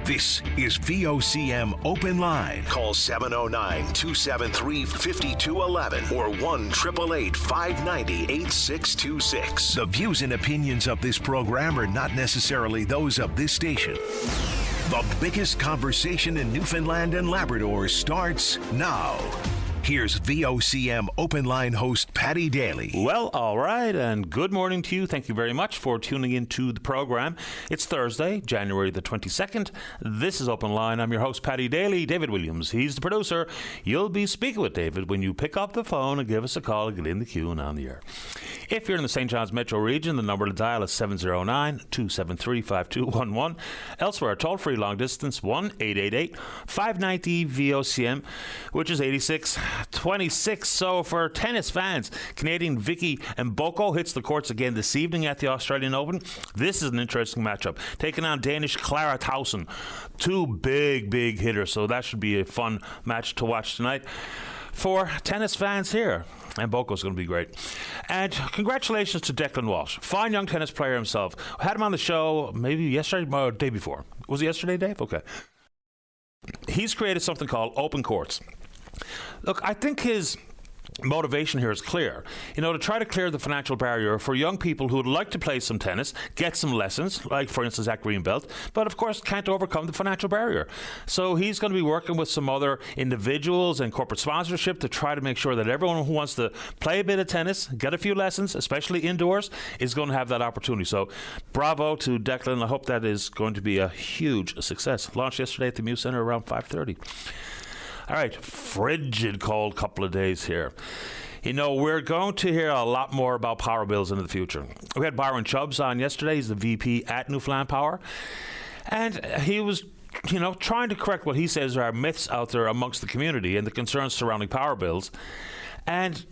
This is VOCM Open Line. Call 709-273-5211 or 1-888-590-8626. The views and opinions of this program are not necessarily those of this station. The biggest conversation in Newfoundland and Labrador starts now. Here's VOCM Open Line host Paddy Daly. Well, all right, and good morning to you. Thank you very much for tuning into the program. It's Thursday, January the 22nd. This is Open Line. I'm your host, Paddy Daly. David Williams, he's the producer. You'll be speaking with David when you pick up the phone and give us a call and get in the queue and on the air. If you're in the St. John's metro region, the number to dial is 709-273-5211. Elsewhere, toll-free long distance, 1-888-590-VOCM, which is 8626. So for tennis fans, Canadian Vicky Mboko hits the courts again this evening at the Australian Open. This is an interesting matchup. Taking on Danish Clara Tauson. Two big hitters, so that should be a fun match to watch tonight. For tennis fans here, and Boko's going to be great. And congratulations to Declan Walsh. Fine young tennis player himself. I had him on the show maybe yesterday or the day before. Was it yesterday, Dave? Okay. He's created something called Open Courts. Look, I think his motivation here is clear. To try to clear the financial barrier for young people who would like to play some tennis, get some lessons, like, for instance, at Greenbelt, but, of course, can't overcome the financial barrier. So he's going to be working with some other individuals and corporate sponsorship to try to make sure that everyone who wants to play a bit of tennis, get a few lessons, especially indoors, is going to have that opportunity. So bravo to Declan. I hope that is going to be a huge success. Launched yesterday at the Muse Centre around 5:30. All right, frigid cold couple of days here. We're going to hear a lot more about power bills in the future. We had Byron Chubbs on yesterday. He's the VP at Newfoundland Power. And he was, trying to correct what he says are myths out there amongst the community and the concerns surrounding power bills. And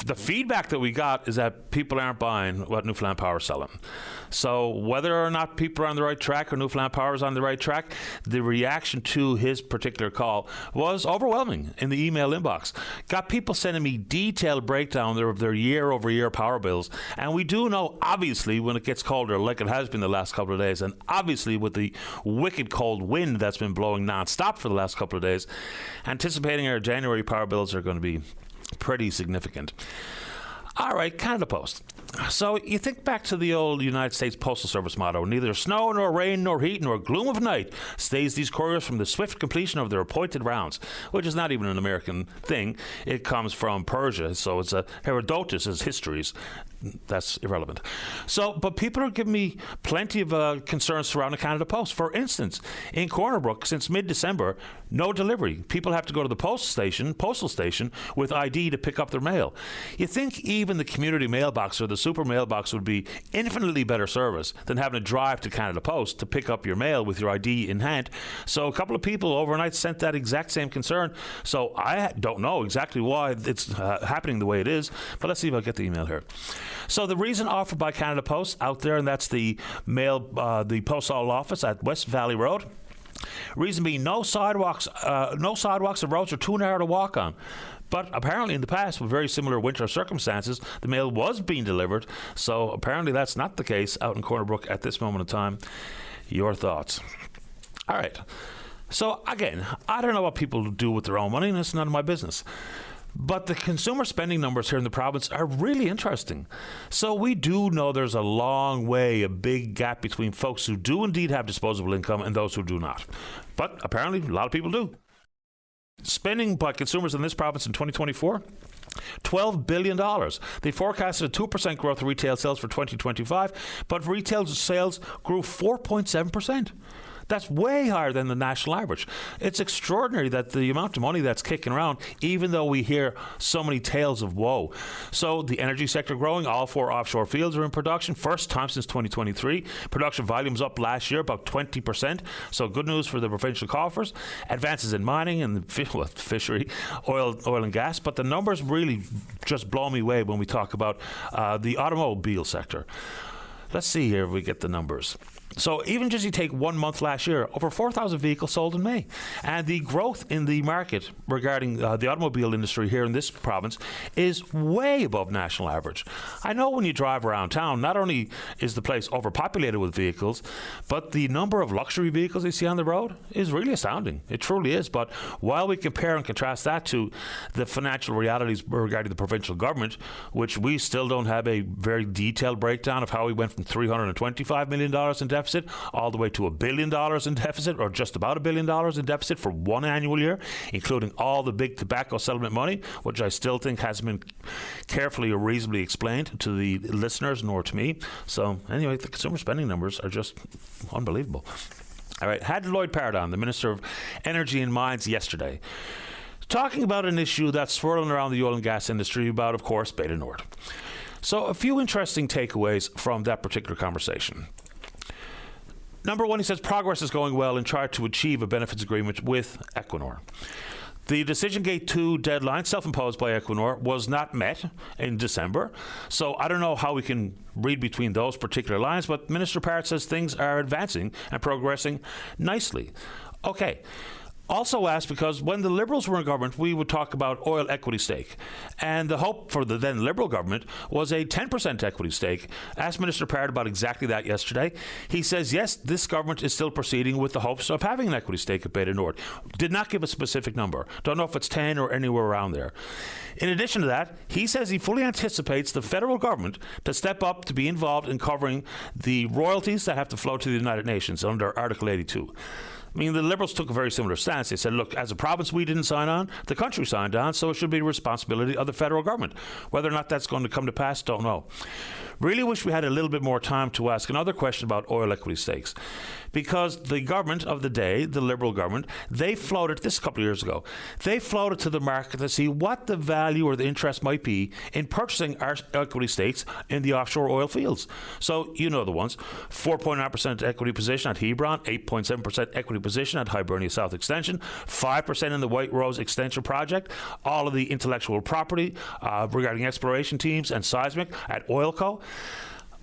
the feedback that we got is that people aren't buying what Newfoundland Power is selling. So whether or not people are on the right track or Newfoundland Power is on the right track, the reaction to his particular call was overwhelming in the email inbox. Got people sending me detailed breakdown of their year-over-year power bills. And we do know, obviously, when it gets colder, like it has been the last couple of days, and obviously with the wicked cold wind that's been blowing nonstop for the last couple of days, anticipating our January power bills are going to be pretty significant. All right, Canada Post. So you think back to the old United States Postal Service motto, neither snow nor rain nor heat nor gloom of night stays these couriers from the swift completion of their appointed rounds, which is not even an American thing. It comes from Persia, so it's Herodotus' histories. That's irrelevant. But people are giving me plenty of concerns surrounding Canada Post. For instance, in Corner Brook, since mid-December, no delivery. People have to go to the postal station with ID to pick up their mail. You think even the community mailbox or the super mailbox would be infinitely better service than having to drive to Canada Post to pick up your mail with your ID in hand. So a couple of people overnight sent that exact same concern. So I don't know exactly why it's happening the way it is, but let's see if I get the email here. So the reason offered by Canada Post out there, and that's the postal office at West Valley Road. Reason being, no sidewalks and roads are too narrow to walk on. But apparently in the past, with very similar winter circumstances, the mail was being delivered. So apparently that's not the case out in Corner Brook at this moment in time. Your thoughts? All right. So again, I don't know what people do with their own money, and it's none of my business. But the consumer spending numbers here in the province are really interesting. So we do know there's a long way, a big gap between folks who do indeed have disposable income and those who do not. But apparently a lot of people do. Spending by consumers in this province in 2024, $12 billion. They forecasted a 2% growth in retail sales for 2025, but retail sales grew 4.7%. That's way higher than the national average. It's extraordinary that the amount of money that's kicking around, even though we hear so many tales of woe. So the energy sector growing, all 4 offshore fields are in production, first time since 2023. Production volumes up last year about 20%. So good news for the provincial coffers. Advances in mining and fishery, oil and gas. But the numbers really just blow me away when we talk about the automobile sector. Let's see here if we get the numbers. So even just you take 1 month last year, over 4,000 vehicles sold in May. And the growth in the market regarding the automobile industry here in this province is way above national average. I know when you drive around town, not only is the place overpopulated with vehicles, but the number of luxury vehicles you see on the road is really astounding. It truly is. But while we compare and contrast that to the financial realities regarding the provincial government, which we still don't have a very detailed breakdown of how we went from $325 million in deficit all the way to $1 billion in deficit, or just about $1 billion in deficit for one annual year, including all the big tobacco settlement money, which I still think hasn't been carefully or reasonably explained to the listeners nor to me. So anyway, the consumer spending numbers are just unbelievable. All right, had Lloyd Pardon, the Minister of Energy and Mines, yesterday, talking about an issue that's swirling around the oil and gas industry about, of course, Beta Nord. So a few interesting takeaways from that particular conversation. Number one, he says progress is going well in trying to achieve a benefits agreement with Equinor. The Decision Gate 2 deadline, self-imposed by Equinor, was not met in December. So I don't know how we can read between those particular lines, but Minister Parrott says things are advancing and progressing nicely. Okay. Also asked because when the Liberals were in government, we would talk about oil equity stake. And the hope for the then Liberal government was a 10% equity stake. Asked Minister Parrott about exactly that yesterday. He says, yes, this government is still proceeding with the hopes of having an equity stake at Beta Nord. Did not give a specific number. Don't know if it's 10 or anywhere around there. In addition to that, he says he fully anticipates the federal government to step up to be involved in covering the royalties that have to flow to the United Nations under Article 82. I mean, the Liberals took a very similar stance. They said, look, as a province, we didn't sign on. The country signed on, so it should be the responsibility of the federal government. Whether or not that's going to come to pass, don't know. Really wish we had a little bit more time to ask another question about oil equity stakes. Because the government of the day, the Liberal government, they floated, this a couple of years ago, they floated to the market to see what the value or the interest might be in purchasing our equity stakes in the offshore oil fields. So, you know the ones, 4.9% equity position at Hebron, 8.7% equity position at Hibernia South Extension, 5% in the White Rose Extension Project, all of the intellectual property regarding exploration teams and seismic at Oilco.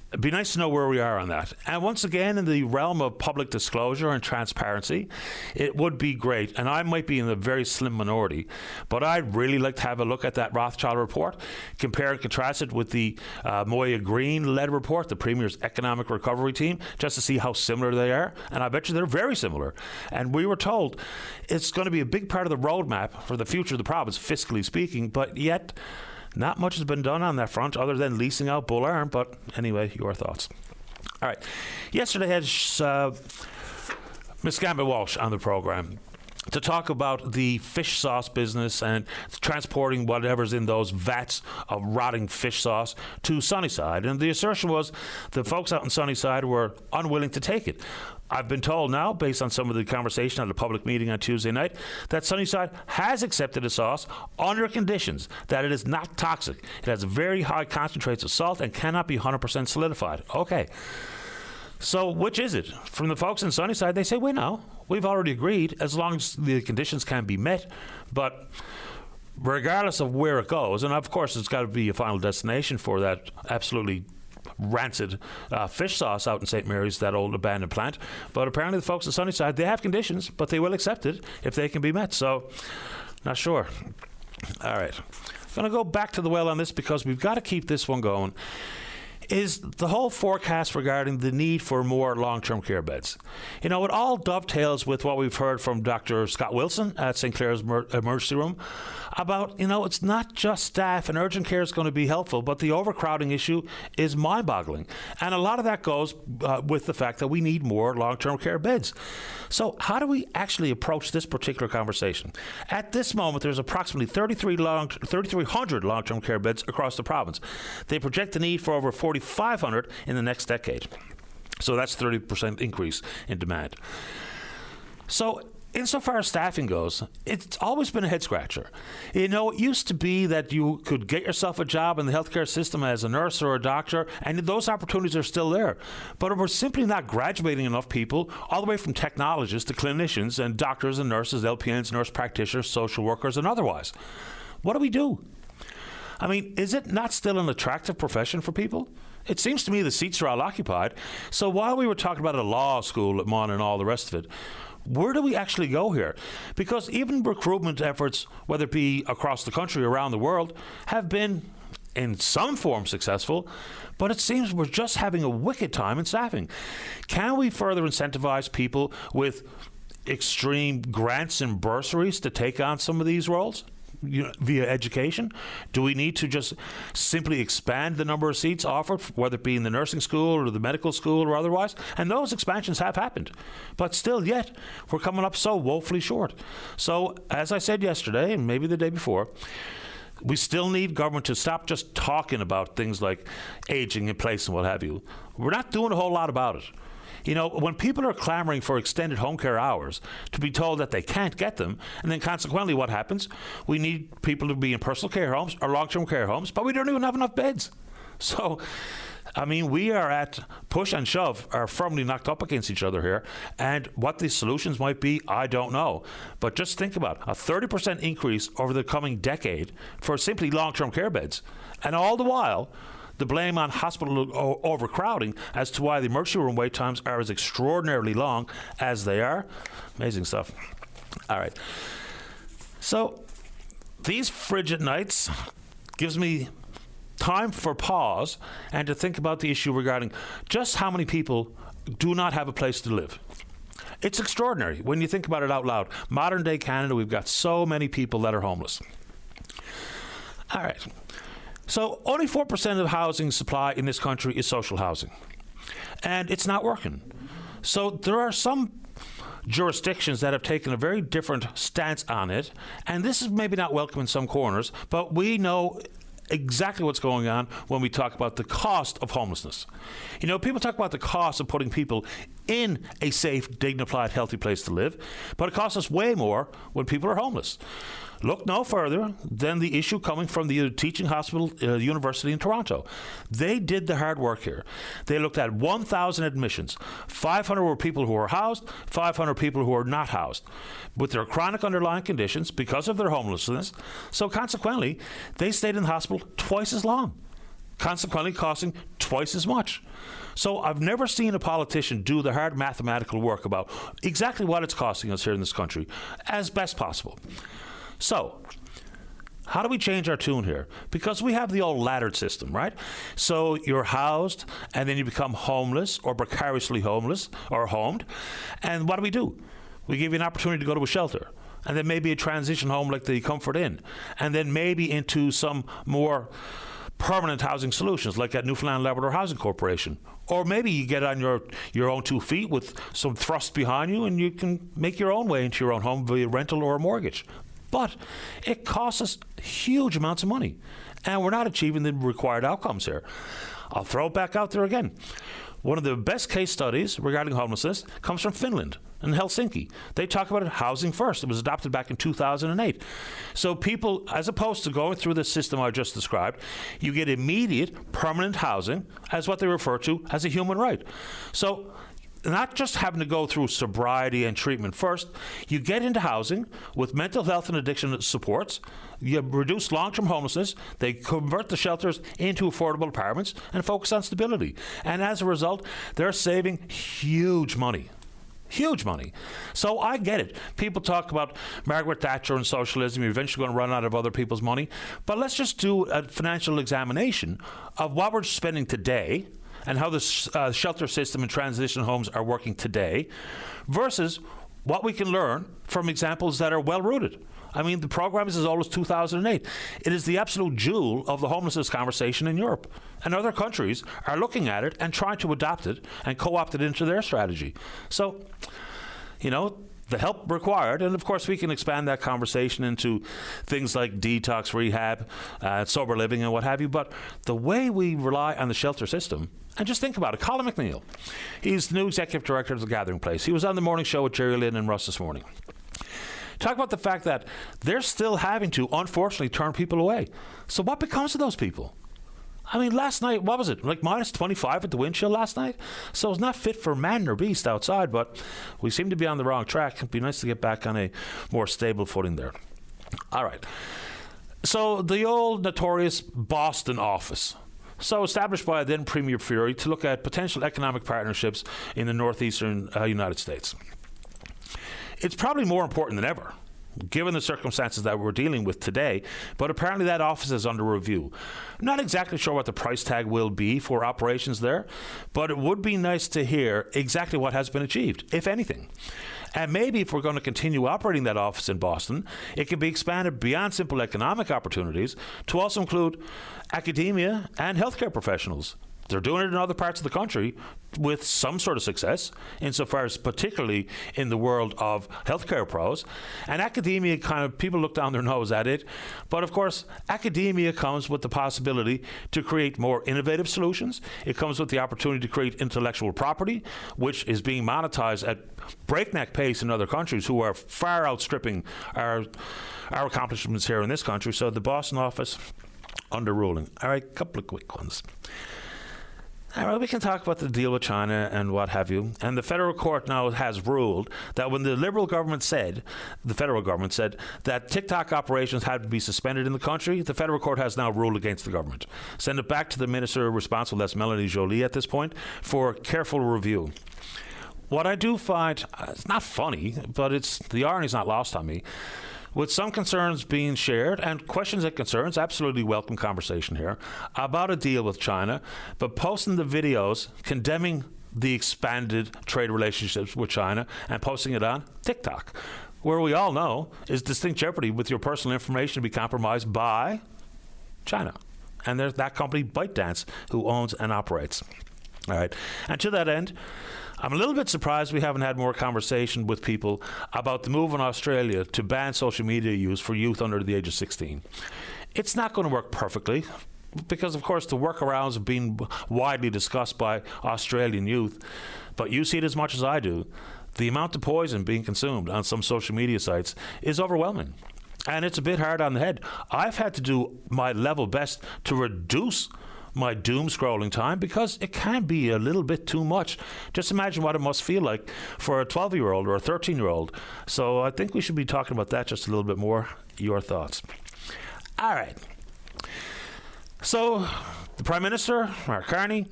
It'd be nice to know where we are on that. And once again, in the realm of public disclosure and transparency, it would be great, and I might be in a very slim minority, but I'd really like to have a look at that Rothschild report, compare and contrast it with the Moya Green-led report, the Premier's Economic Recovery Team, just to see how similar they are. And I bet you they're very similar. And we were told it's going to be a big part of the roadmap for the future of the province, fiscally speaking, but yet not much has been done on that front other than leasing out Bull Arm. But anyway, your thoughts. All right. Yesterday I had Ms. Gambit Walsh on the program to talk about the fish sauce business and transporting whatever's in those vats of rotting fish sauce to Sunnyside. And the assertion was the folks out in Sunnyside were unwilling to take it. I've been told now, based on some of the conversation at a public meeting on Tuesday night, that Sunnyside has accepted the sauce under conditions that it is not toxic. It has very high concentrates of salt and cannot be 100% solidified. Okay. So which is it? From the folks in Sunnyside, they say, well, no, we've already agreed as long as the conditions can be met. But regardless of where it goes, and of course it's got to be a final destination for that absolutely rancid fish sauce out in St. Mary's, that old abandoned plant. But apparently the folks in Sunnyside, they have conditions, but they will accept it if they can be met. So, not sure. All right. I'm going to go back to the well on this because we've got to keep this one going. Is the whole forecast regarding the need for more long-term care beds. You know, it all dovetails with what we've heard from Dr. Scott Wilson at St. Clair's Emergency Room about, you know, it's not just staff and urgent care is going to be helpful, but the overcrowding issue is mind-boggling. And a lot of that goes with the fact that we need more long-term care beds. So how do we actually approach this particular conversation? At this moment, there's approximately 3,300 long-term care beds across the province. They project the need for over 4,500 in the next decade. So that's 30% increase in demand. So insofar as staffing goes, it's always been a head-scratcher. You know, it used to be that you could get yourself a job in the healthcare system as a nurse or a doctor, and those opportunities are still there. But we're simply not graduating enough people, all the way from technologists to clinicians and doctors and nurses, LPNs, nurse practitioners, social workers, and otherwise. What do we do? I mean, is it not still an attractive profession for people? It seems to me the seats are all occupied. So while we were talking about a law school at Mon and all the rest of it, where do we actually go here? Because even recruitment efforts, whether it be across the country or around the world, have been in some form successful, but it seems we're just having a wicked time in staffing. Can we further incentivize people with extreme grants and bursaries to take on some of these roles? Via education? Do we need to just simply expand the number of seats offered, whether it be in the nursing school or the medical school or otherwise? And those expansions have happened. But still yet, we're coming up so woefully short. So, as I said yesterday, and maybe the day before, we still need government to stop just talking about things like aging in place and what have you. We're not doing a whole lot about it. When people are clamoring for extended home care hours, to be told that they can't get them, and then consequently what happens? We need people to be in personal care homes or long-term care homes, but we don't even have enough beds. So, we are at push and shove, are firmly knocked up against each other here, and what the solutions might be, I don't know. But just think about a 30% increase over the coming decade for simply long-term care beds, and all the while, the blame on hospital overcrowding as to why the emergency room wait times are as extraordinarily long as they are. Amazing stuff. All right. So these frigid nights gives me time for pause and to think about the issue regarding just how many people do not have a place to live. It's extraordinary when you think about it out loud. Modern day Canada, we've got so many people that are homeless. All right. So only 4% of the housing supply in this country is social housing. And it's not working. So there are some jurisdictions that have taken a very different stance on it. And this is maybe not welcome in some corners, but we know exactly what's going on when we talk about the cost of homelessness. People talk about the cost of putting people in a safe, dignified, healthy place to live, but it costs us way more when people are homeless. Look no further than the issue coming from the teaching hospital university in Toronto. They did the hard work here. They looked at 1,000 admissions. 500 were people who were housed, 500 people who were not housed with their chronic underlying conditions because of their homelessness. So consequently, they stayed in the hospital twice as long, consequently costing twice as much. So I've never seen a politician do the hard mathematical work about exactly what it's costing us here in this country as best possible. So, how do we change our tune here? Because we have the old laddered system, right? So you're housed, and then you become homeless or precariously homeless or homed. And what do? We give you an opportunity to go to a shelter, and then maybe a transition home like the Comfort Inn, and then maybe into some more permanent housing solutions like at Newfoundland Labrador Housing Corporation. Or maybe you get on your own 2 feet with some thrust behind you, and you can make your own way into your own home via rental or a mortgage. But it costs us huge amounts of money, and we're not achieving the required outcomes here. I'll throw it back out there again. One of the best case studies regarding homelessness comes from Finland and Helsinki. They talk about it housing first. It was adopted back in 2008. So people, as opposed to going through the system I just described, you get immediate permanent housing as what they refer to as a human right. So not just having to go through sobriety and treatment first, you get into housing with mental health and addiction supports, you reduce long-term homelessness, they convert the shelters into affordable apartments and focus on stability. And as a result, they're saving huge money. Huge money. So I get it. People talk about Margaret Thatcher and socialism. You're eventually going to run out of other people's money. But let's just do a financial examination of what we're spending today and how the shelter system and transition homes are working today versus what we can learn from examples that are well-rooted. The program is as old as 2008. It is the absolute jewel of the homelessness conversation in Europe. And other countries are looking at it and trying to adopt it and co-opt it into their strategy. So, the help required, and of course we can expand that conversation into things like detox, rehab, sober living and what have you, but the way we rely on the shelter system, and just think about it, Colin McNeil, he's the new executive director of The Gathering Place. He was on the morning show with Jerry Lynn and Russ this morning. Talk about the fact that they're still having to, unfortunately, turn people away. So what becomes of those people? Last night, what was it? Like minus 25 at the wind chill last night? So it's not fit for man or beast outside, but we seem to be on the wrong track. It'd be nice to get back on a more stable footing there. All right. So the old notorious Boston office. So established by then Premier Fury to look at potential economic partnerships in the northeastern United States. It's probably more important than ever, given the circumstances that we're dealing with today, but apparently that office is under review. Not exactly sure what the price tag will be for operations there, but it would be nice to hear exactly what has been achieved, if anything. And maybe if we're going to continue operating that office in Boston, it can be expanded beyond simple economic opportunities to also include academia and healthcare professionals. They're doing it in other parts of the country with some sort of success, insofar as particularly in the world of healthcare pros. And academia, kind of, people look down their nose at it. But of course, academia comes with the possibility to create more innovative solutions. It comes with the opportunity to create intellectual property, which is being monetized at breakneck pace in other countries who are far outstripping our accomplishments here in this country. So the Boston office, under ruling. All right, a couple of quick ones. All right, we can talk about the deal with China and what have you. And the federal court now has ruled that when the federal government said that TikTok operations had to be suspended in the country, the federal court has now ruled against the government. Send it back to the minister responsible, that's Melanie Joly at this point, for careful review. What I do find, it's not funny, but the irony's not lost on me. With some concerns being shared and questions and concerns, absolutely welcome conversation here, about a deal with China, but posting the videos condemning the expanded trade relationships with China and posting it on TikTok, where we all know is distinct jeopardy with your personal information to be compromised by China. And there's that company, ByteDance, who owns and operates. All right. And to that end, I'm a little bit surprised we haven't had more conversation with people about the move in Australia to ban social media use for youth under the age of 16. It's not going to work perfectly because, of course, the workarounds have been widely discussed by Australian youth, but you see it as much as I do. The amount of poison being consumed on some social media sites is overwhelming. And it's a bit hard on the head. I've had to do my level best to reduce my doom scrolling time because it can be a little bit too much. Just imagine what it must feel like for a 12-year-old or a 13-year-old. So I think we should be talking about that just a little bit more. Your thoughts. All right. So the Prime Minister, Mark Carney,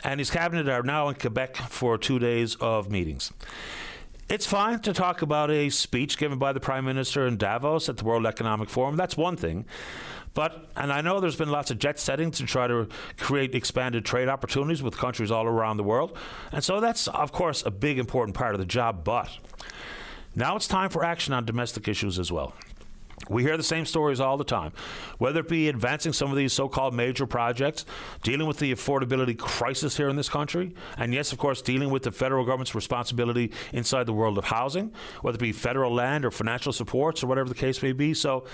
and his cabinet are now in Quebec for 2 days of meetings. It's fine to talk about a speech given by the Prime Minister in Davos at the World Economic Forum. That's one thing. And I know there's been lots of jet setting to try to create expanded trade opportunities with countries all around the world. And so that's, of course, a big, important part of the job. But now it's time for action on domestic issues as well. We hear the same stories all the time, whether it be advancing some of these so-called major projects, dealing with the affordability crisis here in this country, and yes, of course, dealing with the federal government's responsibility inside the world of housing, whether it be federal land or financial supports or whatever the case may be. So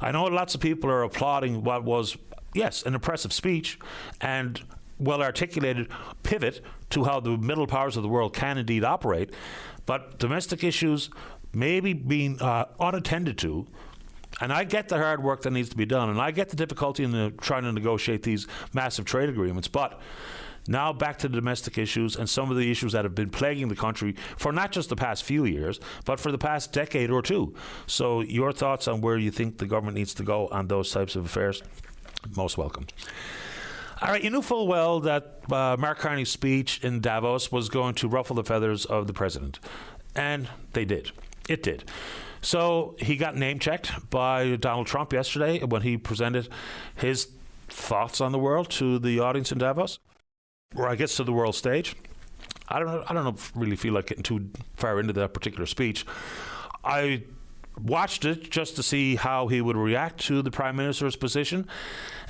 I know lots of people are applauding what was, yes, an impressive speech and well-articulated pivot to how the middle powers of the world can indeed operate, but domestic issues may be being unattended to. And I get the hard work that needs to be done, and I get the difficulty in trying to negotiate these massive trade agreements. But now back to the domestic issues and some of the issues that have been plaguing the country for not just the past few years, but for the past decade or two. So your thoughts on where you think the government needs to go on those types of affairs? Most welcome. All right, you knew full well that Mark Carney's speech in Davos was going to ruffle the feathers of the president. And they did. It did. So he got name-checked by Donald Trump yesterday when he presented his thoughts on the world to the audience in Davos, or I guess to the world stage. I don't really feel like getting too far into that particular speech. I watched it just to see how he would react to the Prime Minister's position,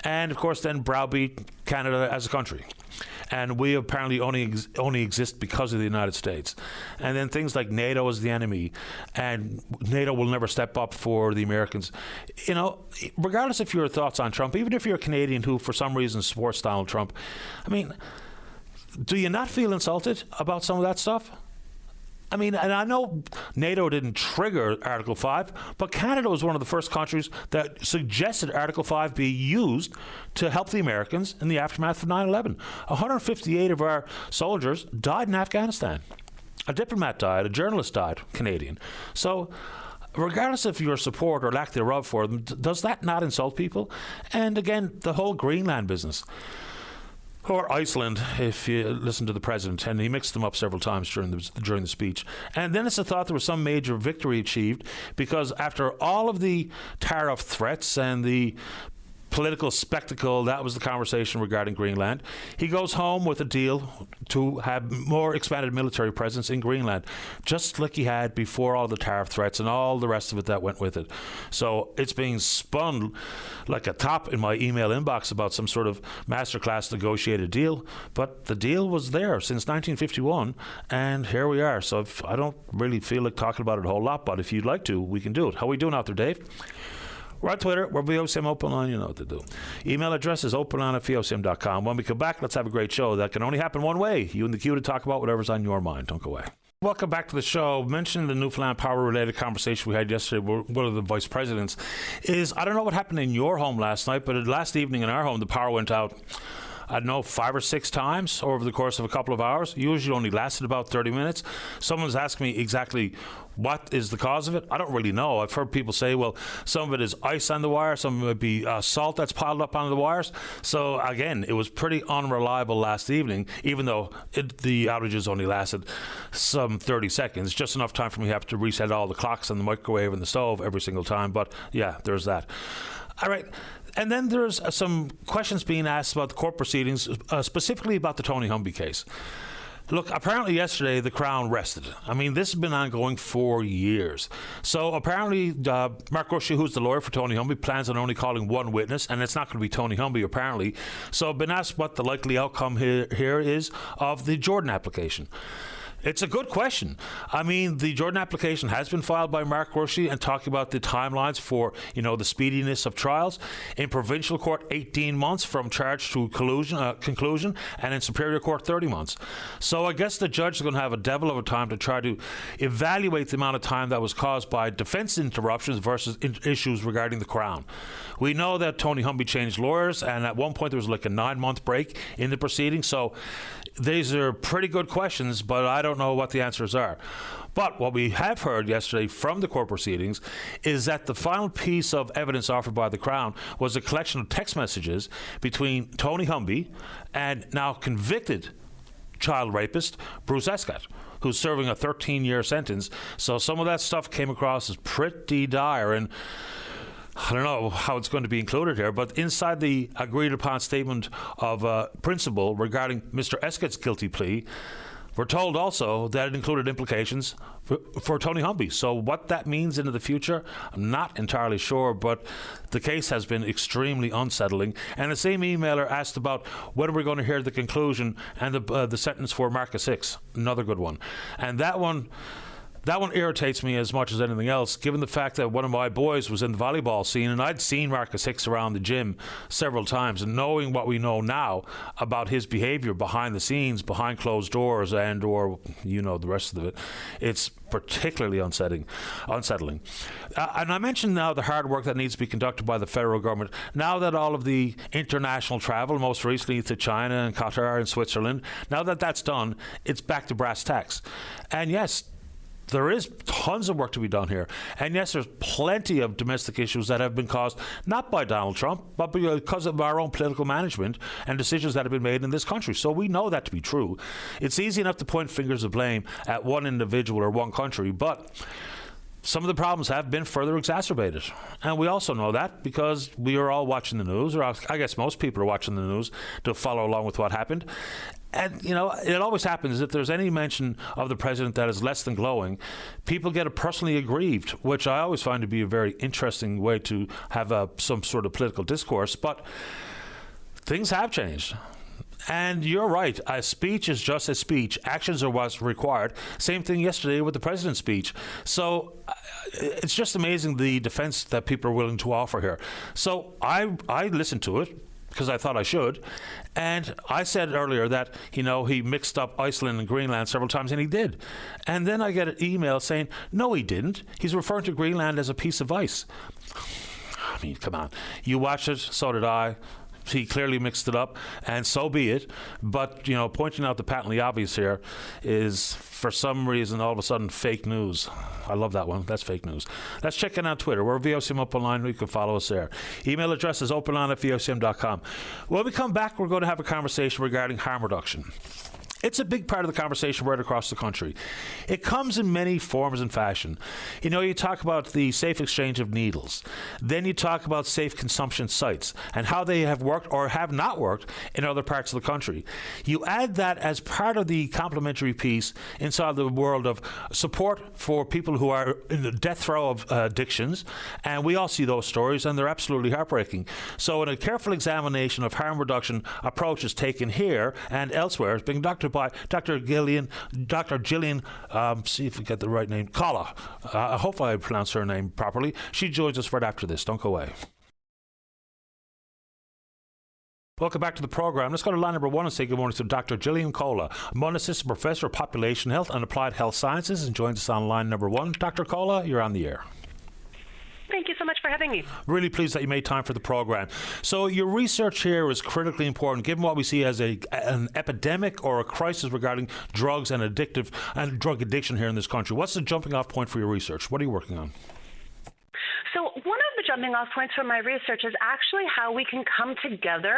and of course then browbeat Canada as a country. And we apparently only exist because of the United States. And then things like NATO is the enemy, and NATO will never step up for the Americans. You know, regardless of your thoughts on Trump, even if you're a Canadian who for some reason supports Donald Trump, I mean, do you not feel insulted about some of that stuff? I mean, and I know NATO didn't trigger Article 5, but Canada was one of the first countries that suggested Article 5 be used to help the Americans in the aftermath of 9/11. 158 of our soldiers died in Afghanistan. A diplomat died, a journalist died, Canadian. So regardless of your support or lack thereof for them, does that not insult people? And again, the whole Greenland business. or Iceland, if you listen to the president, and he mixed them up several times during the speech. And then it's a thought there was some major victory achieved, because after all of the tariff threats and the political spectacle, that was the conversation regarding Greenland, he goes home with a deal to have more expanded military presence in Greenland, just like he had before all the tariff threats and all the rest of it that went with it. So it's being spun like a top in my email inbox about some sort of masterclass negotiated deal, but the deal was there since 1951, and here we are. So I don't really feel like talking about it a whole lot, but if you'd like to, we can do it. How are we doing out there, Dave? We're on Twitter. We're VOCM Open Line. You know what to do. Email address is openline@vocm.com. When we come back, let's have a great show. That can only happen one way. You and the Q to talk about whatever's on your mind. Don't go away. Welcome back to the show. Mentioning the Newfoundland power-related conversation we had yesterday with one of the vice presidents is, I don't know what happened in your home last night, but last evening in our home, the power went out, I don't know, 5 or 6 times over the course of a couple of hours. Usually only lasted about 30 minutes. Someone's asking me exactly what is the cause of it. I don't really know. I've heard people say, well, some of it is ice on the wire, some of it would be salt that's piled up on the wires. So again, it was pretty unreliable last evening, even though the outages only lasted some 30 seconds, just enough time for me to have to reset all the clocks and the microwave and the stove every single time. But yeah, there's that. All right. And then there's some questions being asked about the court proceedings, specifically about the Tony Humby case. Look, apparently yesterday the Crown rested. I mean, this has been ongoing for years. So apparently Mark Rushy, who's the lawyer for Tony Humby, plans on only calling one witness, and it's not going to be Tony Humby, apparently. So I've been asked what the likely outcome here is of the Jordan application. It's a good question. I mean, the Jordan application has been filed by Mark Rushy and talking about the timelines for, the speediness of trials. In provincial court, 18 months from charge to conclusion, and in Superior Court, 30 months. So I guess the judge is going to have a devil of a time to try to evaluate the amount of time that was caused by defense interruptions versus issues regarding the Crown. We know that Tony Humby changed lawyers, and at one point there was like a 9-month break in the proceedings. So these are pretty good questions, but I don't know what the answers are. But what we have heard yesterday from the court proceedings is that the final piece of evidence offered by the Crown was a collection of text messages between Tony Humby and now convicted child rapist Bruce Escott, who's serving a 13-year sentence. So some of that stuff came across as pretty dire, and I don't know how it's going to be included here, but inside the agreed-upon statement of principle regarding Mr. Escott's guilty plea, we're told also that it included implications for Tony Humby. So what that means into the future, I'm not entirely sure, but the case has been extremely unsettling. And the same emailer asked about when we're going to hear the conclusion and the sentence for Marcus Hicks, another good one. And that one irritates me as much as anything else, given the fact that one of my boys was in the volleyball scene, and I'd seen Marcus Hicks around the gym several times, and knowing what we know now about his behavior behind the scenes, behind closed doors, and or the rest of it, it's particularly unsettling. And I mentioned now the hard work that needs to be conducted by the federal government. Now that all of the international travel, most recently to China and Qatar and Switzerland, now that that's done, it's back to brass tacks. And yes, there is tons of work to be done here. And yes, there's plenty of domestic issues that have been caused not by Donald Trump, but because of our own political management and decisions that have been made in this country. So we know that to be true. It's easy enough to point fingers of blame at one individual or one country, but some of the problems have been further exacerbated. And we also know that because we are all watching the news, or I guess most people are watching the news to follow along with what happened. And, it always happens if there's any mention of the president that is less than glowing, people get personally aggrieved, which I always find to be a very interesting way to have some sort of political discourse. But things have changed. And you're right. A speech is just a speech. Actions are what's required. Same thing yesterday with the president's speech. So it's just amazing the defense that people are willing to offer here. So I listened to it because I thought I should. And I said earlier that, he mixed up Iceland and Greenland several times, and he did. And then I get an email saying, no, he didn't. He's referring to Greenland as a piece of ice. I mean, come on. You watched it, so did I. he clearly mixed it up, and so be it. But, pointing out the patently obvious here is, for some reason, all of a sudden, fake news. I love that one. That's fake news. Let's check in on Twitter. We're VOCM Up Online. You can follow us there. Email address is openline@vocm.com. When we come back, we're going to have a conversation regarding harm reduction. It's a big part of the conversation right across the country. It comes in many forms and fashion. You talk about the safe exchange of needles. Then you talk about safe consumption sites and how they have worked or have not worked in other parts of the country. You add that as part of the complementary piece inside the world of support for people who are in the death throw of addictions. And we all see those stories, and they're absolutely heartbreaking. So in a careful examination of harm reduction approaches taken here and elsewhere, it's being doctored by Dr. Gillian, see if we get the right name, Kala. Hopefully I pronounced her name properly. She joins us right after this. Don't go away. Welcome back to the program. Let's go to line number 1 and say good morning to Dr. Gillian Kola, Munn Assistant Professor of Population Health and Applied Health Sciences, and joins us on line number 1. Dr. Kola, you're on the air. Thank you so much for having me. Really pleased that you made time for the program. So your research here is critically important, given what we see as an epidemic or a crisis regarding drugs and drug addiction here in this country. What's the jumping off point for your research? What are you working on? So one of the jumping off points from my research is actually how we can come together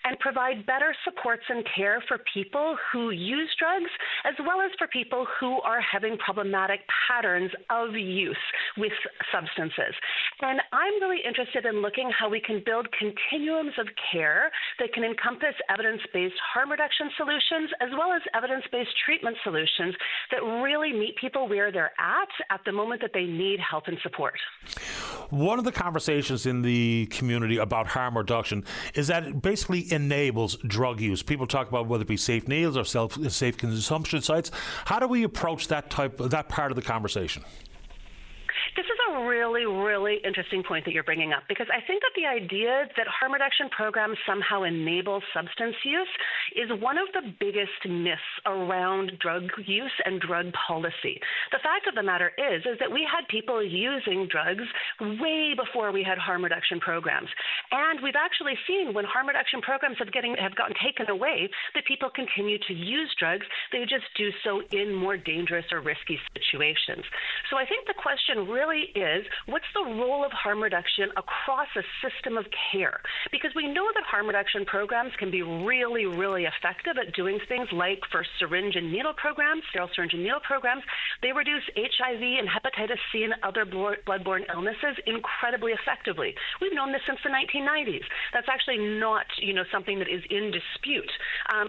and provide better supports and care for people who use drugs, as well as for people who are having problematic patterns of use with substances. And I'm really interested in looking how we can build continuums of care that can encompass evidence-based harm reduction solutions, as well as evidence-based treatment solutions that really meet people where they're at the moment that they need help and support. One of the conversations in the community about harm reduction is that it basically enables drug use. People talk about whether it be safe needles or safe consumption sites. How do we approach that part of the conversation? This is a really, really interesting point that you're bringing up, because I think that the idea that harm reduction programs somehow enable substance use is one of the biggest myths around drug use and drug policy. The fact of the matter is that we had people using drugs way before we had harm reduction programs. And we've actually seen when harm reduction programs have gotten taken away, that people continue to use drugs. They just do so in more dangerous or risky situations. So I think the question really is, what's the role of harm reduction across a system of care? Because we know that harm reduction programs can be really, really effective at doing things like for syringe and needle programs, sterile syringe and needle programs. They reduce HIV and hepatitis C and other bloodborne illnesses incredibly effectively. We've known this since the 1990s. That's actually not, something that is in dispute.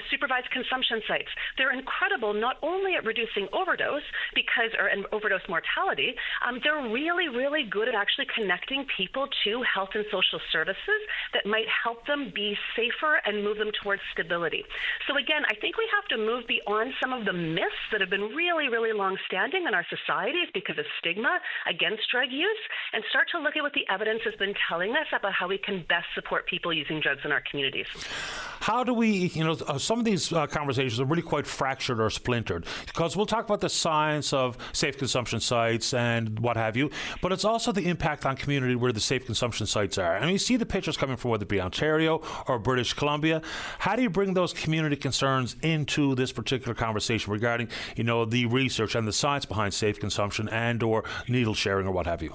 Supervised consumption sites, they're incredible not only at reducing overdose and overdose mortality, they're really, really good at actually connecting people to health and social services that might help them be safer and move them towards stability. So again, I think we have to move beyond some of the myths that have been really, really long-standing in our societies because of stigma against drug use, and start to look at what the evidence has been telling us about how we can best support people using drugs in our communities. How do we, some of these conversations are really quite fractured or splintered, because we'll talk about the science of safe consumption sites and what have you, but it's also the impact on community where the safe consumption sites are. And you see the pictures coming from whether it be Ontario or British Columbia. How do you bring those community concerns into this particular conversation regarding, the research and the science behind safe consumption and or needle sharing or what have you?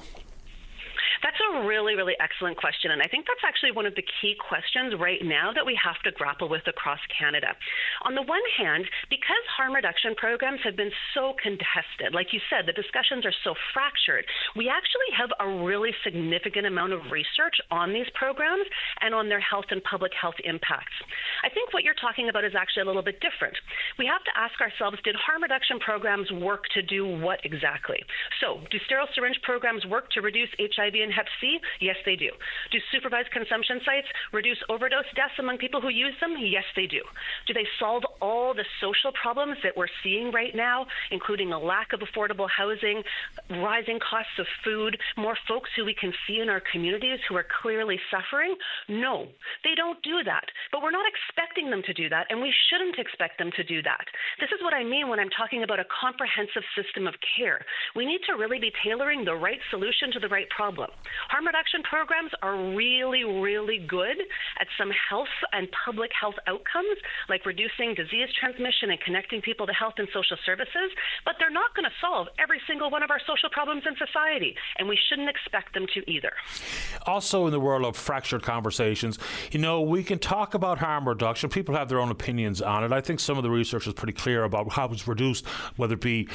That's a really, really excellent question. And I think that's actually one of the key questions right now that we have to grapple with across Canada. On the one hand, because harm reduction programs have been so contested, like you said, the discussions are so fractured, we actually have a really significant amount of research on these programs and on their health and public health impacts. I think what you're talking about is actually a little bit different. We have to ask ourselves, did harm reduction programs work to do what exactly? So, do sterile syringe programs work to reduce HIV and Hep C? Yes, they do. Do supervised consumption sites reduce overdose deaths among people who use them? Yes, they do. Do they solve all the social problems that we're seeing right now, including a lack of affordable housing, rising costs of food, more folks who we can see in our communities who are clearly suffering? No, they don't do that. But we're not expecting them to do that, and we shouldn't expect them to do that. This is what I mean when I'm talking about a comprehensive system of care. We need to really be tailoring the right solution to the right problem. Harm reduction programs are really, really good at some health and public health outcomes, like reducing disease transmission and connecting people to health and social services, but they're not going to solve every single one of our social problems in society, and we shouldn't expect them to either. Also, in the world of fractured conversations, we can talk about harm reduction. People have their own opinions on it. I think some of the research is pretty clear about how it's reduced, whether it be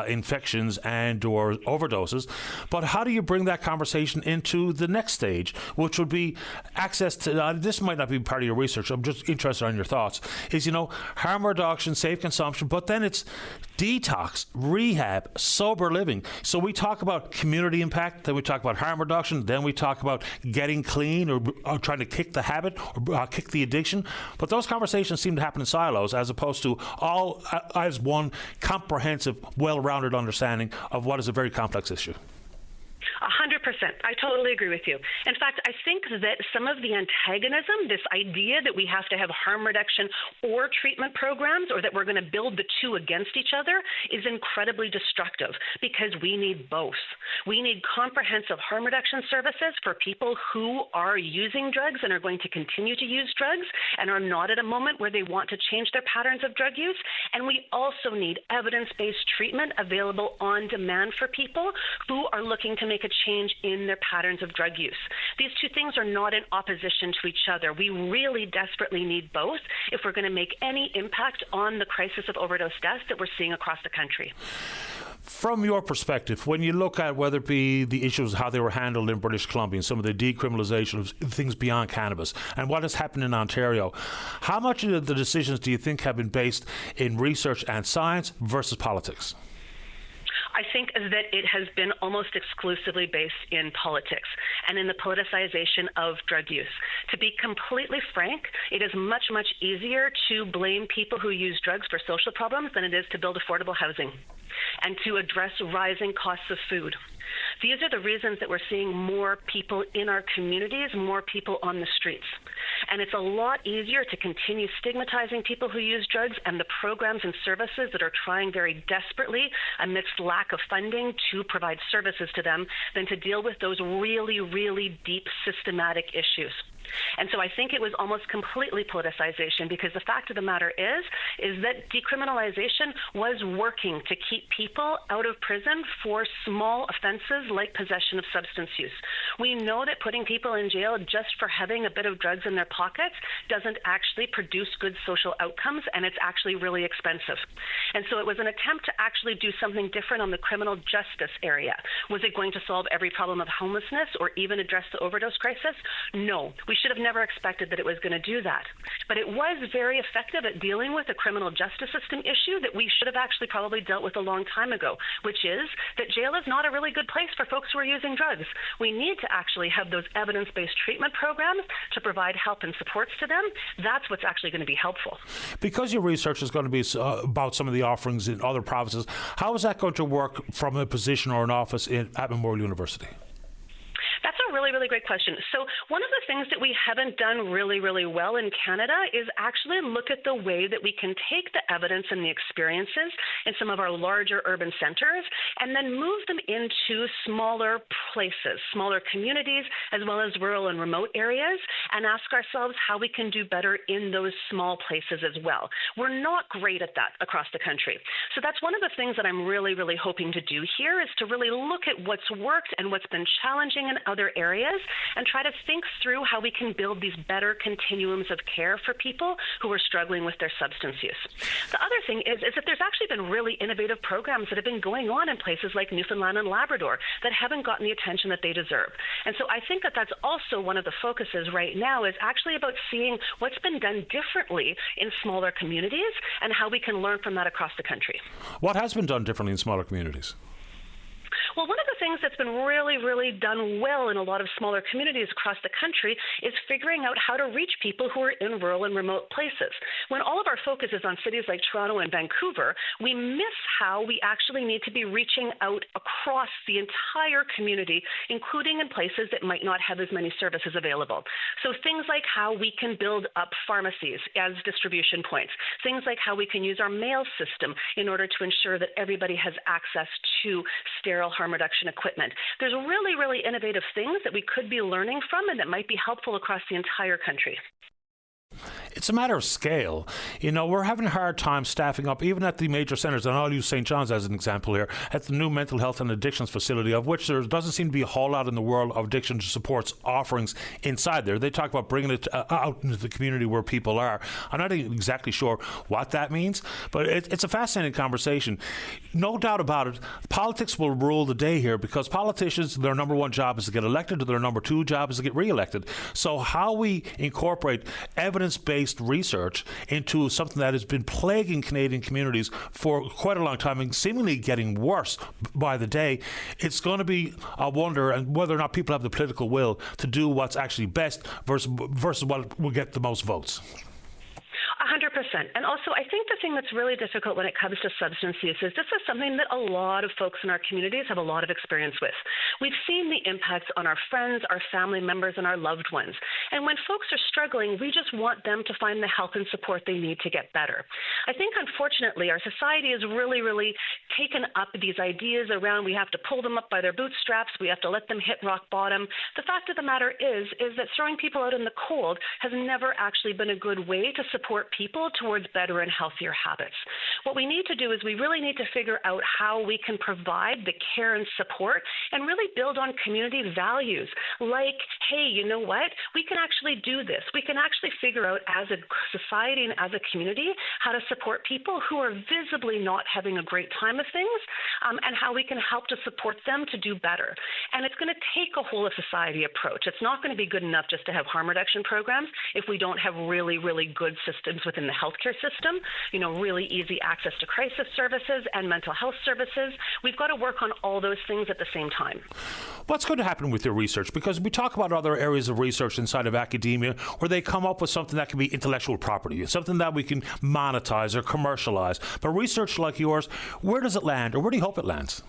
infections and or overdoses. But how do you bring that conversation into the next stage, which would be access to, this might not be part of your research, I'm just interested on your thoughts, is, harm reduction, safe consumption, but then it's detox, rehab, sober living. So we talk about community impact, then we talk about harm reduction, then we talk about getting clean or trying to kick the habit or kick the addiction. But those conversations seem to happen in silos as opposed to all as one comprehensive, well-rounded understanding of what is a very complex issue. 100%. I totally agree with you. In fact, I think that some of the antagonism, this idea that we have to have harm reduction or treatment programs, or that we're going to build the two against each other, is incredibly destructive because we need both. We need comprehensive harm reduction services for people who are using drugs and are going to continue to use drugs and are not at a moment where they want to change their patterns of drug use. And we also need evidence-based treatment available on demand for people who are looking to make a change in their patterns of drug use. These two things are not in opposition to each other. We really desperately need both if we're going to make any impact on the crisis of overdose deaths that we're seeing across the country. From your perspective, when you look at whether it be the issues, how they were handled in British Columbia, some of the decriminalisation of things beyond cannabis, and what has happened in Ontario, how much of the decisions do you think have been based in research and science versus politics? I think that it has been almost exclusively based in politics and in the politicization of drug use. To be completely frank, it is much, much easier to blame people who use drugs for social problems than it is to build affordable housing and to address rising costs of food. These are the reasons that we're seeing more people in our communities, more people on the streets. And it's a lot easier to continue stigmatizing people who use drugs and the programs and services that are trying very desperately amidst lack of funding to provide services to them than to deal with those really, really deep systematic issues. And so I think it was almost completely politicization, because the fact of the matter is that decriminalization was working to keep people out of prison for small offenses like possession of substance use. We know that putting people in jail just for having a bit of drugs in their pockets doesn't actually produce good social outcomes, and it's actually really expensive. And so it was an attempt to actually do something different on the criminal justice area. Was it going to solve every problem of homelessness or even address the overdose crisis? No. We should have never expected that it was going to do that. But it was very effective at dealing with a criminal justice system issue that we should have actually probably dealt with a long time ago, which is that jail is not a really good place for folks who are using drugs. We need to actually have those evidence-based treatment programs to provide help and supports to them. That's what's actually going to be helpful. Because your research is going to be about some of the offerings in other provinces, how is that going to work from a position or an office at Memorial University? That's a really, really great question. So one of the things that we haven't done really, really well in Canada is actually look at the way that we can take the evidence and the experiences in some of our larger urban centers and then move them into smaller places, smaller communities, as well as rural and remote areas, and ask ourselves how we can do better in those small places as well. We're not great at that across the country. So that's one of the things that I'm really, really hoping to do here, is to really look at what's worked and what's been challenging in other areas and try to think through how we can build these better continuums of care for people who are struggling with their substance use. The other thing is that there's actually been really innovative programs that have been going on in places like Newfoundland and Labrador that haven't gotten the attention that they deserve. And so I think that that's also one of the focuses right now, is actually about seeing what's been done differently in smaller communities and how we can learn from that across the country. What has been done differently in smaller communities? Well, one of the things that's been really done well in a lot of smaller communities across the country is figuring out how to reach people who are in rural and remote places. When all of our focus is on cities like Toronto and Vancouver, we miss how we actually need to be reaching out across the entire community, including in places that might not have as many services available. So things like how we can build up pharmacies as distribution points, things like how we can use our mail system in order to ensure that everybody has access to sterile harm reduction equipment. There's really innovative things that we could be learning from and that might be helpful across the entire country. It's a matter of scale. You know, we're having a hard time staffing up, even at the major centres, and I'll use St. John's as an example here, at the new mental health and addictions facility, of which there doesn't seem to be a whole lot in the world of addiction supports offerings inside there. They talk about bringing it out into the community where people are. I'm not exactly sure what that means, but it's a fascinating conversation. No doubt about it, politics will rule the day here, because politicians, their number one job is to get elected, their number two job is to get re-elected. So how we incorporate evidence-based research into something that has been plaguing Canadian communities for quite a long time and seemingly getting worse by the day, it's going to be a wonder and whether or not people have the political will to do what's actually best versus what will get the most votes. 100%. And also, I think the thing that's really difficult when it comes to substance use is this is something that a lot of folks in our communities have a lot of experience with. We've seen the impacts on our friends, our family members, and our loved ones. And when folks are struggling, we just want them to find the help and support they need to get better. I think, unfortunately, our society has really taken up these ideas around we have to pull them up by their bootstraps, we have to let them hit rock bottom. The fact of the matter is that throwing people out in the cold has never actually been a good way to support people towards better and healthier habits. What we need to do is we really need to figure out how we can provide the care and support and really build on community values like, hey, you know what? We can actually do this. We can actually figure out as a society and as a community how to support people who are visibly not having a great time of things, and how we can help to support them to do better. And it's going to take a whole of society approach. It's not going to be good enough just to have harm reduction programs if we don't have really good systems within the healthcare system, you know, really easy access to crisis services and mental health services. We've got to work on all those things at the same time. What's going to happen with your research? Because we talk about other areas of research inside of academia where they come up with something that can be intellectual property, something that we can monetize or commercialize. But research like yours, where does it land, or where do you hope it lands?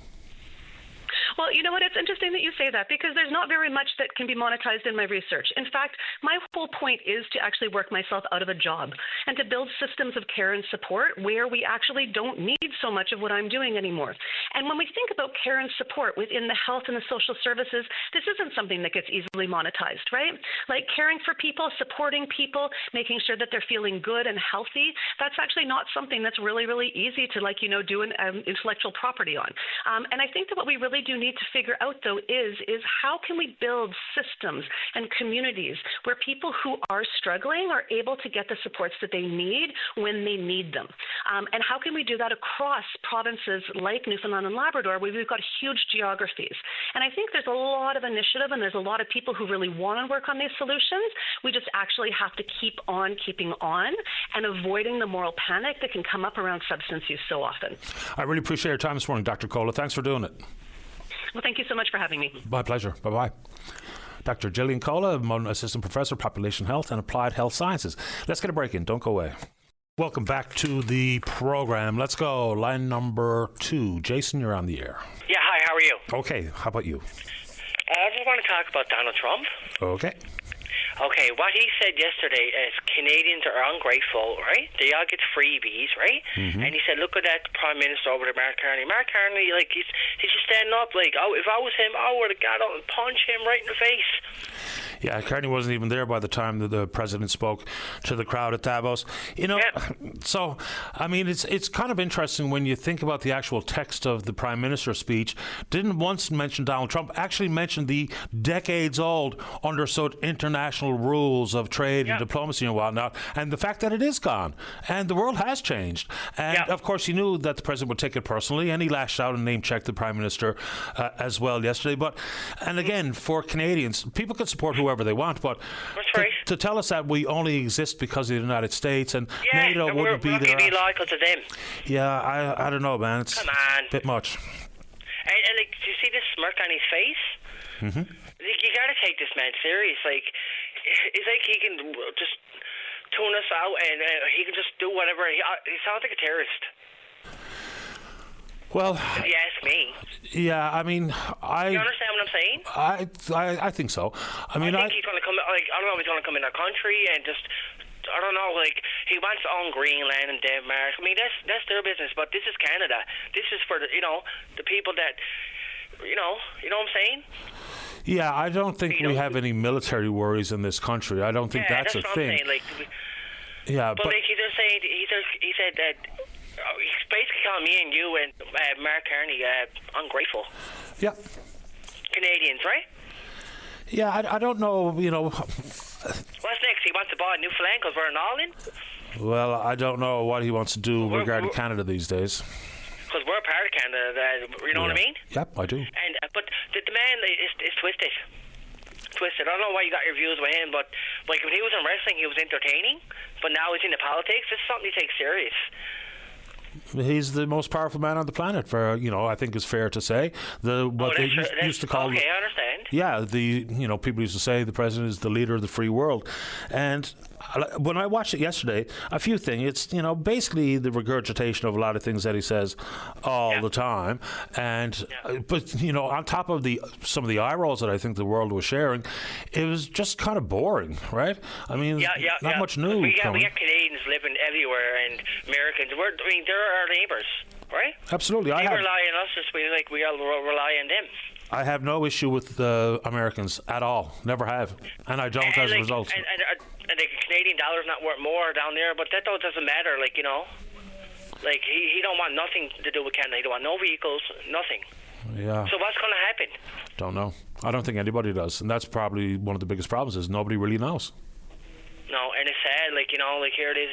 Well, you know what? It's interesting that you say that, because there's not very much that can be monetized in my research. In fact, my whole point is to actually work myself out of a job and to build systems of care and support where we actually don't need so much of what I'm doing anymore. And when we think about care and support within the health and the social services, this isn't something that gets easily monetized, right? Like caring for people, supporting people, making sure that they're feeling good and healthy, that's actually not something that's really easy to, do an intellectual property on. And I think that what we really do need to figure out, though, is how can we build systems and communities where people who are struggling are able to get the supports that they need when they need them. And how can we do that across provinces like Newfoundland and Labrador, where we've got huge geographies. And I think there's a lot of initiative and there's a lot of people who really want to work on these solutions. We just actually have to keep on keeping on and avoiding the moral panic that can come up around substance use so often. I really appreciate your time this morning, Dr. Kohler. Thanks for doing it. Well, thank you so much for having me. My pleasure. Bye-bye. Dr. Gillian Kohler, Assistant Professor of Population Health and Applied Health Sciences. Let's get a break in. Don't go away. Welcome back to the program. Let's go. Line number 2. Jason, you're on the air. Yeah, hi, how are you? Okay, how about you? I just want to talk about Donald Trump. Okay. Okay, what he said yesterday is Canadians are ungrateful, right? They all get freebies, right? Mm-hmm. And he said, look at that Prime Minister over there, Mark Carney. Mark Carney, he's just standing up, if I was him, I would have got up and punched him right in the face. Yeah, Carney wasn't even there by the time that the president spoke to the crowd at Davos. So, I mean, it's kind of interesting when you think about the actual text of the Prime Minister's speech. Didn't once mention Donald Trump, actually mentioned the decades-old understood international rules of trade and diplomacy and whatnot, and the fact that it is gone, and the world has changed. And, of course, he knew that the president would take it personally, and he lashed out and name-checked the Prime Minister as well yesterday. And again, for Canadians, people can support whoever they want, but to tell us that we only exist because of the United States and NATO wouldn't be there. We're be loyal to them. Yeah, I don't know, man. It's Come on. a bit much. And see this smirk on his face? Mm-hmm. You got to take this man serious. Like, it's like he can just tune us out and he can just do whatever. He sounds like a terrorist. Well, if you ask me. Yeah, I mean, You understand what I'm saying? I think so. I think he's going to come. Like, I don't know if he's going to come in our country and just. I don't know. Like, he wants to own Greenland and Denmark. I mean, that's their business. But this is Canada. This is for the people that. You know what I'm saying? Yeah, I don't think we have any military worries in this country. I don't think that's a thing. I'm saying. Like, yeah, but like he said that. He's basically calling me and you and Mark Carney ungrateful. Yeah. Canadians, right? Yeah, I don't know, What's next? He wants to buy Newfoundland because we're an all-in? Well, I don't know what he wants to do regarding Canada these days. Because we're a part of Canada, you know what I mean? Yep, I do. And but the man is twisted. I don't know why you got your views with him, but like when he was in wrestling, he was entertaining. But now he's into politics. This is something he takes serious. He's the most powerful man on the planet, I think is fair to say. They used to call. Okay, I understand. Yeah, people used to say the president is the leader of the free world, and when I watched it yesterday, a few things. It's basically the regurgitation of a lot of things that he says all the time, and but on top of some of the eye rolls that I think the world was sharing, it was just kind of boring, right? I mean, not much new. We got Canadians living everywhere, and Americans. They're our neighbours, right? Absolutely, they rely on us, just we all rely on them. I have no issue with Americans at all. Never have, and I don't as a result. And the Canadian dollar's not worth more down there, but that doesn't matter. Like he don't want nothing to do with Canada. He don't want no vehicles, nothing. Yeah. So what's going to happen? Don't know. I don't think anybody does, and that's probably one of the biggest problems. Is nobody really knows. No, and it's sad. Like here it is.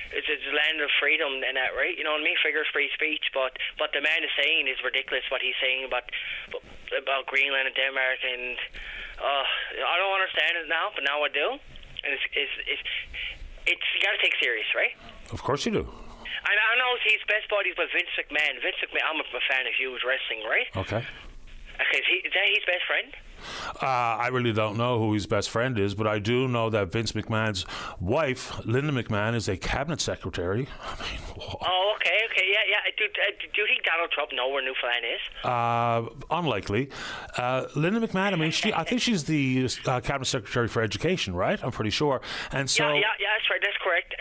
It's a land of freedom and that, right? You know what I mean? Figures free speech, but the man is saying is ridiculous. What he's saying about Greenland and Denmark, and I don't understand it now, but now I do. And it's you got to take serious, right? Of course you do. I know he's best buddies with Vince McMahon. Vince McMahon, I'm a fan of huge wrestling, right? Okay. Okay, is that his best friend? I really don't know who his best friend is, but I do know that Vince McMahon's wife, Linda McMahon, is a cabinet secretary. I mean, whoa. Oh, okay, yeah. Do you think Donald Trump knows where Newfoundland is? Unlikely. Linda McMahon, I think she's the cabinet secretary for education, right? I'm pretty sure. And so, yeah, that's right. That's correct.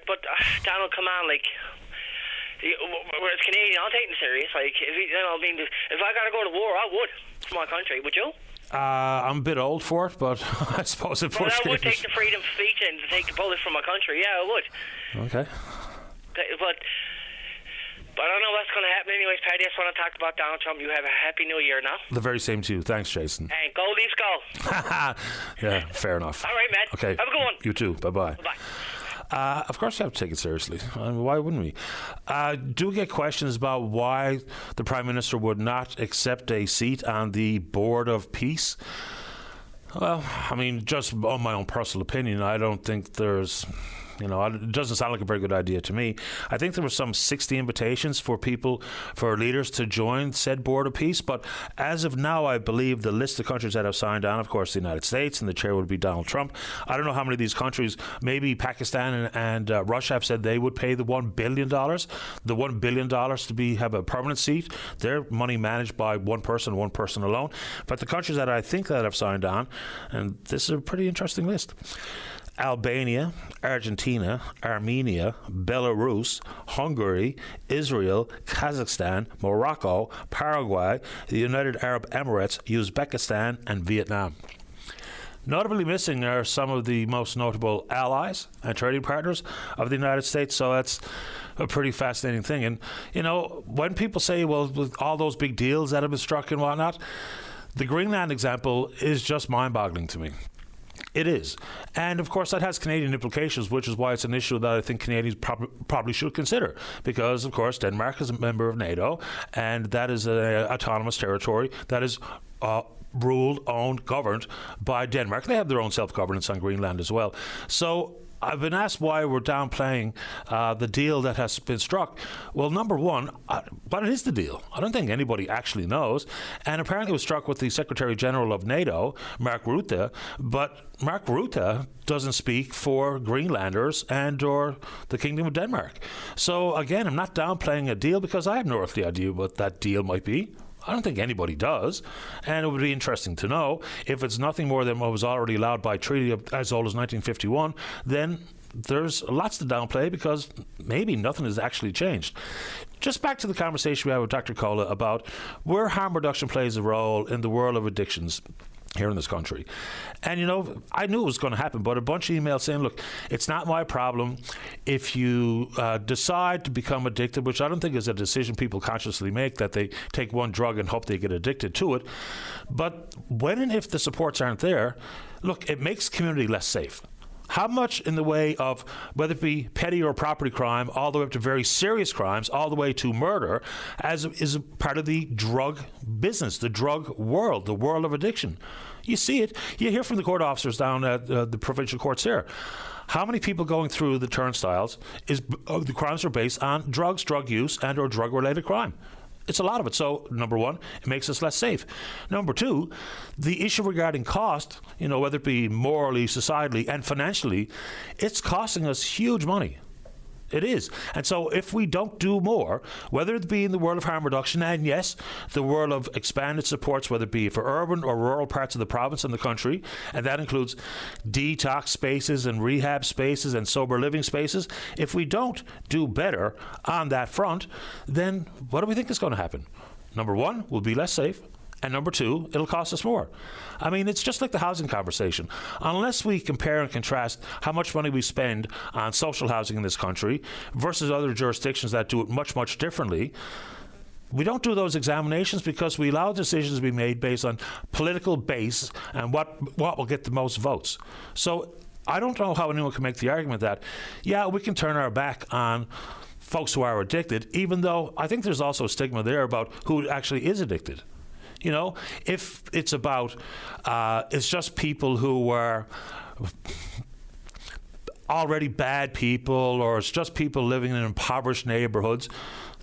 But Donald, come on, like. Whereas Canadian, I'll take him serious. Like, if I gotta go to war, I would for my country. Would you? I'm a bit old for it, but I suppose if I would take the freedom of speech and take the bullets from my country. Yeah, I would. Okay. But I don't know what's going to happen. Anyways, Paddy, I just want to talk about Donald Trump. You have a happy New Year now. The very same to you. Thanks, Jason. And go Leafs, go. Yeah, fair enough. All right, man. Okay. Have a good one. You too. Bye-bye. Bye-bye. Of course, you have to take it seriously. Why wouldn't we? Do get questions about why the Prime Minister would not accept a seat on the Board of Peace. Well, just on my own personal opinion, I don't think there's... it doesn't sound like a very good idea to me. I think there were some 60 invitations for leaders to join said Board of Peace. But as of now, I believe the list of countries that have signed on, of course, the United States, and the chair would be Donald Trump. I don't know how many of these countries, maybe Pakistan and Russia have said they would pay the $1 billion. The $1 billion to have a permanent seat. Their money managed by one person alone. But the countries that I think that have signed on, and this is a pretty interesting list. Albania, Argentina, Armenia, Belarus, Hungary, Israel, Kazakhstan, Morocco, Paraguay, the United Arab Emirates, Uzbekistan, and Vietnam. Notably missing are some of the most notable allies and trading partners of the United States, so that's a pretty fascinating thing. And, when people say, well, with all those big deals that have been struck and whatnot, the Greenland example is just mind-boggling to me. It is. And, of course, that has Canadian implications, which is why it's an issue that I think Canadians probably should consider. Because, of course, Denmark is a member of NATO, and that is an autonomous territory that is ruled, owned, governed by Denmark. They have their own self-governance on Greenland as well. So I've been asked why we're downplaying the deal that has been struck. Well, number one, what is the deal? I don't think anybody actually knows. And apparently it was struck with the Secretary General of NATO, Mark Rutte, but Mark Rutte doesn't speak for Greenlanders and or the Kingdom of Denmark. So again, I'm not downplaying a deal because I have no earthly idea what that deal might be. I don't think anybody does, and it would be interesting to know if it's nothing more than what was already allowed by treaty of as old as 1951, then there's lots to downplay because maybe nothing has actually changed. Just back to the conversation we had with Dr. Cola about where harm reduction plays a role in the world of addictions here in this country. And, I knew it was going to happen, but a bunch of emails saying, look, it's not my problem if you decide to become addicted, which I don't think is a decision people consciously make, that they take one drug and hope they get addicted to it. But when and if the supports aren't there, look, it makes community less safe. How much in the way of whether it be petty or property crime, all the way up to very serious crimes, all the way to murder, as is a part of the drug business, the drug world, the world of addiction. You see it. You hear from the court officers down at the provincial courts here. How many people going through the turnstiles the crimes are based on drugs, drug use, and or drug-related crime? It's a lot of it. So, number one, it makes us less safe. Number two, the issue regarding cost, whether it be morally, societally, and financially, it's costing us huge money. It is. And so if we don't do more, whether it be in the world of harm reduction and, yes, the world of expanded supports, whether it be for urban or rural parts of the province and the country, and that includes detox spaces and rehab spaces and sober living spaces, if we don't do better on that front, then what do we think is going to happen? Number one, we'll be less safe. And number two, it'll cost us more. I mean, it's just like the housing conversation. Unless we compare and contrast how much money we spend on social housing in this country versus other jurisdictions that do it much, much differently, we don't do those examinations because we allow decisions to be made based on political base and what will get the most votes. So I don't know how anyone can make the argument that, yeah, we can turn our back on folks who are addicted, even though I think there's also a stigma there about who actually is addicted. If it's about, it's just people who were already bad people, or it's just people living in impoverished neighborhoods,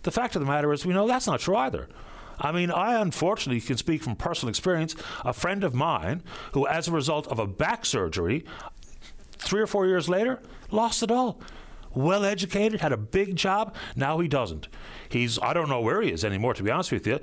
the fact of the matter is we know that's not true either. I mean, I unfortunately can speak from personal experience. A friend of mine who, as a result of a back surgery, 3 or 4 years later, lost it all. Well educated, had a big job. Now he doesn't. I don't know where he is anymore, to be honest with you.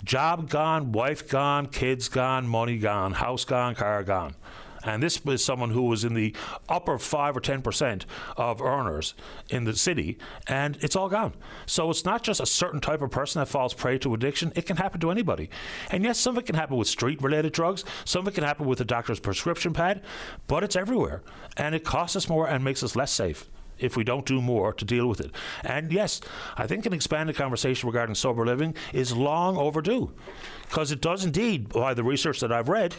Job gone, wife gone, kids gone, money gone, house gone, car gone. And this was someone who was in the upper 5 or 10% of earners in the city, and it's all gone. So it's not just a certain type of person that falls prey to addiction. It can happen to anybody. And yes, some of it can happen with street-related drugs. Some of it can happen with a doctor's prescription pad. But it's everywhere. And it costs us more and makes us less safe if we don't do more to deal with it. And yes, I think an expanded conversation regarding sober living is long overdue, because it does indeed, by the research that I've read,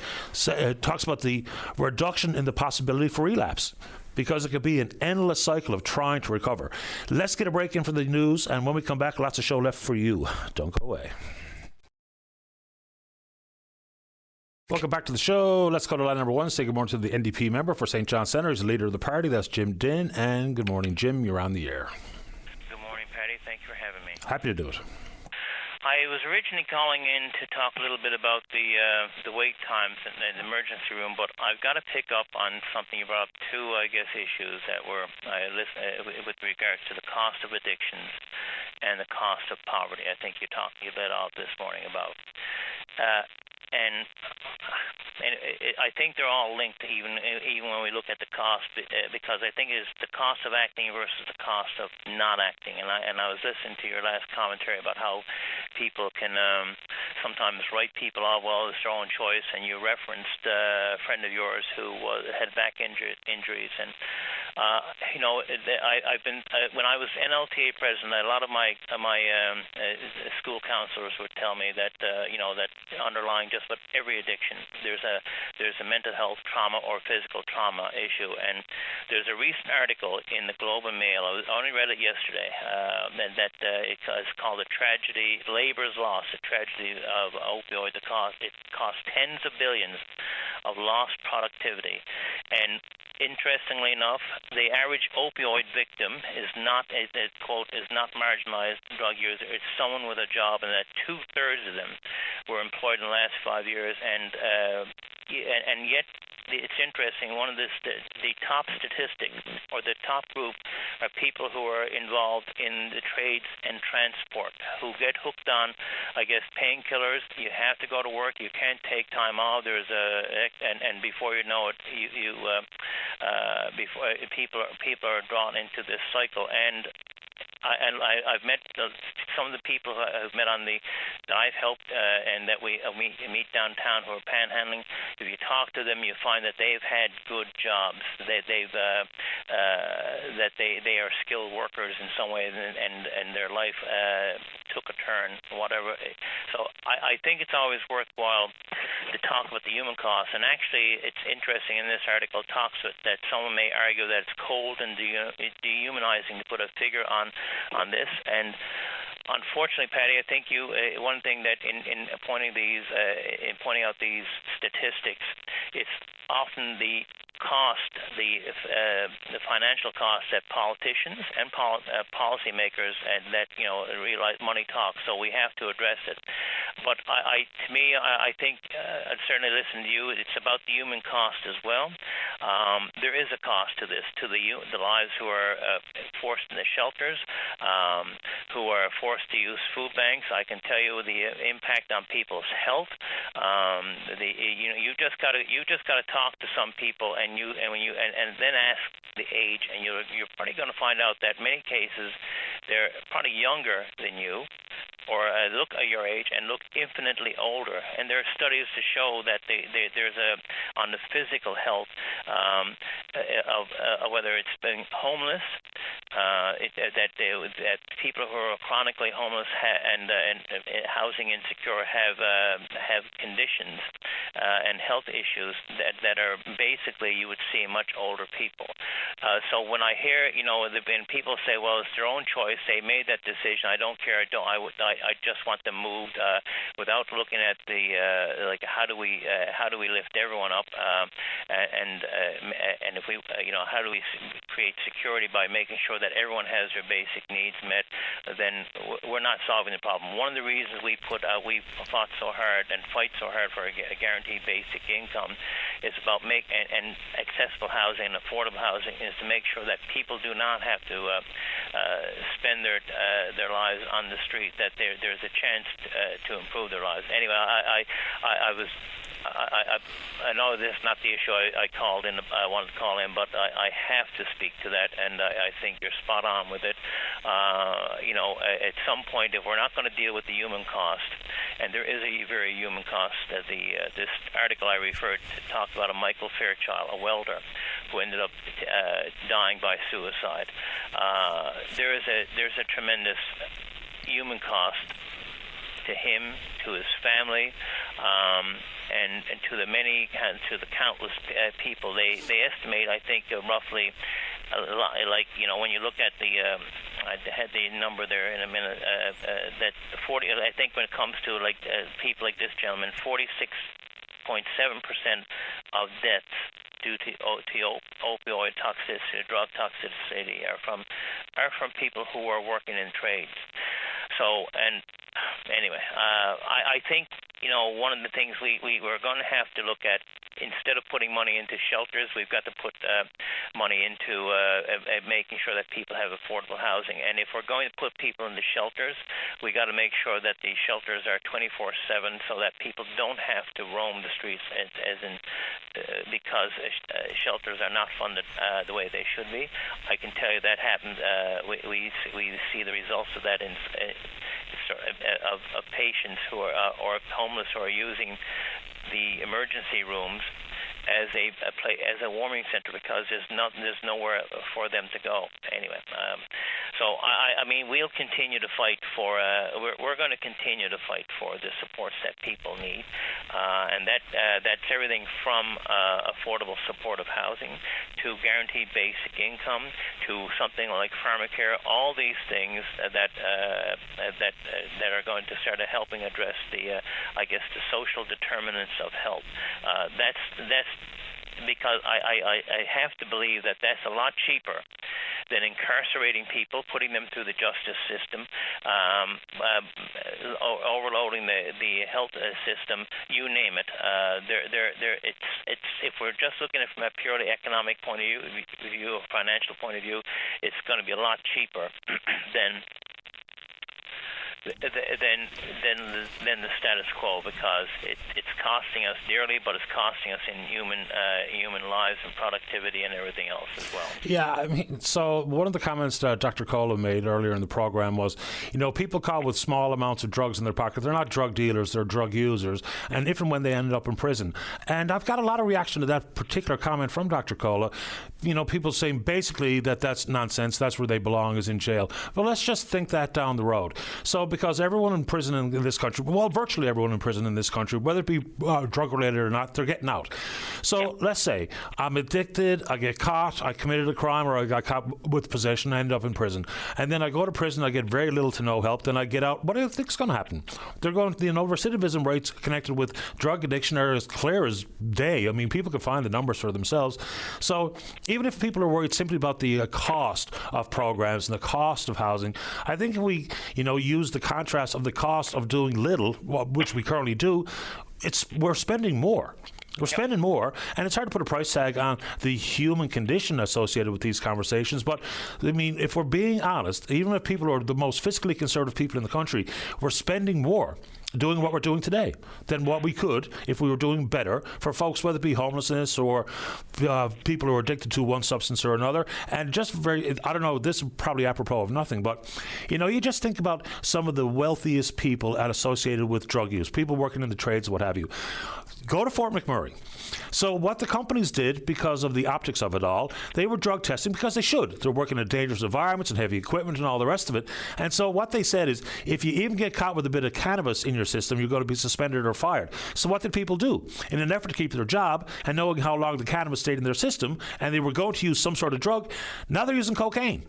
talks about the reduction in the possibility for relapse, because it could be an endless cycle of trying to recover. Let's get a break in for the news, and when we come back, lots of show left for you. Don't go away. Welcome back to the show. Let's go to line number one. Say good morning to the NDP member for St. John Centre. He's the leader of the party. That's Jim Dinn. And good morning, Jim. You're on the air. Good morning, Paddy. Thank you for having me. Happy to do it. I was originally calling in to talk a little bit about the wait times in the emergency room, but I've got to pick up on something you brought up, two, issues that were with regards to the cost of addictions and the cost of poverty. I think you led off this morning about. And I think they're all linked, even when we look at the cost, because I think it's the cost of acting versus the cost of not acting. And I was listening to your last commentary about how people can sometimes write people off, well, it's their own choice, and you referenced a friend of yours who had back injuries. And I've been when I was NLTA president, a lot of my school counselors would tell me that that underlying just about every addiction, there's a mental health trauma or physical trauma issue. And there's a recent article in the Globe and Mail. I only read it yesterday. It's called "A Tragedy: Labor's Loss, a Tragedy of Opioid." It costs tens of billions of lost productivity. And interestingly enough, the average opioid victim is not, quote, is not marginalized drug user. It's someone with a job, and that 2/3 of them were employed in the last 5 years, and yet it's interesting. One of the top statistics, or the top group, are people who are involved in the trades and transport, who get hooked on, I guess, painkillers. You have to go to work. You can't take time off. There's and before you know it, before people are drawn into this cycle. And I've met some of the people who I've met that I've helped and that we meet downtown who are panhandling. If you talk to them, you find that they've had good jobs. That they are skilled workers in some ways, and their life took a turn, whatever. So I think it's always worthwhile to talk about the human cost. And actually, it's interesting in this article talks that someone may argue that it's cold and dehumanizing to put a figure on this. And unfortunately, Patty, I think one thing that in pointing out these statistics, it's often the cost, the financial cost that politicians and policymakers and that realize money talks. So we have to address it. But I think I'd certainly listen to you. It's about the human cost as well. There is a cost to this, to the lives who are forced in the shelters, who are forced to use food banks. I can tell you the impact on people's health. You just got to talk to some people and then ask the age, and you're probably going to find out that in many cases they're probably younger than you, or look at your age and look infinitely older. And there are studies to show that there's on the physical health of whether it's being homeless, that people who are chronically homeless and housing insecure have conditions and health issues that are basically you would see in much older people. So when I hear when people say, well, it's their own choice, they made that decision, I don't care, I just want them moved without looking at the how do we lift everyone up and if we how do we create security by making sure that everyone has their basic needs met, then we're not solving the problem. One of the reasons we fought so hard and fight so hard for a guaranteed basic income is about and accessible housing and affordable housing is to make sure that people do not have to spend their lives on the street, that there's a chance to improve their lives. Anyway, I know this is not the issue I called in. I wanted to call in, but I have to speak to that, and I think you're spot on with it. At some point, if we're not going to deal with the human cost, and there is a very human cost, this article I referred to talked about a Michael Fairchild, a welder, who ended up dying by suicide. There's a tremendous human cost to him, to his family, and to the countless people. They estimate, I think, roughly, when you look at I had the number there in a minute, that 40. I think when it comes to people like this gentleman, 46.7% of deaths due to opioid toxicity, drug toxicity, are from people who are working in trades. So, and anyway, I think one of the things we're going to have to look at, instead of putting money into shelters, we've got to put money into making sure that people have affordable housing. And if we're going to put people into shelters, we got to make sure that the shelters are 24/7, so that people don't have to roam the streets, because shelters are not funded the way they should be. I can tell you that happens. We see the results of that of patients who are or homeless who are using the emergency rooms as a warming center because there's nowhere for them to go. Anyway, So I mean, we'll continue to fight for. We're going to continue to fight for the supports that people need, and that's everything from affordable supportive housing to guaranteed basic income to something like pharmacare. All these things that are going to start helping address the social determinants of health. That's because I have to believe that that's a lot cheaper than incarcerating people, putting them through the justice system, overloading the health system, you name it. It's if we're just looking at it from a purely economic point of view, a financial point of view, it's going to be a lot cheaper than the status quo, because it's costing us dearly, but it's costing us in human lives and productivity and everything else as well. Yeah, I mean, so one of the comments Dr. Cola made earlier in the program was, people caught with small amounts of drugs in their pocket, they're not drug dealers, they're drug users, and if and when they ended up in prison. And I've got a lot of reaction to that particular comment from Dr. Cola. People saying basically that's nonsense, that's where they belong, is in jail. But let's just think that down the road. So because everyone in prison in this country, well, virtually everyone in prison in this country, whether it be drug-related or not, they're getting out. So let's say I'm addicted, I get caught, I committed a crime, or I got caught with possession, I end up in prison. And then I go to prison, I get very little to no help, then I get out. What do you think is going to happen? They're going to, recidivism rates connected with drug addiction are as clear as day. I mean, people can find the numbers for themselves. So even if people are worried simply about the cost of programs and the cost of housing, I think if we, use the contrast of the cost of doing little, which we currently do, we're spending more. We're spending more, and it's hard to put a price tag on the human condition associated with these conversations. But, I mean, if we're being honest, even if people are the most fiscally conservative people in the country, we're spending more doing what we're doing today than what we could if we were doing better for folks, whether it be homelessness or people who are addicted to one substance or another. And just I don't know, this is probably apropos of nothing, but, you just think about some of the wealthiest people associated with drug use, people working in the trades, what have you. Go to Fort McMurray. So what the companies did, because of the optics of it all, they were drug testing because they should. They're working in dangerous environments and heavy equipment and all the rest of it. And so what they said is, if you even get caught with a bit of cannabis in your system, you're going to be suspended or fired. So what did people do? In an effort to keep their job and knowing how long the cannabis stayed in their system, and they were going to use some sort of drug, now they're using cocaine,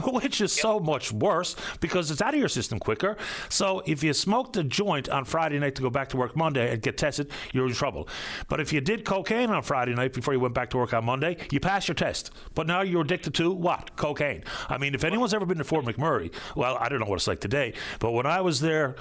which is so much worse because it's out of your system quicker. So if you smoked a joint on Friday night to go back to work Monday and get tested, you're in trouble. But if you did cocaine on Friday night before you went back to work on Monday, you passed your test. But now you're addicted to what? Cocaine. I mean, if anyone's ever been to Fort McMurray, well, I don't know what it's like today, but when I was there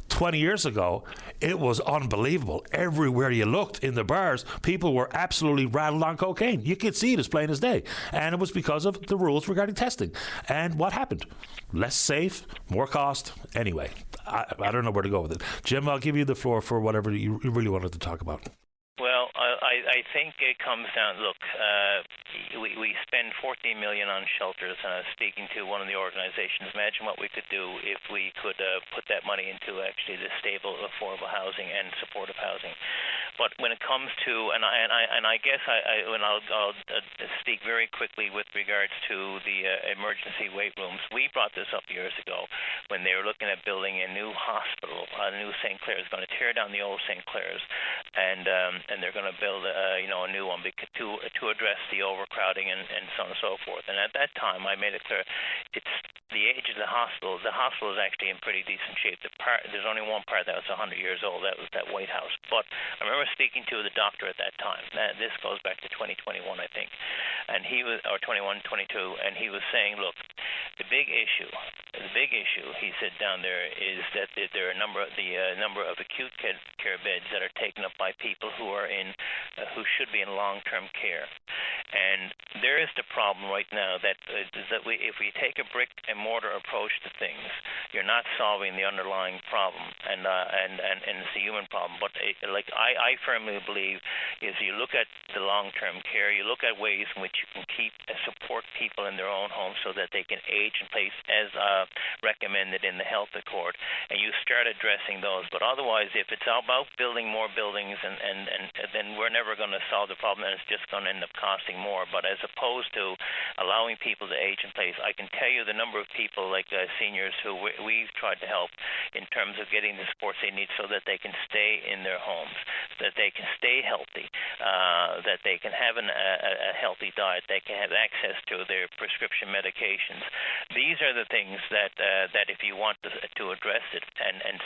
20 years ago, it was unbelievable. Everywhere you looked in the bars, people were absolutely rattled on cocaine. You could see it as plain as day. And it was because of the rules regarding testing. And what happened? Less safe, more cost. Anyway, I don't know where to go with it. Jim, I'll give you the floor for whatever you really wanted to talk about. Well, I think it comes down, look, we spend $14 million on shelters, and I was speaking to one of the organizations. Imagine what we could do if we could put that money into actually the stable, affordable housing and supportive housing. But when it comes to, and I guess I'll speak very quickly with regards to the emergency weight rooms. We brought this up years ago when they were looking at building a new hospital, a new St. Clair's, going to tear down the old St. Clair's, and they're going to build a new one to address the overcrowding and so on and so forth. And at that time, I made it clear, it's the age of the hospital. The hospital is actually in pretty decent shape. There's only one part that was 100 years old. That was that White House. But I remember speaking to the doctor at that time. This goes back to 2021, I think, and he was, or 21, 22, and he was saying, look, the big issue, he said down there, is that there are a number of acute care beds that are taken up by people who are who should be in long-term care. And there is the problem right now that if we take a brick and mortar approach to things, you're not solving the underlying problem, and it's a human problem. But I firmly believe is you look at the long-term care, you look at ways in which you can support people in their own homes so that they can can age in place as recommended in the health accord, and you start addressing those. But otherwise, if it's about building more buildings, and then we're never going to solve the problem, and it's just going to end up costing more. But as opposed to allowing people to age in place, I can tell you the number of people like seniors who we've tried to help in terms of getting the supports they need so that they can stay in their homes, that they can stay healthy, that they can have a healthy diet, they can have access to their prescription medications. These are the things that if you want to address it and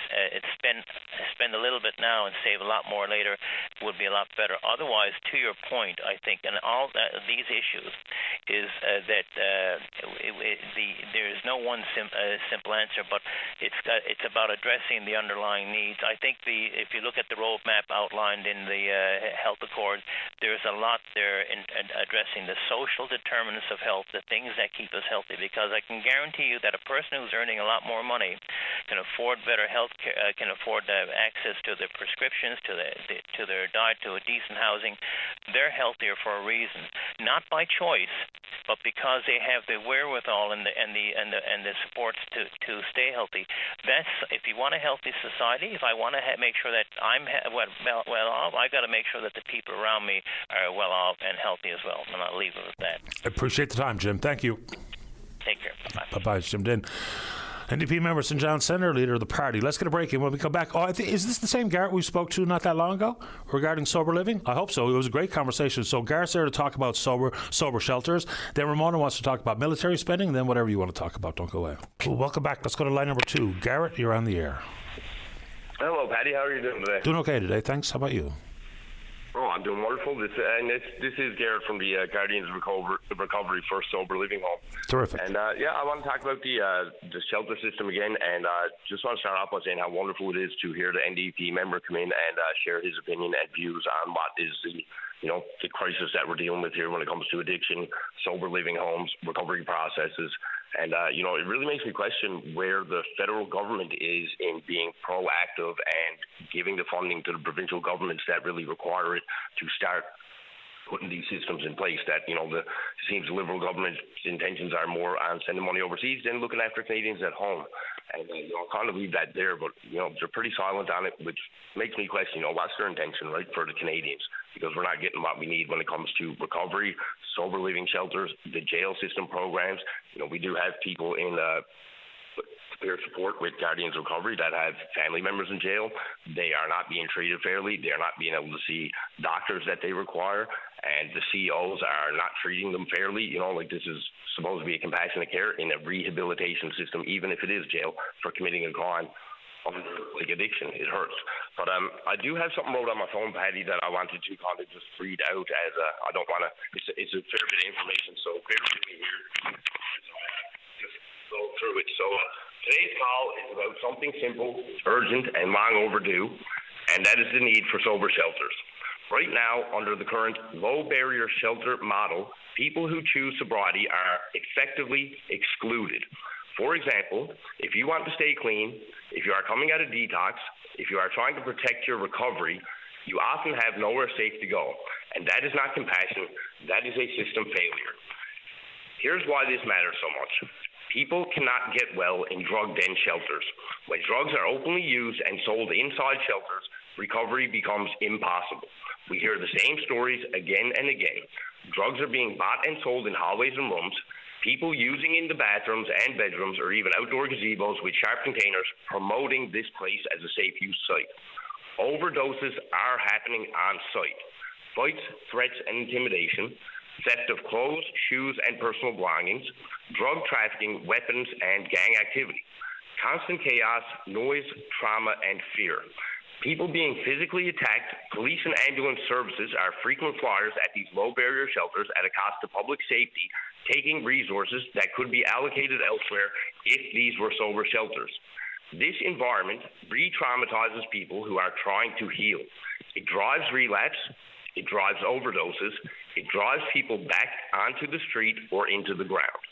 spend a little bit now and save a lot more later would be a lot better. Otherwise, to your point, I think, and all these issues is that there is no one simple answer, but it's about addressing the underlying needs. I think if you look at the roadmap outlined in the health accord, there's a lot there in addressing the social determinants of health, the things that keep us healthy, because I can guarantee you that a person who's earning a lot more money can afford better health care, can afford to have access to their prescriptions, to their diet, to a decent housing. They're healthier for a reason, not by choice, but because they have the wherewithal and the supports to stay healthy. That's, if you want a healthy society, if I want to make sure that I'm well off, I got to make sure that the people around me are well off and healthy as well. And I'll leave it with that. I appreciate the time, Jim. Thank you. Take care. Bye-bye. Bye-bye, Jim Dinn. NDP member, St. John's Senator, leader of the party. Let's get a break in. When we come back, is this the same Garrett we spoke to not that long ago regarding sober living? I hope so. It was a great conversation. So Garrett's there to talk about sober shelters. Then Ramona wants to talk about military spending. And then whatever you want to talk about, don't go away. Well, welcome back. Let's go to line number 2. Garrett, you're on the air. Hello, Paddy. How are you doing today? Doing okay today. Thanks. How about you? Oh, I'm doing wonderful. This is Garrett from the Guardians Recovery for Sober Living Home. Terrific. And I want to talk about the shelter system again, and just want to start off by saying how wonderful it is to hear the NDP member come in and share his opinion and views on what is the crisis that we're dealing with here when it comes to addiction, sober living homes, recovery processes. And, it really makes me question where the federal government is in being proactive and giving the funding to the provincial governments that really require it to start putting these systems in place. That, it seems the Liberal government's intentions are more on sending money overseas than looking after Canadians at home. And, I'll kind of leave that there, but, they're pretty silent on it, which makes me question, what's their intention, right, for the Canadians? Because we're not getting what we need when it comes to recovery, sober living shelters, the jail system programs. We do have people in peer support with Guardians Recovery that have family members in jail. They are not being treated fairly. They are not being able to see doctors that they require. And the CEOs are not treating them fairly. This is supposed to be a compassionate care in a rehabilitation system, even if it is jail for committing a crime. Like addiction, it hurts. But I do have something wrote on my phone, Paddy, that I wanted to kind of just read out as I don't want to. It's a fair bit of information, so bear with me here. Just go through it. So today's call is about something simple, urgent, and long overdue, and that is the need for sober shelters. Right now, under the current low-barrier shelter model, people who choose sobriety are effectively excluded. For example, if you want to stay clean, if you are coming out of detox, if you are trying to protect your recovery, you often have nowhere safe to go. And that is not compassion, that is a system failure. Here's why this matters so much. People cannot get well in drug den shelters. When drugs are openly used and sold inside shelters, recovery becomes impossible. We hear the same stories again and again. Drugs are being bought and sold in hallways and rooms. People using in the bathrooms and bedrooms or even outdoor gazebos with sharp containers, promoting this place as a safe use site. Overdoses are happening on site. Fights, threats, and intimidation, theft of clothes, shoes, and personal belongings, drug trafficking, weapons, and gang activity. Constant chaos, noise, trauma, and fear. People being physically attacked, police and ambulance services are frequent flyers at these low-barrier shelters at a cost to public safety, taking resources that could be allocated elsewhere if these were sober shelters. This environment re-traumatizes people who are trying to heal. It drives relapse, it drives overdoses, it drives people back onto the street or into the ground.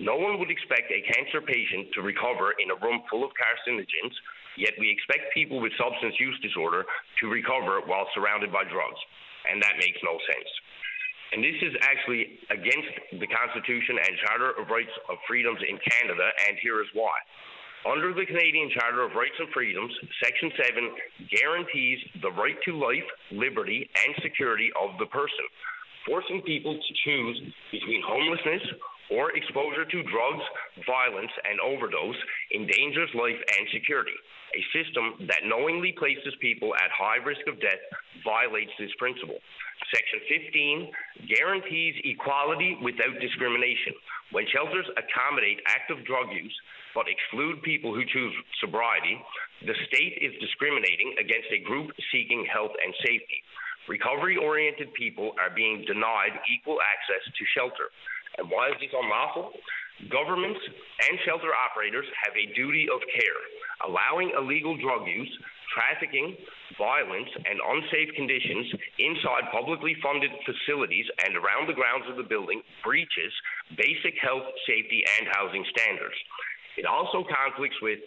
No one would expect a cancer patient to recover in a room full of carcinogens, yet we expect people with substance use disorder to recover while surrounded by drugs. And that makes no sense. And this is actually against the Constitution and Charter of Rights of Freedoms in Canada, and here is why. Under the Canadian Charter of Rights and Freedoms, Section 7 guarantees the right to life, liberty, and security of the person, forcing people to choose between homelessness or exposure to drugs, violence, and overdose endangers life and security. A system that knowingly places people at high risk of death violates this principle. Section 15 guarantees equality without discrimination. When shelters accommodate active drug use but exclude people who choose sobriety, the state is discriminating against a group seeking health and safety. Recovery-oriented people are being denied equal access to shelter. And why is this unlawful? Governments and shelter operators have a duty of care. Allowing illegal drug use, trafficking, violence, and unsafe conditions inside publicly funded facilities and around the grounds of the building breaches basic health, safety, and housing standards. It also conflicts with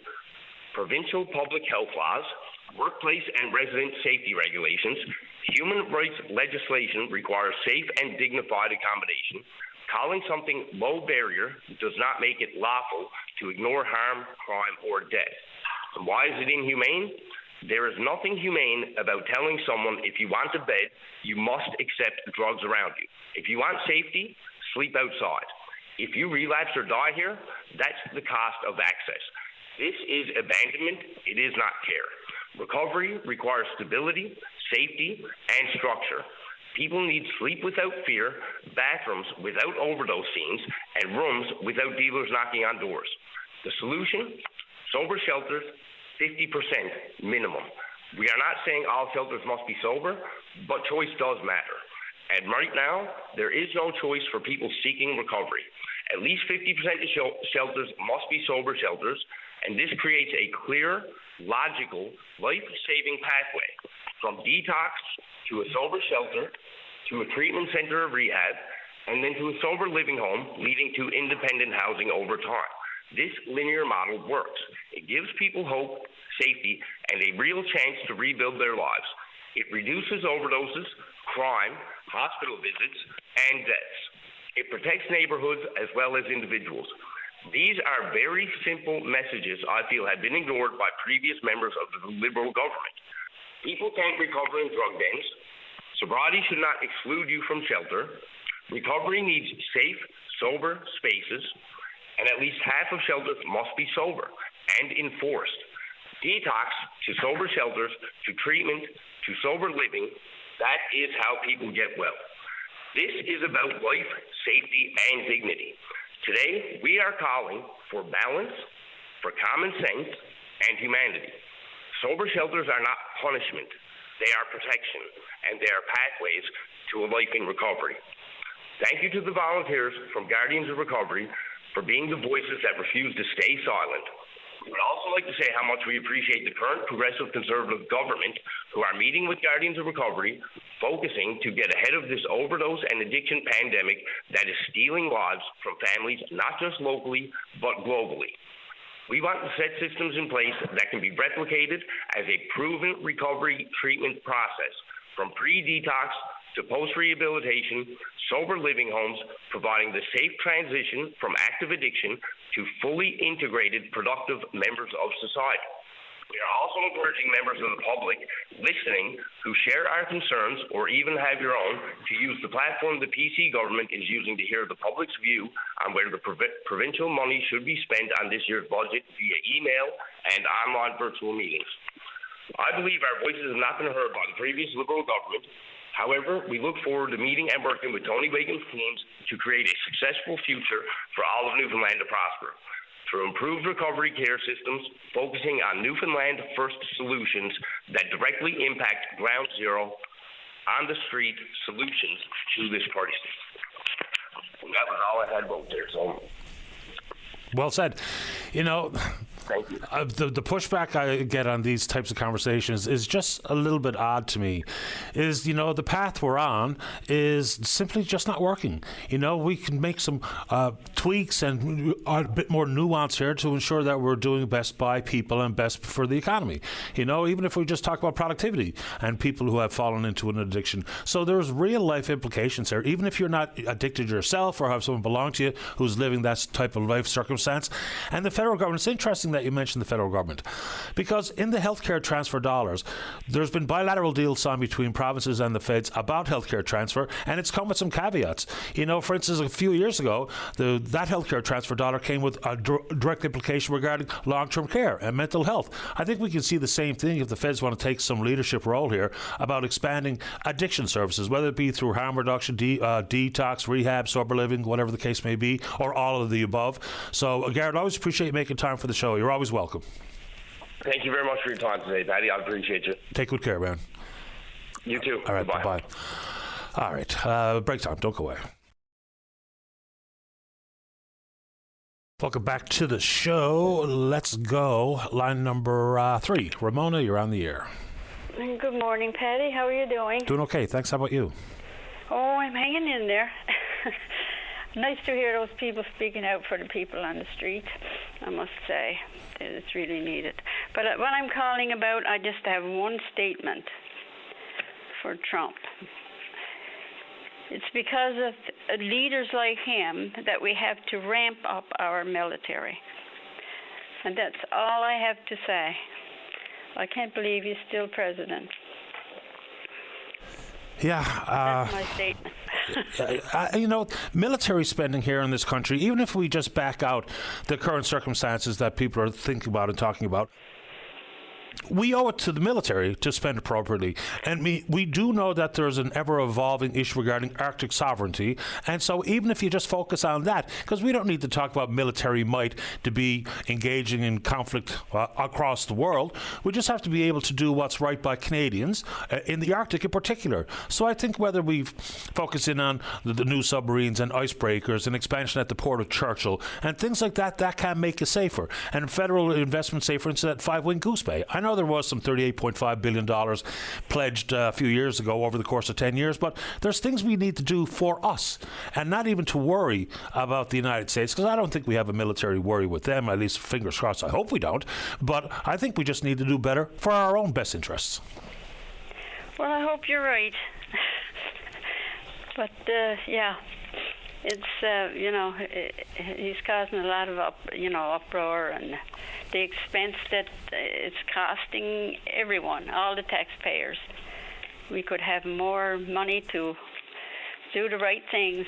provincial public health laws, workplace and resident safety regulations. Human rights legislation requires safe and dignified accommodation. Calling something low barrier does not make it lawful to ignore harm, crime, or death. And why is it inhumane? There is nothing humane about telling someone if you want a bed, you must accept drugs around you. If you want safety, sleep outside. If you relapse or die here, that's the cost of access. This is abandonment. It is not care. Recovery requires stability, safety, and structure. People need sleep without fear, bathrooms without overdose scenes, and rooms without dealers knocking on doors. The solution? Sober shelters, 50% minimum. We are not saying all shelters must be sober, but choice does matter. And right now, there is no choice for people seeking recovery. At least 50% of shelters must be sober shelters, and this creates a clear, logical, life-saving pathway from detox to a sober shelter to a treatment center or rehab, and then to a sober living home, leading to independent housing over time. This linear model works. It gives people hope, safety, and a real chance to rebuild their lives. It reduces overdoses, crime, hospital visits, and deaths. It protects neighborhoods as well as individuals. These are very simple messages I feel have been ignored by previous members of the Liberal government. People can't recover in drug dens. Sobriety should not exclude you from shelter. Recovery needs safe, sober spaces, and at least half of shelters must be sober and enforced. Detox to sober shelters, to treatment, to sober living, that is how people get well. This is about life, safety, and dignity. Today, we are calling for balance, for common sense, and humanity. Sober shelters are not punishment. They are protection, and they are pathways to a life in recovery. Thank you to the volunteers from Guardians of Recovery for being the voices that refuse to stay silent. We would also like to say how much we appreciate the current progressive conservative government who are meeting with Guardians of Recovery, focusing to get ahead of this overdose and addiction pandemic that is stealing lives from families, not just locally, but globally. We want to set systems in place that can be replicated as a proven recovery treatment process, from pre-detox to post-rehabilitation, sober living homes, providing the safe transition from active addiction to fully integrated, productive members of society. We are also encouraging members of the public listening who share our concerns or even have your own to use the platform the PC government is using to hear the public's view on where the provincial money should be spent on this year's budget via email and online virtual meetings. I believe our voices have not been heard by the previous Liberal government. However, we look forward to meeting and working with Tony Wagan's teams to create a successful future for all of Newfoundland to prosper. Through improved recovery care systems, focusing on Newfoundland first solutions that directly impact ground zero, on the street solutions to this crisis. And that was all I had about there. So. Well said. You know, Thank you. The pushback I get on these types of conversations is just a little bit odd to me. Is, you know, the path we're on is simply just not working. You know, we can make some tweaks and a bit more nuance here to ensure that we're doing best by people and best for the economy. You know, even if we just talk about productivity and people who have fallen into an addiction. So there's real life implications here. Even if you're not addicted yourself or have someone belong to you who's living that type of life circumstance. And the federal government, it's interesting that you mentioned the federal government, because in the healthcare transfer dollars, there's been bilateral deals signed between provinces and the feds about healthcare transfer, and it's come with some caveats. You know, for instance, a few years ago, that healthcare transfer dollar came with a direct implication regarding long-term care and mental health. I think we can see the same thing if the feds want to take some leadership role here about expanding addiction services, whether it be through harm reduction, detox, rehab, sober living, whatever the case may be, or all of the above. So, Garrett, I always appreciate you making time for the show. You're always welcome. Thank you very much for your time today, Paddy. I appreciate you. Take good care, man. You too. All right, bye-bye. All right, break time. Don't go away. Welcome back to the show. Let's go. Line number 3. Ramona, you're on the air. Good morning, Patty. How are you doing? Doing okay. Thanks. How about you? Oh, I'm hanging in there. Nice to hear those people speaking out for the people on the street, I must say. It's really needed. But what I'm calling about, I just have one statement for Trump. It's because of leaders like him that we have to ramp up our military. And that's all I have to say. I can't believe he's still president. Yeah. That's my statement. You know, military spending here in this country, even if we just back out the current circumstances that people are thinking about and talking about, we owe it to the military to spend appropriately. And we do know that there's an ever-evolving issue regarding Arctic sovereignty. And so even if you just focus on that, because we don't need to talk about military might to be engaging in conflict across the world, we just have to be able to do what's right by Canadians, in the Arctic in particular. So I think whether we focus in on the new submarines and icebreakers and expansion at the Port of Churchill and things like that, that can make us safer. And federal investment, say, for instance, at Five-Wing Goose Bay. I know there was some $38.5 billion pledged a few years ago over the course of 10 years, but there's things we need to do for us and not even to worry about the United States, because I don't think we have a military worry with them, at least fingers crossed. I hope we don't, but I think we just need to do better for our own best interests. Well, I hope you're right. But, yeah, it's, he's causing a lot of uproar, and the expense that it's costing everyone, all the taxpayers. We could have more money to do the right things,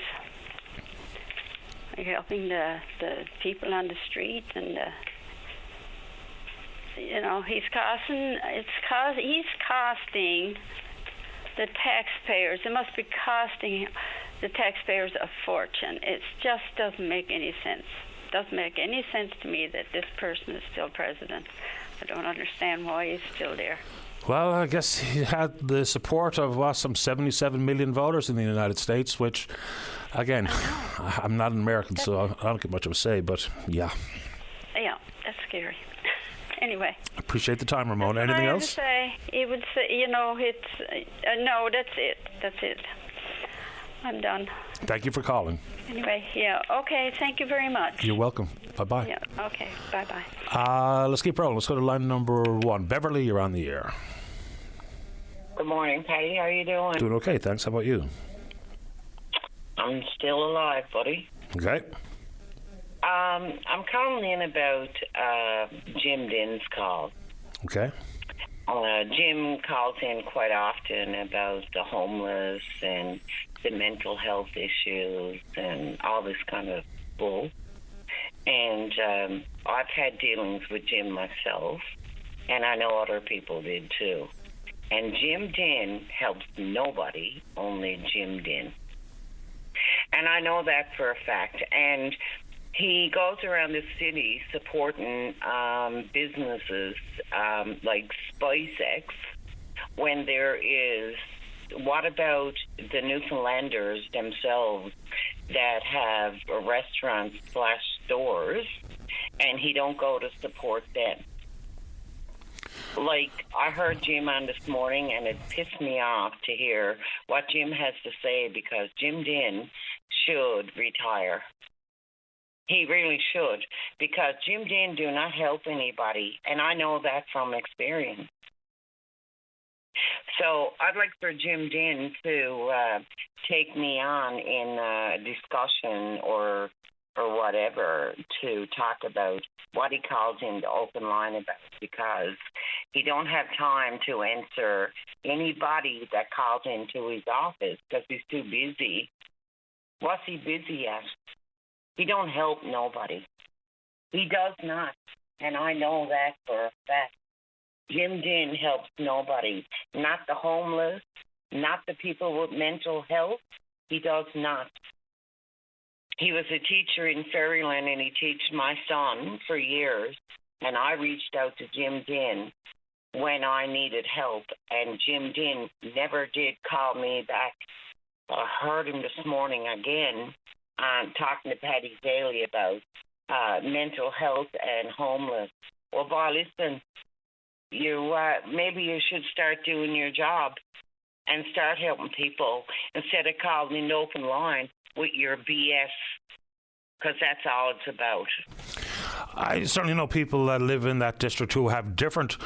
like helping the people on the street, and he's costing the taxpayers. It must be costing the taxpayers a fortune. It just doesn't make any sense. Doesn't make any sense to me that this person is still president. I don't understand why he's still there. Well, I guess he had the support of some 77 million voters in the United States, which, again, I'm not an American, so I don't get much of a say, but yeah. Yeah, that's scary. Anyway. Appreciate the time, Ramona. Anything else? He would say, it's, no, that's it. That's it. I'm done. Thank you for calling. Anyway, yeah, okay, thank you very much. You're welcome. Bye-bye. Yeah, okay, bye-bye. Let's keep rolling. Let's go to line number 1. Beverly, you're on the air. Good morning, Patty. How are you doing? Doing okay, thanks. How about you? I'm still alive, buddy. Okay. I'm calling in about Jim Dinn's call. Okay. Jim calls in quite often about the homeless and the mental health issues and all this kind of bull. And I've had dealings with Jim myself, and I know other people did too. And Jim Dinn helps nobody, only Jim Dinn. And I know that for a fact. And he goes around the city supporting businesses like SpaceX when there is, what about the Newfoundlanders themselves that have restaurants/stores and he don't go to support them. Like, I heard Jim on this morning, and it pissed me off to hear what Jim has to say, because Jim Dinn should retire. He really should, because Jim Dinn do not help anybody, and I know that from experience. So I'd like for Jim Dinn to take me on in a discussion or whatever to talk about what he calls in the open line about, because he don't have time to answer anybody that calls into his office because he's too busy. What's he busy at? He don't help nobody. He does not, and I know that for a fact. Jim Dinn helps nobody, not the homeless, not the people with mental health. He does not. He was a teacher in Fairyland, and he taught my son for years, and I reached out to Jim Dinn when I needed help, and Jim Dinn never did call me back. I heard him this morning again talking to Patty Daly about mental health and homeless. Well, boy, listen, you maybe you should start doing your job and start helping people instead of calling in the open line with your BS, because that's all it's about. I certainly know people that live in that district who have different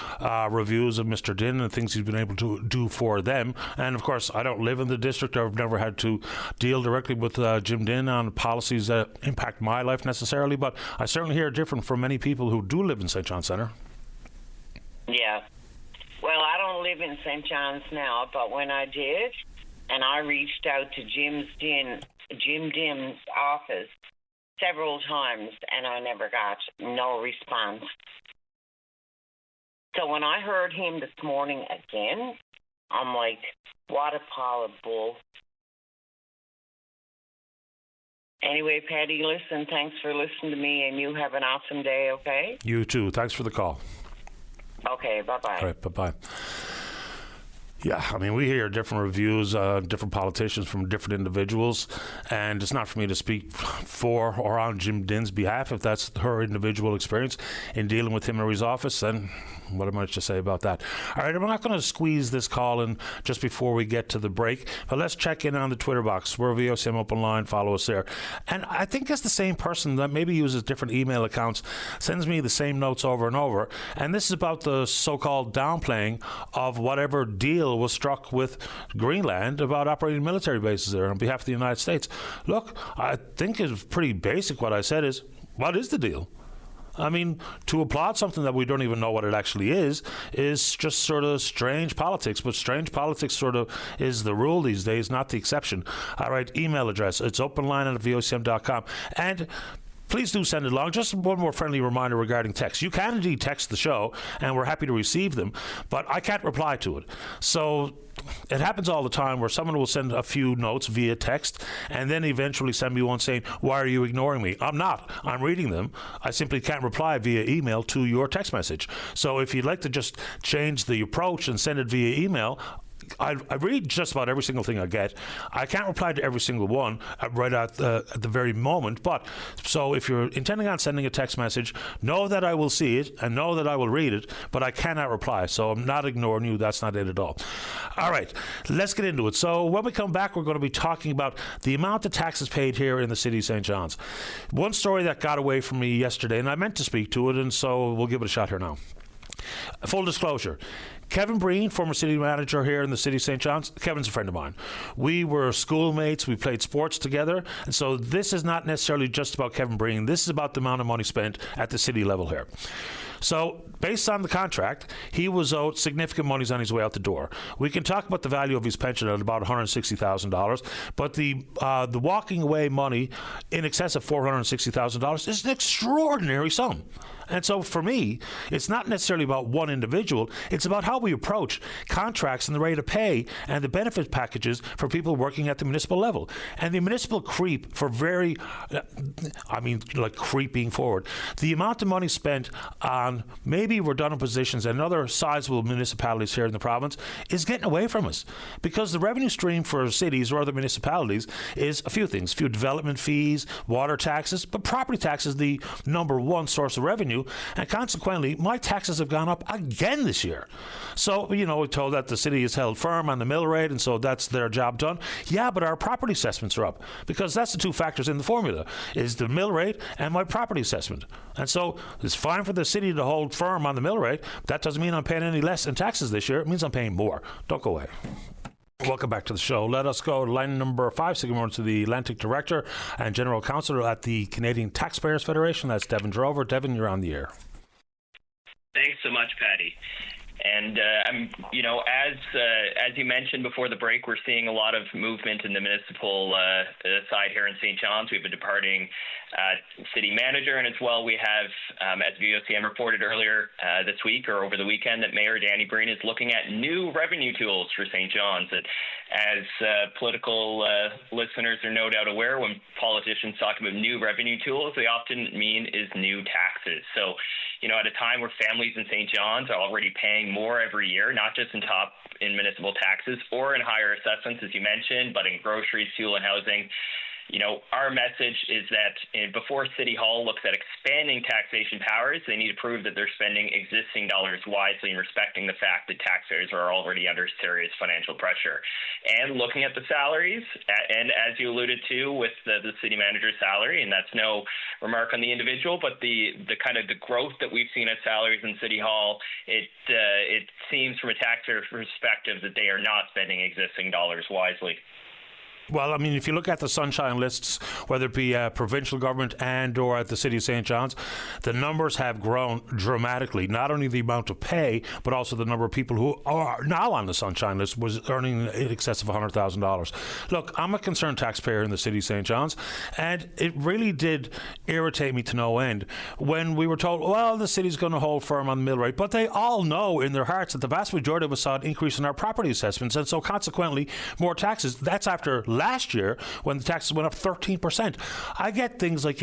reviews of Mr. Dinn and things he's been able to do for them. And of course, I don't live in the district. I've never had to deal directly with Jim Dinn on policies that impact my life necessarily, but I certainly hear different from many people who do live in St. John's Centre. Yeah. Well, I don't live in St. John's now, but when I did, and I reached out to Jim Dinn's office several times, and I never got no response. So when I heard him this morning again, I'm like, what a pile of bull. Anyway, Patty, listen, thanks for listening to me, and you have an awesome day, okay? You too. Thanks for the call. Okay, bye-bye. All right, bye-bye. Yeah, I mean, we hear different reviews, different politicians from different individuals, and it's not for me to speak for or on Jim Dinn's behalf. If that's her individual experience in dealing with him or his office, then what am I to say about that? All right, I'm not going to squeeze this call in just before we get to the break, but let's check in on the Twitter box. We're VOCM Open Line. Follow us there. And I think it's the same person that maybe uses different email accounts, sends me the same notes over and over, and this is about the so-called downplaying of whatever deal was struck with Greenland about operating military bases there on behalf of the United States. Look, I think it's pretty basic. What I said is, what is the deal? I mean, to applaud something that we don't even know what it actually is just sort of strange politics. But strange politics sort of is the rule these days, not the exception. All right, email address. It's openline@vocm.com. And please do send it along. Just one more friendly reminder regarding text. You can indeed text the show, and we're happy to receive them, but I can't reply to it. So it happens all the time where someone will send a few notes via text and then eventually send me one saying, why are you ignoring me? I'm not. I'm reading them. I simply can't reply via email to your text message. So if you'd like to just change the approach and send it via email, I read just about every single thing I get. I can't reply to every single one right at the very moment, but so if you're intending on sending a text message, know that I will see it and know that I will read it, but I cannot reply, so I'm not ignoring you. That's not it at all. All right, let's get into it. So when we come back, we're going to be talking about the amount of taxes paid here in the city of St. John's. One story that got away from me yesterday, and I meant to speak to it, and so we'll give it a shot here now. Full disclosure, Kevin Breen, former city manager here in the city of St. John's, Kevin's a friend of mine. We were schoolmates, we played sports together, and so this is not necessarily just about Kevin Breen. This is about the amount of money spent at the city level here. So, based on the contract, he was owed significant monies on his way out the door. We can talk about the value of his pension at about $160,000, but the walking away money in excess of $460,000 is an extraordinary sum. And so for me, it's not necessarily about one individual. It's about how we approach contracts and the rate of pay and the benefit packages for people working at the municipal level. And the municipal creep for creeping forward. The amount of money spent on maybe redundant positions and other sizable municipalities here in the province is getting away from us, because the revenue stream for cities or other municipalities is a few things: few development fees, water taxes, but property tax is the number one source of revenue, and consequently my taxes have gone up again this year. So, we're told that the city is held firm on the mill rate, and so that's their job done. Yeah, but our property assessments are up, because that's the two factors in the formula, is the mill rate and my property assessment. And so it's fine for the city to hold firm on the mill rate. That doesn't mean I'm paying any less in taxes this year. It means I'm paying more. Don't go away. Welcome back to the show. Let us go to line number 5, Sigmund, to the Atlantic Director and General Counsel at the Canadian Taxpayers Federation. That's Devin Drover. Devin, you're on the air. Thanks so much, Patty. And as you mentioned before the break, we're seeing a lot of movement in the municipal side here in St. John's. We have a departing city manager, and as well we have, as VOCM reported earlier this week or over the weekend, that Mayor Danny Breen is looking at new revenue tools for St. John's. As political listeners are no doubt aware, when politicians talk about new revenue tools, they often mean is new taxes. So, at a time where families in St. John's are already paying more every year, not just in municipal taxes or in higher assessments, as you mentioned, but in groceries, fuel, and housing. Our message is that before City Hall looks at expanding taxation powers, they need to prove that they're spending existing dollars wisely and respecting the fact that taxpayers are already under serious financial pressure. And looking at the salaries, and as you alluded to with the city manager's salary, and that's no remark on the individual, but the kind of the growth that we've seen at salaries in City Hall, it seems from a taxpayer perspective that they are not spending existing dollars wisely. Well, if you look at the sunshine lists, whether it be provincial government and or at the City of St. John's, the numbers have grown dramatically. Not only the amount of pay, but also the number of people who are now on the sunshine list was earning in excess of $100,000. Look, I'm a concerned taxpayer in the City of St. John's, and it really did irritate me to no end when we were told, well, the city's going to hold firm on the mill rate, but they all know in their hearts that the vast majority of us saw an increase in our property assessments, and so consequently more taxes. That's after last year when the taxes went up 13%. I get things like,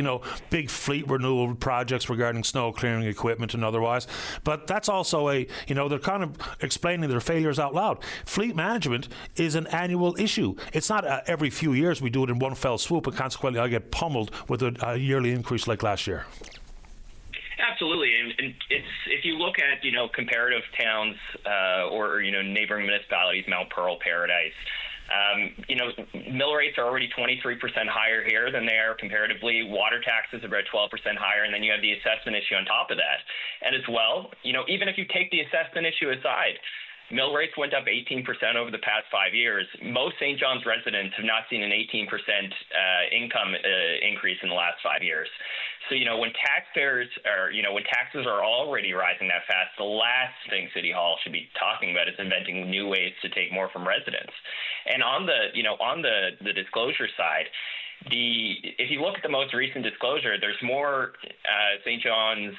big fleet renewal projects regarding snow clearing equipment and otherwise, but that's also they're kind of explaining their failures out loud. Fleet management is an annual issue. It's not every few years we do it in one fell swoop, and consequently I get pummeled with a yearly increase like last year. Absolutely, and it's, if you look at comparative towns or neighboring municipalities, Mount Pearl, Paradise, mill rates are already 23% higher here than they are comparatively. Water taxes are about 12% higher, and then you have the assessment issue on top of that. And as well, even if you take the assessment issue aside, mill rates went up 18% over the past 5 years. Most St. John's residents have not seen an 18% income increase in the last 5 years. So, when taxes are already rising that fast, the last thing City Hall should be talking about is inventing new ways to take more from residents. And on the disclosure side, if you look at the most recent disclosure, there's more St. John's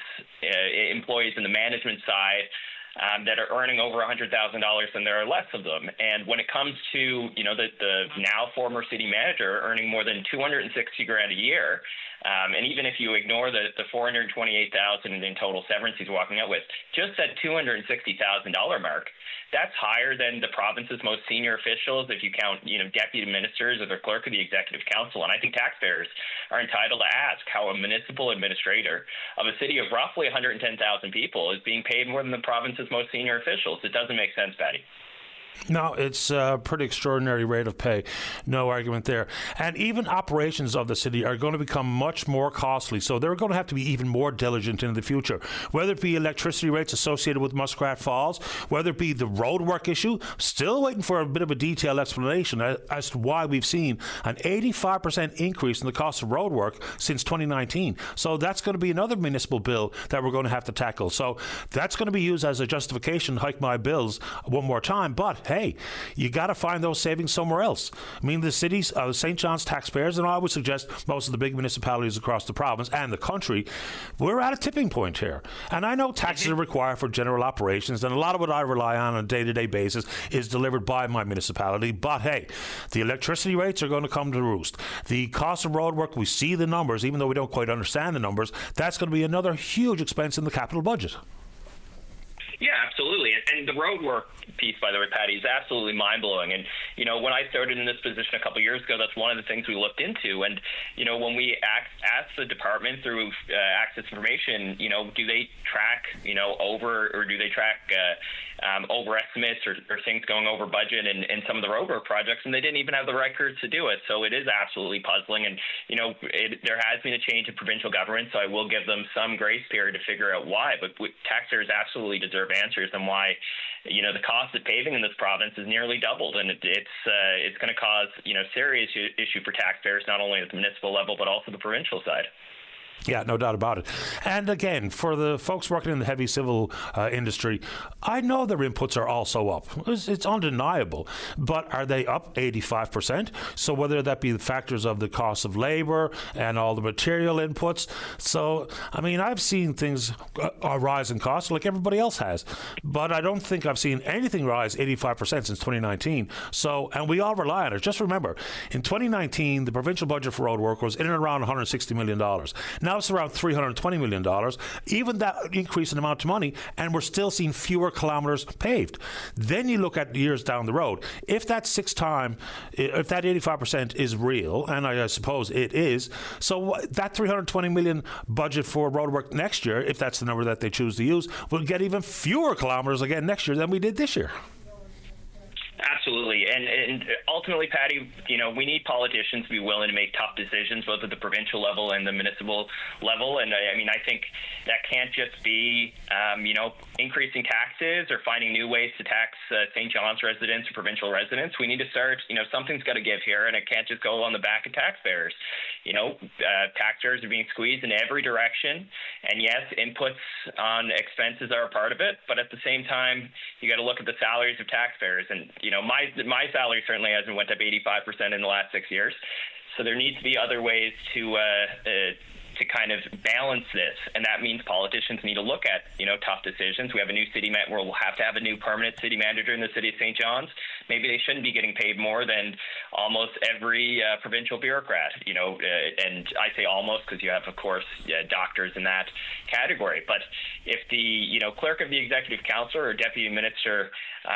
employees in the management side that are earning over $100,000 than there are less of them. And when it comes to, the now former city manager earning more than $260,000 a year, and even if you ignore the $428,000 in total severance he's walking out with, just that $260,000 mark, that's higher than the province's most senior officials if you count, deputy ministers or the clerk of the executive council. And I think taxpayers are entitled to ask how a municipal administrator of a city of roughly 110,000 people is being paid more than the province's most senior officials. It doesn't make sense, Patty. No, it's a pretty extraordinary rate of pay. No argument there. And even operations of the city are going to become much more costly. So they're going to have to be even more diligent in the future. Whether it be electricity rates associated with Muskrat Falls, whether it be the road work issue, still waiting for a bit of a detailed explanation as to why we've seen an 85% increase in the cost of road work since 2019. So that's going to be another municipal bill that we're going to have to tackle. So that's going to be used as a justification to hike my bills one more time. But hey, you got to find those savings somewhere else. I mean, the cities, St. John's taxpayers, and I would suggest most of the big municipalities across the province and the country, we're at a tipping point here. And I know taxes are required for general operations, and a lot of what I rely on a day-to-day basis is delivered by my municipality. But hey, the electricity rates are going to come to roost. The cost of road work, we see the numbers, even though we don't quite understand the numbers, that's going to be another huge expense in the capital budget. Yeah, absolutely. And the road work piece, by the way, Patty, is absolutely mind-blowing. And, when I started in this position a couple of years ago, that's one of the things we looked into. And, when we asked the department through access information, do they track, over, or do they track overestimates or things going over budget in some of the road work projects? And they didn't even have the records to do it. So it is absolutely puzzling. And, there has been a change in provincial government, so I will give them some grace period to figure out why. But taxpayers absolutely deserve answers on why, the cost of paving in this province is nearly doubled, and it's going to cause, serious issue for taxpayers, not only at the municipal level but also the provincial side. Yeah, no doubt about it. And again, for the folks working in the heavy civil industry, I know their inputs are also up. It's undeniable. But are they up 85%? So whether that be the factors of the cost of labor and all the material inputs. So, I mean, I've seen things rise in cost like everybody else has. But I don't think I've seen anything rise 85% since 2019. So, and we all rely on it. Just remember, in 2019, the provincial budget for road work was in and around $160 million. Now it's around $320 million, even that increase in amount of money, and we're still seeing fewer kilometers paved. Then you look at years down the road. If that if that 85% is real, and I suppose it is, so that $320 million budget for road work next year, if that's the number that they choose to use, will get even fewer kilometers again next year than we did this year. Absolutely. And ultimately, Patty, we need politicians to be willing to make tough decisions, both at the provincial level and the municipal level. And I think that can't just be, increasing taxes or finding new ways to tax St. John's residents or provincial residents. We need to start, something's got to give here, and it can't just go on the back of taxpayers. Taxpayers are being squeezed in every direction. And yes, inputs on expenses are a part of it. But at the same time, you got to look at the salaries of taxpayers. And, my salary certainly hasn't went up 85% in the last 6 years. So there needs to be other ways to kind of balance this, and that means politicians need to look at tough decisions. We have a new city we'll have to have a new permanent city manager in the city of St. John's. Maybe they shouldn't be getting paid more than almost every provincial bureaucrat. And I say almost because you have, of course, doctors in that category. But if the clerk of the executive council or deputy minister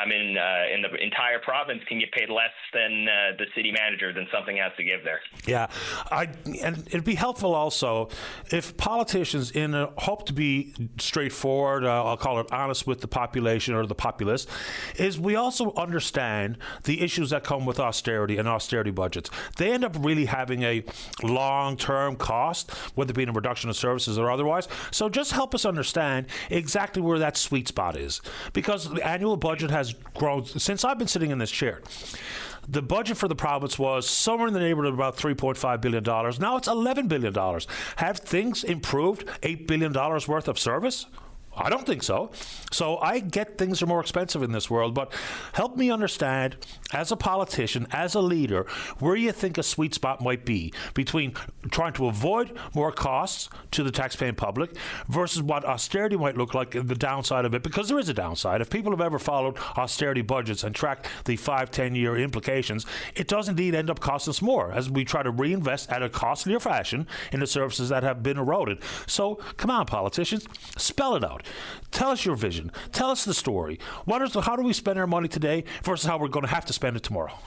in the entire province can get paid less than the city manager, then something has to give there. Yeah, and it'd be helpful also if politicians, in a hope to be straightforward, I'll call it honest with the population or the populace, is we also understand the issues that come with austerity and austerity budgets. They end up really having a long-term cost, whether it be in a reduction of services or otherwise. So just help us understand exactly where that sweet spot is, because the annual budget has grown since I've been sitting in this chair. The budget for the province was somewhere in the neighborhood of about $3.5 billion. Now it's $11 billion. Have things improved $8 billion worth of service? I don't think so. So I get things are more expensive in this world, but help me understand, as a politician, as a leader, where you think a sweet spot might be between trying to avoid more costs to the taxpaying public versus what austerity might look like, the downside of it, because there is a downside. If people have ever followed austerity budgets and tracked the 5-10-year implications, it does indeed end up costing us more as we try to reinvest at a costlier fashion in the services that have been eroded. So come on, politicians, spell it out. Tell us your vision. Tell us the story. How do we spend our money today versus how we're going to have to spend it tomorrow?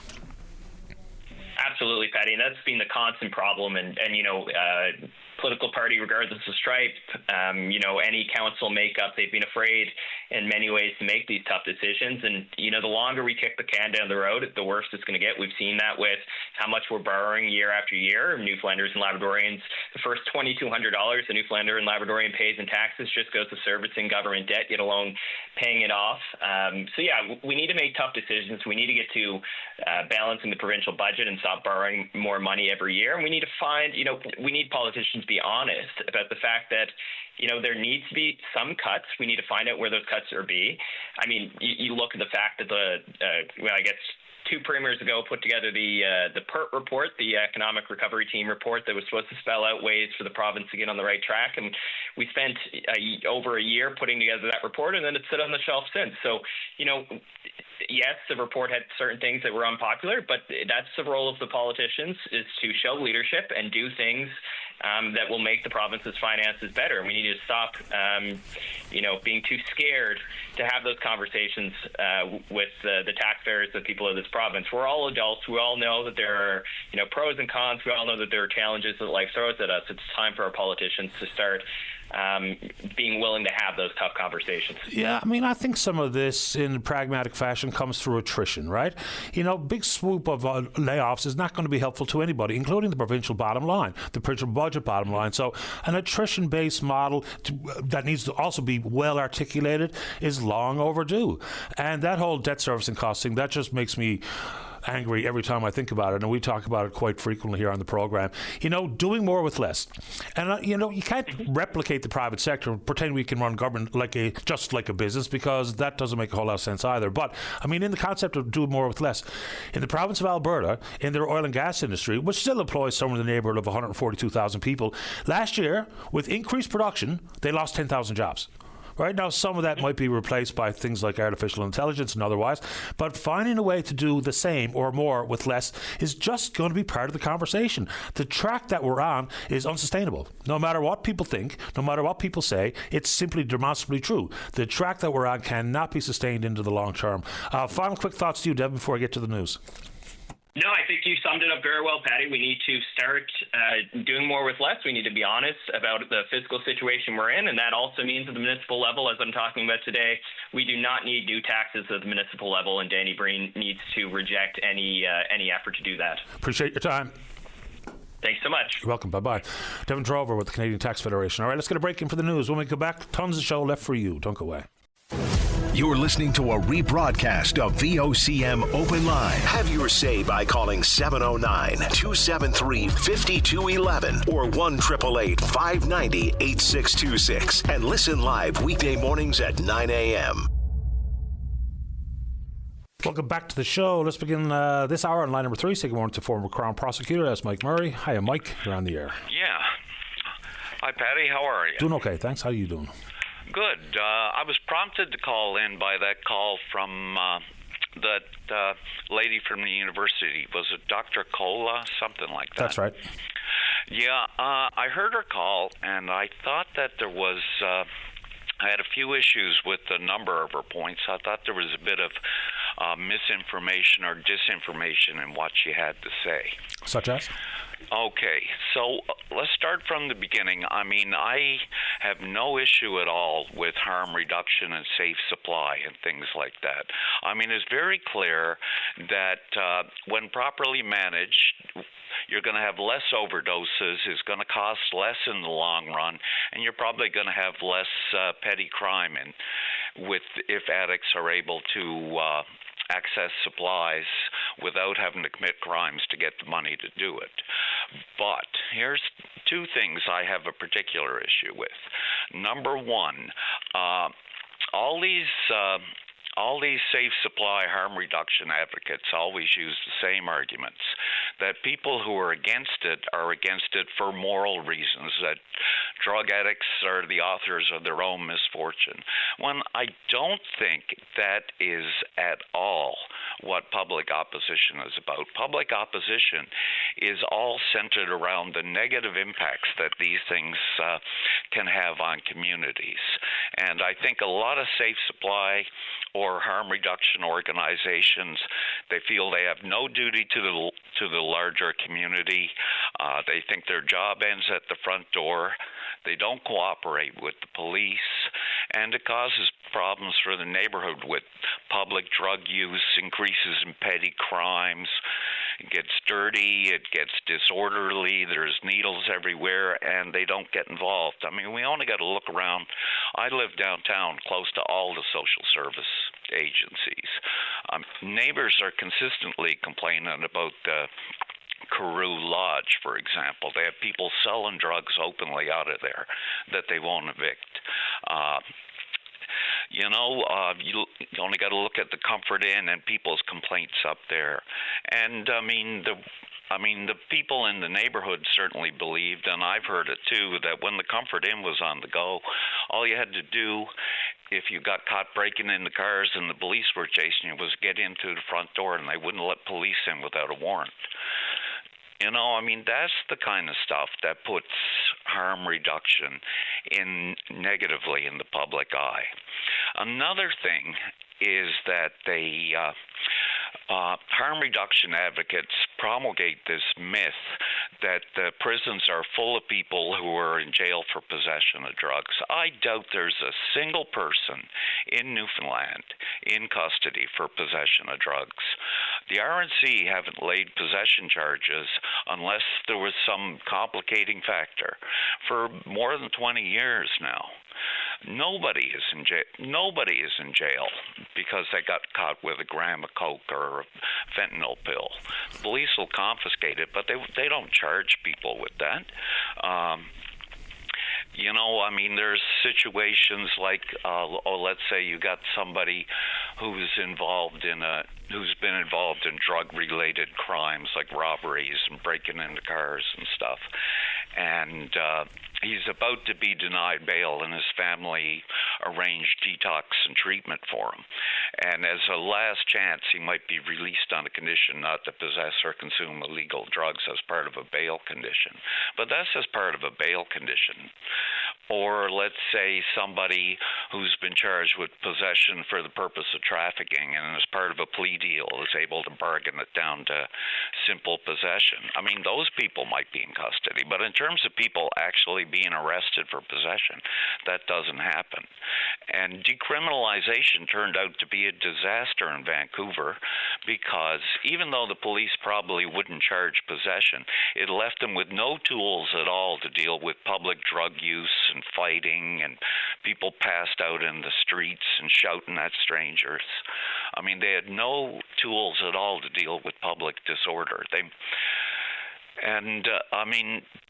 Absolutely, Patty, and that's been the constant problem. And political party, regardless of stripe, any council makeup, they've been afraid in many ways to make these tough decisions. And, the longer we kick the can down the road, the worse it's going to get. We've seen that with how much we're borrowing year after year. Newfoundlanders and Labradorians, the first $2,200 a Newfoundlander and Labradorian pays in taxes just goes to servicing government debt, let alone paying it off. We need to make tough decisions. We need to get to balancing the provincial budget and stop borrowing more money every year. And we need to find, we need politicians to be honest about the fact that, there needs to be some cuts. We need to find out where those cuts are be. I mean, you look at the fact that I guess 2 premiers ago put together the PERT report, the Economic Recovery Team report, that was supposed to spell out ways for the province to get on the right track. And we spent over a year putting together that report, and then it's sit on the shelf since. So, yes, the report had certain things that were unpopular, but that's the role of the politicians, is to show leadership and do things that will make the province's finances better. We need to stop, being too scared to have those conversations with the taxpayers, the people of this province. We're all adults. We all know that there are, pros and cons. We all know that there are challenges that life throws at us. It's time for our politicians to start being willing to have those tough conversations. Yeah, I mean, I think some of this in pragmatic fashion comes through attrition, right? Big swoop of layoffs is not going to be helpful to anybody, including the provincial bottom line, the provincial budget bottom line. So an attrition-based model that needs to also be well articulated is long overdue. And that whole debt servicing cost thing, that just makes me angry every time I think about it, and we talk about it quite frequently here on the program. Doing more with less, and you can't replicate the private sector and pretend we can run government just like a business, because that doesn't make a whole lot of sense either. But I mean, in the concept of doing more with less, in the province of Alberta, in their oil and gas industry, which still employs somewhere in the neighbourhood of 142,000 people, last year with increased production, they lost 10,000 jobs. Right now, some of that might be replaced by things like artificial intelligence and otherwise, but finding a way to do the same or more with less is just going to be part of the conversation. The track that we're on is unsustainable. No matter what people think, no matter what people say, it's simply demonstrably true. The track that we're on cannot be sustained into the long term. Final quick thoughts to you, Devin, before I get to the news. No, I think you summed it up very well, Patty. We need to start doing more with less. We need to be honest about the fiscal situation we're in, and that also means at the municipal level, as I'm talking about today, we do not need new taxes at the municipal level, and Danny Breen needs to reject any effort to do that. Appreciate your time. Thanks so much. You're welcome. Bye-bye. Devin Drover with the Canadian Tax Federation. All right, let's get a break in for the news. When we go back, tons of show left for you. Don't go away. You're listening to a rebroadcast of VOCM Open Line. Have your say by calling 709-273-5211 or 1-888-590-8626 and listen live weekday mornings at 9 a.m. Welcome back to the show. Let's begin this hour on line number 3. Say good morning to former Crown Prosecutor. That's Mike Murray. Hiya, Mike. You're on the air. Yeah. Hi, Patty. How are you? Doing okay, thanks. How are you doing? Good. I was prompted to call in by that call from that lady from the university. Was it Dr. Cola? Something like that. That's right. Yeah, I heard her call, and I thought that there was... I had a few issues with the number of her points. I thought there was a bit of misinformation or disinformation in what she had to say. Such as? Okay, so let's start from the beginning. I mean, I have no issue at all with harm reduction and safe supply and things like that. I mean, it's very clear that when properly managed, you're going to have less overdoses, it's going to cost less in the long run, and you're probably going to have less petty crime if addicts are able to access supplies without having to commit crimes to get the money to do it. But here's 2 things I have a particular issue with. Number one, all these safe supply harm reduction advocates always use the same arguments, that people who are against it are against it for moral reasons, that drug addicts are the authors of their own misfortune, when I don't think that is at all what public opposition is about. Public opposition is all centered around the negative impacts that these things can have on communities. And I think a lot of safe supply or harm reduction organizations, they feel they have no duty to the larger community. They think their job ends at the front door. They don't cooperate with the police, and it causes problems for the neighborhood with public drug use, increases in petty crimes. It gets dirty, it gets disorderly, there's needles everywhere, and they don't get involved. I mean, we only got to look around. I live downtown close to all the social service agencies. Neighbors are consistently complaining about Carew Lodge, for example. They have people selling drugs openly out of there that they won't evict. You only got to look at the Comfort Inn and people's complaints up there. And the people in the neighborhood certainly believed, and I've heard it too, that when the Comfort Inn was on the go, all you had to do if you got caught breaking into cars and the police were chasing you was get into the front door, and they wouldn't let police in without a warrant. That's the kind of stuff that puts harm reduction in negatively in the public eye. Another thing is that they harm reduction advocates promulgate this myth that the prisons are full of people who are in jail for possession of drugs. I doubt there's a single person in Newfoundland in custody for possession of drugs. The RNC haven't laid possession charges unless there was some complicating factor for more than 20 years now. Nobody is in jail because they got caught with a gram of coke or a fentanyl pill. Police will confiscate it, but they don't charge people with that. There's situations like, let's say you got somebody who's been involved in drug-related crimes like robberies and breaking into cars and stuff, and he's about to be denied bail, and his family arranged detox and treatment for him. And as a last chance, he might be released on a condition not to possess or consume illegal drugs as part of a bail condition. But that's as part of a bail condition. Or let's say somebody who's been charged with possession for the purpose of trafficking and as part of a plea deal is able to bargain it down to simple possession. Those people might be in custody. But in terms of people actually being arrested for possession, that doesn't happen. And decriminalization turned out to be a disaster in Vancouver because even though the police probably wouldn't charge possession, it left them with no tools at all to deal with public drug use and fighting and people passed out in the streets and shouting at strangers. They had no tools at all to deal with public disorder.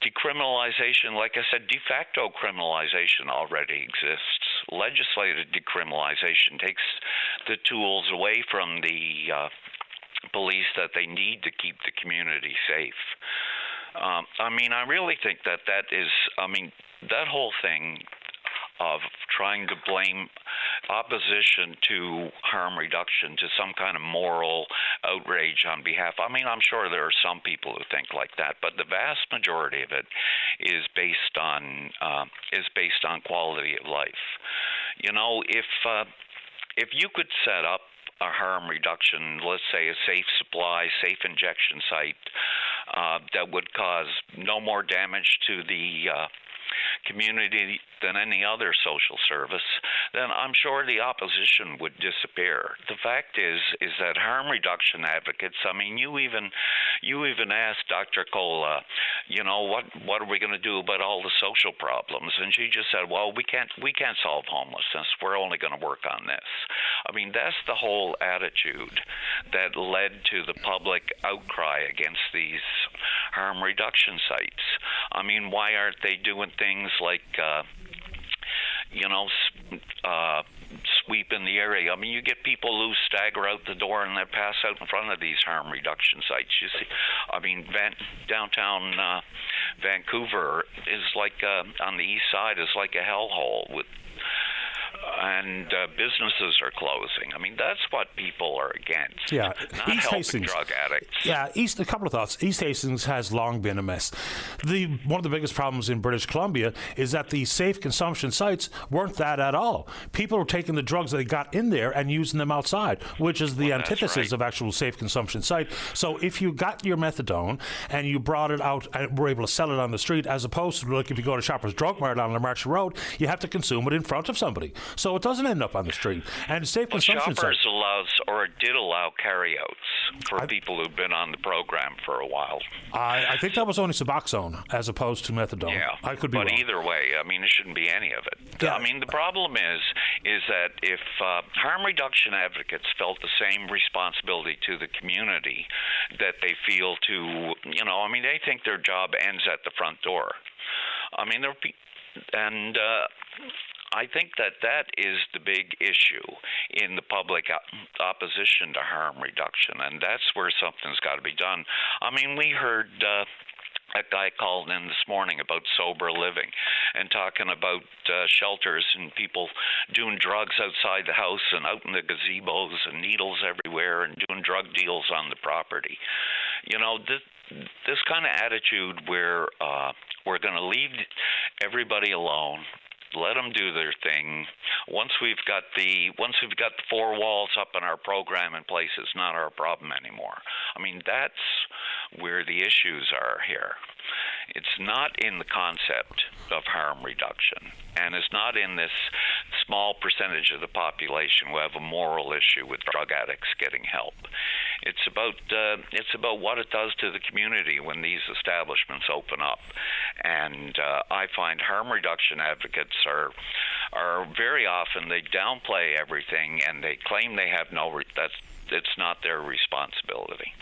Decriminalization, like I said, de facto criminalization already exists. Legislated decriminalization takes the tools away from the police that they need to keep the community safe. I really think that is, that whole thing of trying to blame opposition to harm reduction to some kind of moral outrage on behalf. I'm sure there are some people who think like that, but the vast majority of it is based on quality of life. If you could set up a harm reduction, let's say a safe supply, safe injection site that would cause no more damage to the community than any other social service, then I'm sure the opposition would disappear. The fact is that harm reduction advocates, you even asked Dr. Cola, what are we going to do about all the social problems? And she just said, well, we can't solve homelessness. We're only going to work on this. That's the whole attitude that led to the public outcry against these harm reduction sites. Why aren't they doing things like sweep in the area? You get people who stagger out the door and they pass out in front of these harm reduction sites. You see, downtown Vancouver is like on the east side is like a hellhole with. And businesses are closing. That's what people are against. Yeah, not East helping Hastings. Drug addicts. Yeah, a couple of thoughts. East Hastings has long been a mess. One of the biggest problems in British Columbia is that the safe consumption sites weren't that at all. People were taking the drugs they got in there and using them outside, which is the antithesis of actual safe consumption site. So if you got your methadone and you brought it out and were able to sell it on the street, as opposed to like if you go to Shoppers Drug Mart on La Marche Road, you have to consume it in front of somebody. So it doesn't end up on the street. And safe But consumption Shoppers did allow carryouts for people who've been on the program for a while. I think that was only Suboxone as opposed to methadone. Yeah, I could be but wrong. either way, I mean, it shouldn't be any of it. Yeah. I mean, the problem is that if harm reduction advocates felt the same responsibility to the community that they feel to, they think their job ends at the front door. I mean, I think that is the big issue in the public opposition to harm reduction, and that's where something's got to be done. I mean, we heard a guy called in this morning about sober living and talking about shelters and people doing drugs outside the house and out in the gazebos and needles everywhere and doing drug deals on the property. This kind of attitude where we're going to leave everybody alone, let them do their thing. Once we've got the four walls up in our program in place, it's not our problem anymore. I mean, that's where the issues are here. It's not in the concept of harm reduction, and it's not in this small percentage of the population who have a moral issue with drug addicts getting help. It's about what it does to the community when these establishments open up, and I find harm reduction advocates are very often, they downplay everything and they claim they have it's not their responsibility.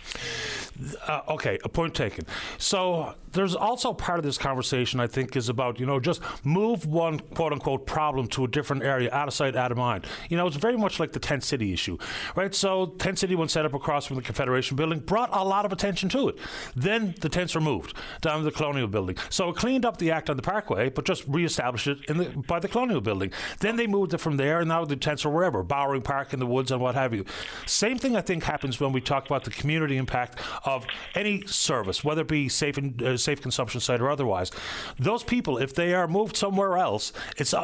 Okay, a point taken. So there's also part of this conversation, I think, is about, just move one quote-unquote problem to a different area, out of sight, out of mind. It's very much like the Tent City issue, right? So Tent City, when set up across from the Confederation Building, brought a lot of attention to it. Then the tents were moved down to the Colonial Building. So it cleaned up the act on the Parkway, but just reestablished it by the Colonial Building. Then they moved it from there, and now the tents are wherever, Bowering Park in the woods and what have you. Same thing, I think, happens when we talk about the community impact of any service, whether it be safe consumption site or otherwise. Those people, if they are moved somewhere else,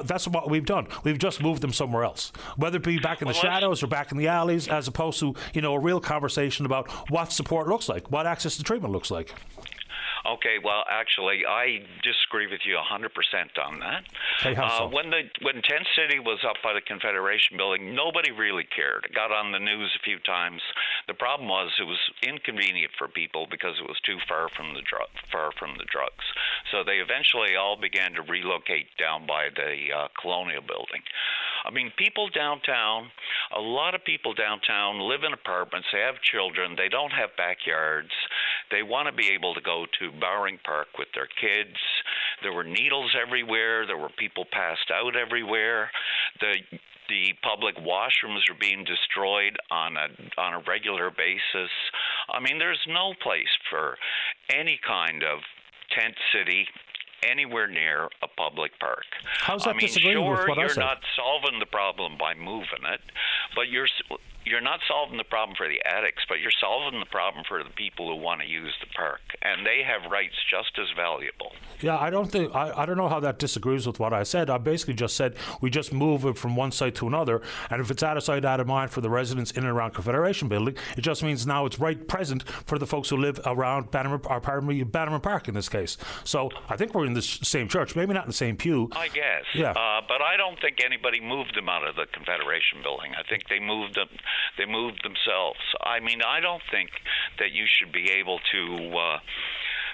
that's what we've done. We've just moved them somewhere else, whether it be back in the shadows or back in the alleys, as opposed to a real conversation about what support looks like, what access to treatment looks like. Okay, well, actually, I disagree with you 100% on that. Hey, how so? When Tent City was up by the Confederation Building, nobody really cared. It got on the news a few times. The problem was it was inconvenient for people because it was too far from the drugs. So they eventually all began to relocate down by the Colonial Building. I mean, people downtown, a lot of people downtown live in apartments. They have children. They don't have backyards. They want to be able to go to Bowering Park with their kids. There were needles everywhere. There were people passed out everywhere. The public washrooms are being destroyed on a regular basis. I mean, there's no place for any kind of tent city anywhere near a public park. How's that disagreeing with what I said? You're not solving the problem by moving it, but you're not solving the problem for the addicts, but you're solving the problem for the people who want to use the park, and they have rights just as valuable. Yeah, I don't know how that disagrees with what I said. I basically just said we just move it from one site to another, and if it's out of sight, out of mind for the residents in and around Confederation Building, it just means now it's right present for the folks who live around Bannerman Park in this case. So I think we're in the same church, maybe not in the same pew. I guess. Yeah. But I don't think anybody moved them out of the Confederation Building. I think they moved them. They moved themselves. I mean, I don't think that you should be able to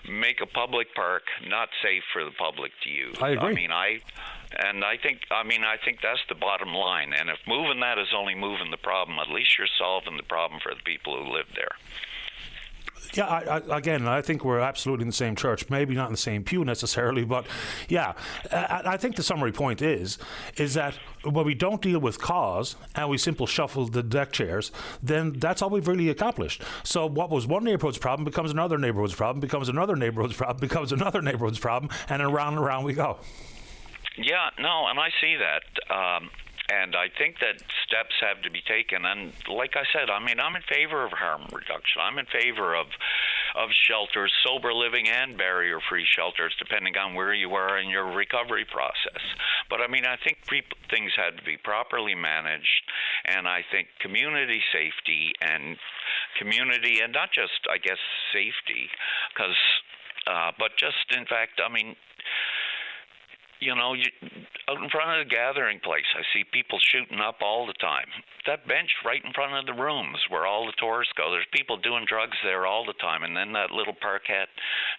make a public park not safe for the public to use. I agree. I think that's the bottom line. And if moving that is only moving the problem, at least you're solving the problem for the people who live there. Yeah, I think we're absolutely in the same church. Maybe not in the same pew necessarily, but yeah. I think the summary point is that when we don't deal with cause and we simply shuffle the deck chairs, then that's all we've really accomplished. So what was one neighborhood's problem becomes another neighborhood's problem, becomes another neighborhood's problem, becomes another neighborhood's problem, and around we go. Yeah, no, and I see that. And I think that steps have to be taken. And like I said, I mean, I'm in favor of harm reduction. I'm in favor of shelters, sober living and barrier-free shelters, depending on where you are in your recovery process. But I mean, I think things had to be properly managed. And I think community safety and not just, I guess, safety, but just, in fact, I mean, out in front of the gathering place, I see people shooting up all the time. That bench right in front of the rooms where all the tourists go, there's people doing drugs there all the time. And then that little parquet,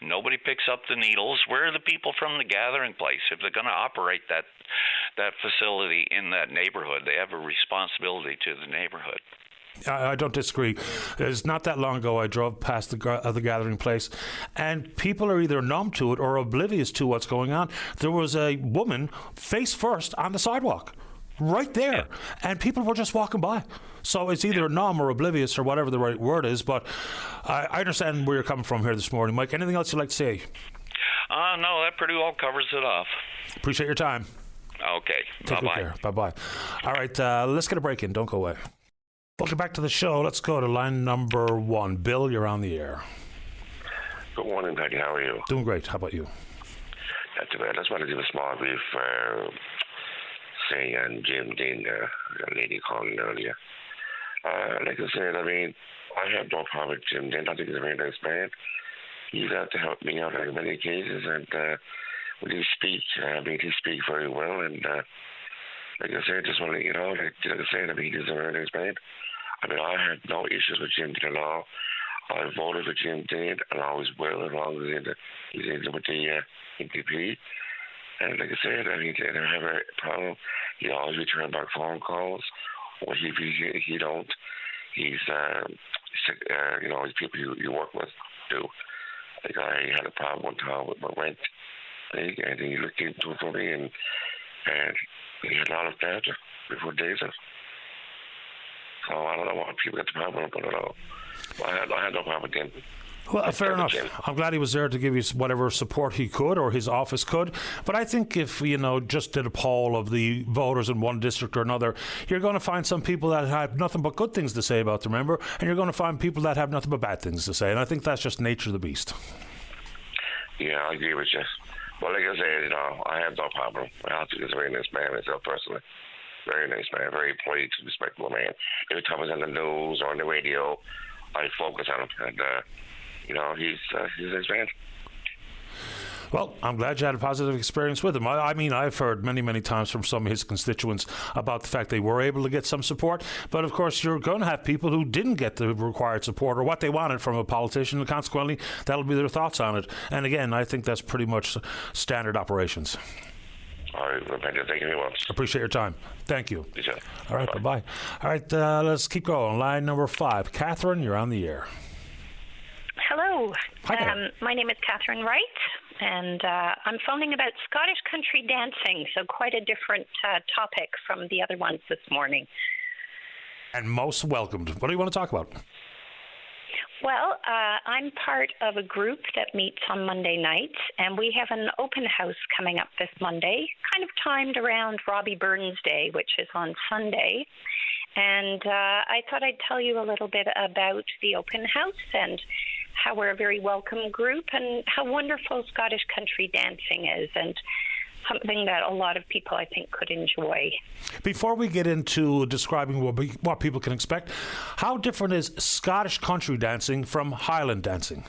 nobody picks up the needles. Where are the people from the gathering place? If they're going to operate that facility in that neighborhood, they have a responsibility to the neighborhood. I don't disagree. It's not that long ago I drove past the gathering place, and people are either numb to it or oblivious to what's going on. There was a woman face first on the sidewalk, right there, and people were just walking by. So it's either numb or oblivious or whatever the right word is, but I understand where you're coming from here this morning. Mike, anything else you'd like to say? No, that pretty well covers it off. Appreciate your time. Okay, Take good care. Bye-bye. All right, let's get a break in. Don't go away. Welcome back to the show. Let's go to line number 1. Bill, you're on the air. Good morning, Paddy. How are you? Doing great. How about you? Not too bad. I just want to give a small brief say on Jim Dean, a lady calling earlier. Like I said, I mean, I have no problem with Jim Dean. I think he's a very nice man. He's out to help me out in many cases, and when he speaks, he speaks very well, and like I said, just want to let you know, like I said, he's a very nice man. I have no issues with Jim Dean at all. I voted for Jim Dean, and I always will, as long as he's in with the NPP. And like I said, he didn't have a problem. He always return back phone calls, or he don't. He's these people you work with do. Like I had a problem one time with my rent, and he looked into it for me, and he had a lot of data before days of. So I don't know why people get the problem, but I don't know. I had no problem with him. Well, fair enough. I'm glad he was there to give you whatever support he could, or his office could. But I think if, just did a poll of the voters in one district or another, you're going to find some people that have nothing but good things to say about the member, and you're going to find people that have nothing but bad things to say. And I think that's just nature of the beast. Yeah, I agree with you. Well, like I said, I have no problem. I think he's a very nice man myself, personally. Very nice man, very polite, respectable man. Every time he's on the news or on the radio, I focus on him, and he's a nice man. Well, I'm glad you had a positive experience with him. I've heard many, many times from some of his constituents about the fact they were able to get some support. But, of course, you're going to have people who didn't get the required support or what they wanted from a politician, and consequently, that'll be their thoughts on it. And, again, I think that's pretty much standard operations. All right, thank you very much. Appreciate your time. Thank you. Sure. All right, bye-bye. All right, let's keep going. Line number 5. Catherine, you're on the air. Hello. Hi, my name is Catherine Wright, and I'm phoning about Scottish country dancing, so quite a different topic from the other ones this morning. And most welcomed. What do you want to talk about? Well, I'm part of a group that meets on Monday nights, and we have an open house coming up this Monday, kind of timed around Robbie Burns Day, which is on Sunday. And I thought I'd tell you a little bit about the open house and how we're a very welcome group and how wonderful Scottish country dancing is, and something that a lot of people, I think, could enjoy. Before we get into describing what people can expect, how different is Scottish country dancing from Highland dancing?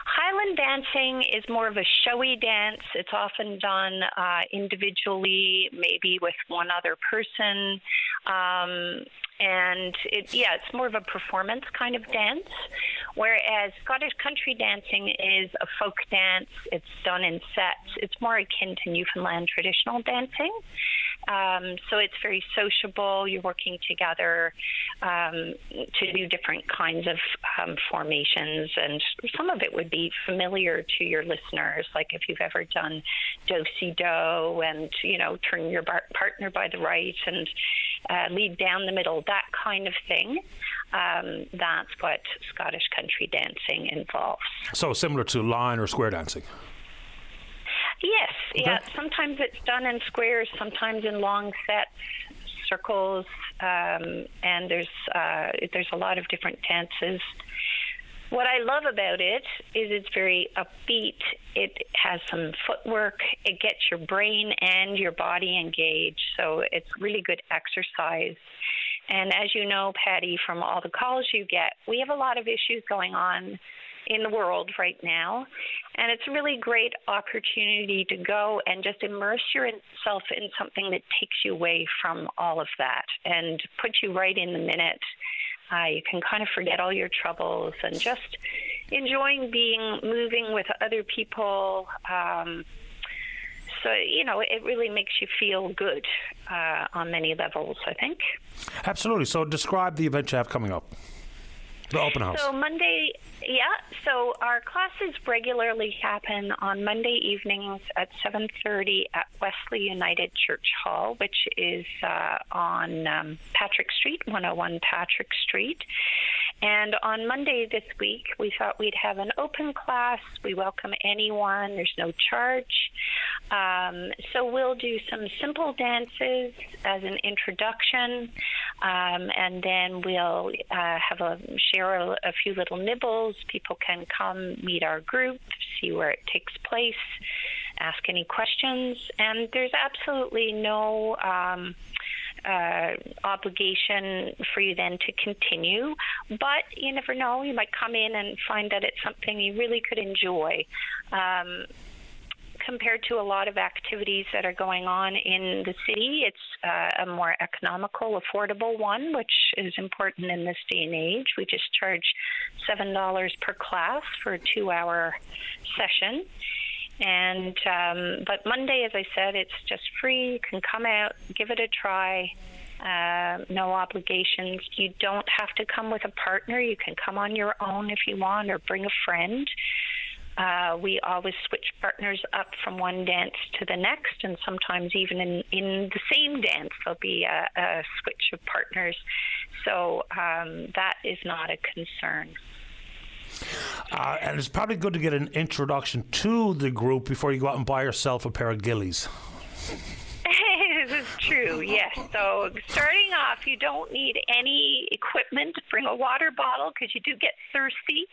Highland dancing is more of a showy dance. It's often done individually, maybe with one other person. And it's more of a performance kind of dance, whereas Scottish country dancing is a folk dance. It's done in sets. It's more akin to Newfoundland traditional dancing. So it's very sociable. You're working together to do different kinds of formations, and some of it would be familiar to your listeners, like if you've ever done do-si-do and, turn your partner by the right and lead down the middle, that kind of thing. That's what Scottish country dancing involves. So similar to line or square dancing? Yes, okay. Yeah. Sometimes it's done in squares, sometimes in long sets, circles, and there's a lot of different dances. What I love about it is it's very upbeat. It has some footwork. It gets your brain and your body engaged, so it's really good exercise. And as you know, Patty, from all the calls you get, we have a lot of issues going on in the world right now. And it's a really great opportunity to go and just immerse yourself in something that takes you away from all of that and puts you right in the minute. You can kind of forget all your troubles and just enjoying moving with other people. So, it really makes you feel good on many levels, I think. Absolutely. So describe the event you have coming up. The open house. So Monday, so our classes regularly happen on Monday evenings at 7:30 at Wesley United Church Hall, which is on Patrick Street, 101 Patrick Street. And on Monday this week, we thought we'd have an open class. We welcome anyone. There's no charge. So we'll do some simple dances as an introduction, and then we'll share a few little nibbles. People can come meet our group, see where it takes place, ask any questions, and there's absolutely no obligation for you then to continue, but you never know, you might come in and find that it's something you really could enjoy. Compared to a lot of activities that are going on in the city, it's a more economical, affordable one, which is important in this day and age. We just charge $7 per class for a 2-hour session. And but Monday, as I said, it's just free. You can come out, give it a try. No obligations. You don't have to come with a partner. You can come on your own if you want, or bring a friend. We always switch partners up from one dance to the next, and sometimes even in the same dance there'll be a switch of partners. So that is not a concern. And it's probably good to get an introduction to the group before you go out and buy yourself a pair of gillies. This is true, yes. So starting off, you don't need any equipment. Bring a water bottle because you do get thirsty.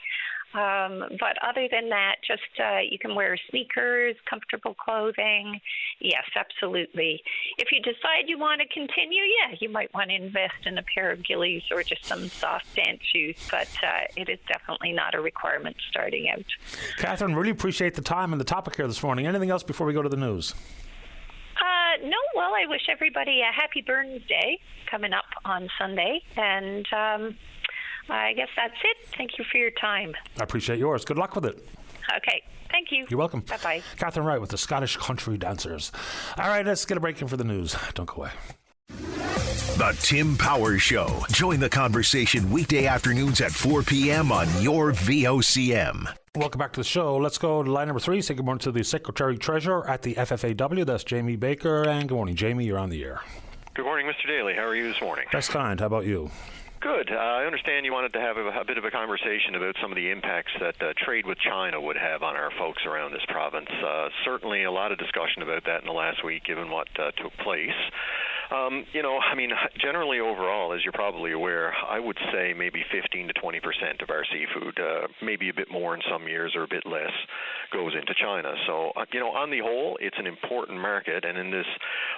But other than that, just you can wear sneakers, comfortable clothing. Yes, absolutely. If you decide you want to continue, you might want to invest in a pair of gillies or just some soft dance shoes. But it is definitely not a requirement starting out. Catherine, really appreciate the time and the topic here this morning. Anything else before we go to the news? No, well, I wish everybody a happy Burns Day coming up on Sunday. And I guess that's it. Thank you for your time. I appreciate yours. Good luck with it. Okay. Thank you. You're welcome. Bye-bye. Catherine Wright with the Scottish Country Dancers. All right, let's get a break in for the news. Don't go away. The Tim Powers Show. Join the conversation weekday afternoons at 4 p.m. on your VOCM. Welcome back to the show. Let's go to line number 3. Say good morning to the Secretary Treasurer at the FFAW. That's Jamie Baker. And good morning, Jamie. You're on the air. Good morning, Mr. Daly. How are you this morning? That's kind. How about you? Good. I understand you wanted to have a bit of a conversation about some of the impacts that trade with China would have on our folks around this province. Certainly a lot of discussion about that in the last week, given what took place. Generally overall, as you're probably aware, I would say maybe 15 to 20% of our seafood, maybe a bit more in some years or a bit less, goes into China. So, on the whole, it's an important market. And in this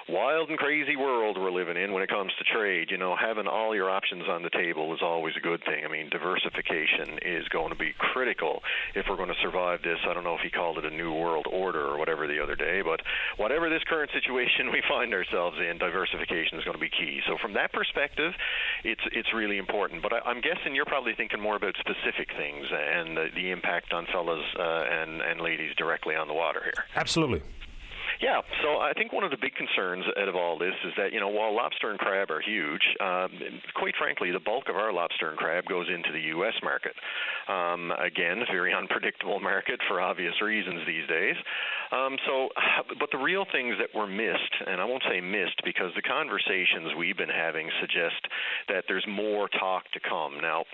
wild and crazy world we're living in when it comes to trade, having all your options on the table is always a good thing. I mean, diversification is going to be critical if we're going to survive this. I don't know if he called it a new world order or whatever the other day, but whatever this current situation we find ourselves in, diversification is going to be key. So from that perspective, it's really important. But I'm guessing you're probably thinking more about specific things and the impact on fellas and ladies directly on the water here. Absolutely. Yeah, so I think one of the big concerns out of all this is that, while lobster and crab are huge, quite frankly, the bulk of our lobster and crab goes into the U.S. market. Again, a very unpredictable market for obvious reasons these days. But the real things that were missed, and I won't say missed because the conversations we've been having suggest that there's more talk to come. Now,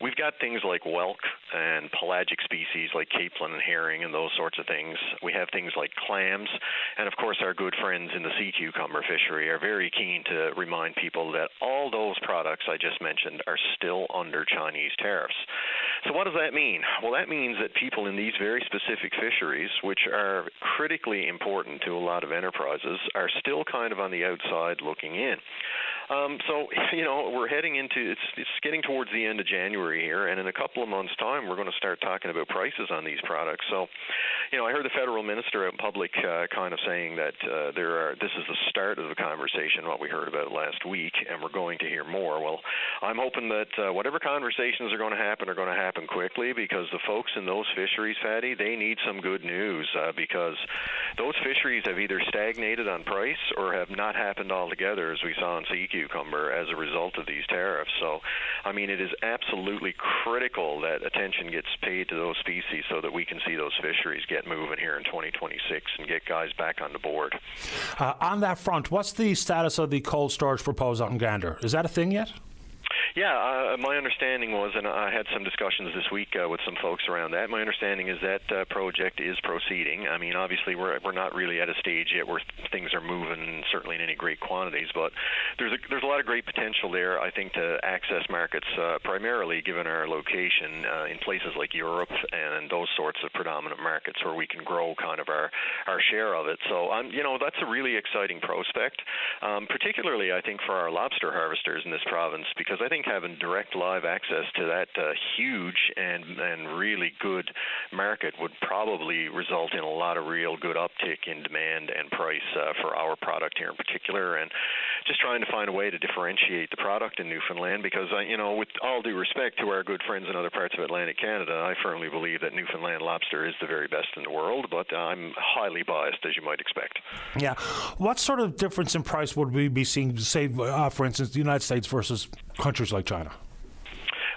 we've got things like whelk and pelagic species like capelin and herring and those sorts of things. We have things like clams. And, of course, our good friends in the sea cucumber fishery are very keen to remind people that all those products I just mentioned are still under Chinese tariffs. So what does that mean? Well, that means that people in these very specific fisheries, which are critically important to a lot of enterprises, are still kind of on the outside looking in. So, we're heading into, it's getting towards the end of January here, and in a couple of months' time, we're going to start talking about prices on these products. So, I heard the federal minister out in public kind of saying that this is the start of the conversation, what we heard about last week, and we're going to hear more. Well, I'm hoping that whatever conversations are going to happen quickly, because the folks in those fisheries, Fatty, they need some good news, because those fisheries have either stagnated on price or have not happened altogether, as we saw in sea cucumber, as a result of these tariffs. So, it is absolutely critical that attention gets paid to those species so that we can see those fisheries get moving here in 2026 and get guys back on the board. On that front, what's the status of the cold storage proposed out in Gander? Is that a thing yet? Yeah, my understanding was, and I had some discussions this week with some folks around that. My understanding is that project is proceeding. Obviously, we're not really at a stage yet where things are moving, certainly in any great quantities, but there's a lot of great potential there, I think, to access markets, primarily given our location in places like Europe and those sorts of predominant markets where we can grow kind of our share of it. So, that's a really exciting prospect, particularly, I think, for our lobster harvesters in this province, because I think having direct live access to that huge and really good market would probably result in a lot of real good uptick in demand and price for our product here in particular, and just trying to find a way to differentiate the product in Newfoundland, because with all due respect to our good friends in other parts of Atlantic Canada, I firmly believe that Newfoundland lobster is the very best in the world, but I'm highly biased, as you might expect. Yeah. What sort of difference in price would we be seeing, say, for instance, the United States versus countries like China?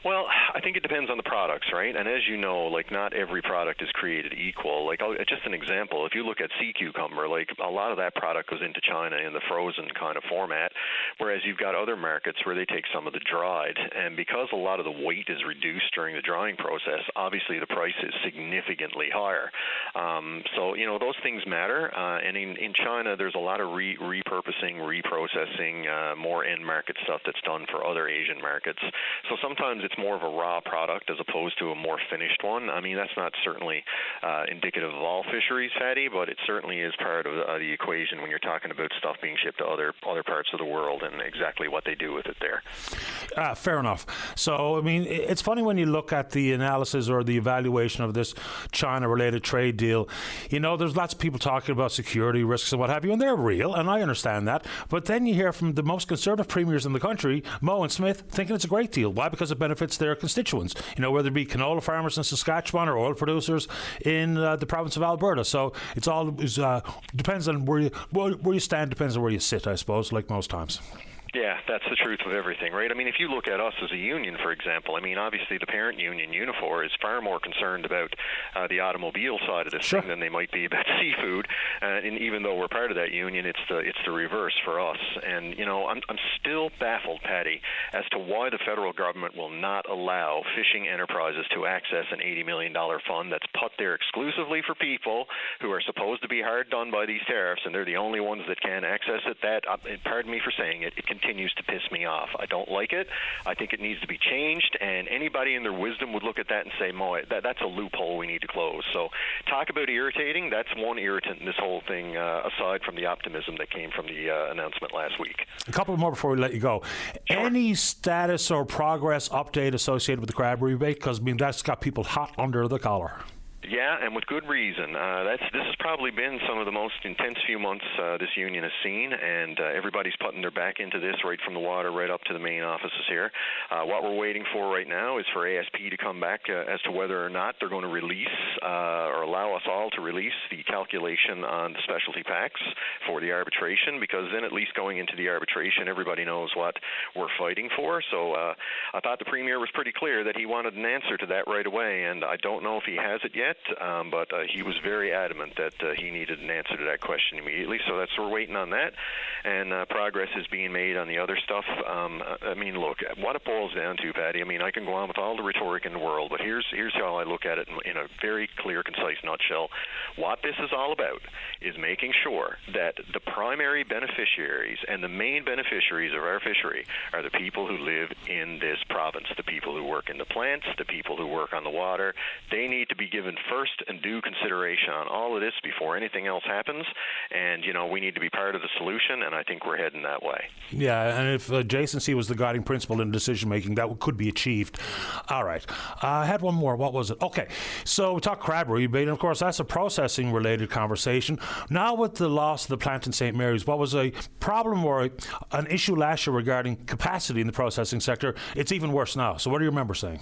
Well, I think it depends on the products, right? And as you know, not every product is created equal. Just an example, if you look at sea cucumber, a lot of that product goes into China in the frozen kind of format, whereas you've got other markets where they take some of the dried. And because a lot of the weight is reduced during the drying process, obviously the price is significantly higher. So, those things matter. And in China, there's a lot of repurposing, reprocessing, more end market stuff that's done for other Asian markets. So sometimes it's more of a raw product as opposed to a more finished one. That's not certainly indicative of all fisheries, Fatty, but it certainly is part of the equation when you're talking about stuff being shipped to other parts of the world and exactly what they do with it there. Fair enough. So, it's funny when you look at the analysis or the evaluation of this China-related trade deal. There's lots of people talking about security risks and what have you, and they're real, and I understand that. But then you hear from the most conservative premiers in the country, Moe and Smith, thinking it's a great deal. Why? Because it benefits their constituents, whether it be canola farmers in Saskatchewan or oil producers in the province of Alberta. So it's all depends on where you stand, depends on where you sit, I suppose, like most times. Yeah, that's the truth of everything, right? If you look at us as a union, for example, obviously the parent union, Unifor, is far more concerned about the automobile side of this thing than they might be about seafood. And even though we're part of that union, it's the reverse for us. And, I'm still baffled, Patty, as to why the federal government will not allow fishing enterprises to access an $80 million fund that's put there exclusively for people who are supposed to be hard done by these tariffs, and they're the only ones that can access it. That, pardon me for saying it, continues to piss me off. I don't like it. I think it needs to be changed, and anybody in their wisdom would look at that and say, that's a loophole we need to close. So talk about irritating. That's one irritant in this whole thing, aside from the optimism that came from the announcement last week. A couple more before we let you go. Sure. Any status or progress update associated with the crab rebate? Because that's got people hot under the collar. Yeah, and with good reason. This has probably been some of the most intense few months this union has seen, and everybody's putting their back into this right from the water right up to the main offices here. What we're waiting for right now is for ASP to come back as to whether or not they're going to release or allow us all to release the calculation on the specialty packs for the arbitration, because then at least going into the arbitration, everybody knows what we're fighting for. So I thought the Premier was pretty clear that he wanted an answer to that right away, and I don't know if he has it yet. But he was very adamant that he needed an answer to that question immediately. So we're waiting on that, and progress is being made on the other stuff. Look, what it boils down to, Patty. I can go on with all the rhetoric in the world, but here's how I look at it in a very clear, concise nutshell. What this is all about is making sure that the primary beneficiaries and the main beneficiaries of our fishery are the people who live in this province, the people who work in the plants, the people who work on the water. They need to be given first and due consideration on all of this before anything else happens. And, we need to be part of the solution, and I think we're heading that way. Yeah, and if adjacency was the guiding principle in decision-making, that could be achieved. All right. I had one more. What was it? Okay. So we talked crab rebate, and of course, that's a processing-related conversation. Now with the loss of the plant in St. Mary's, what was a problem or an issue last year regarding capacity in the processing sector, it's even worse now. So what do you remember saying?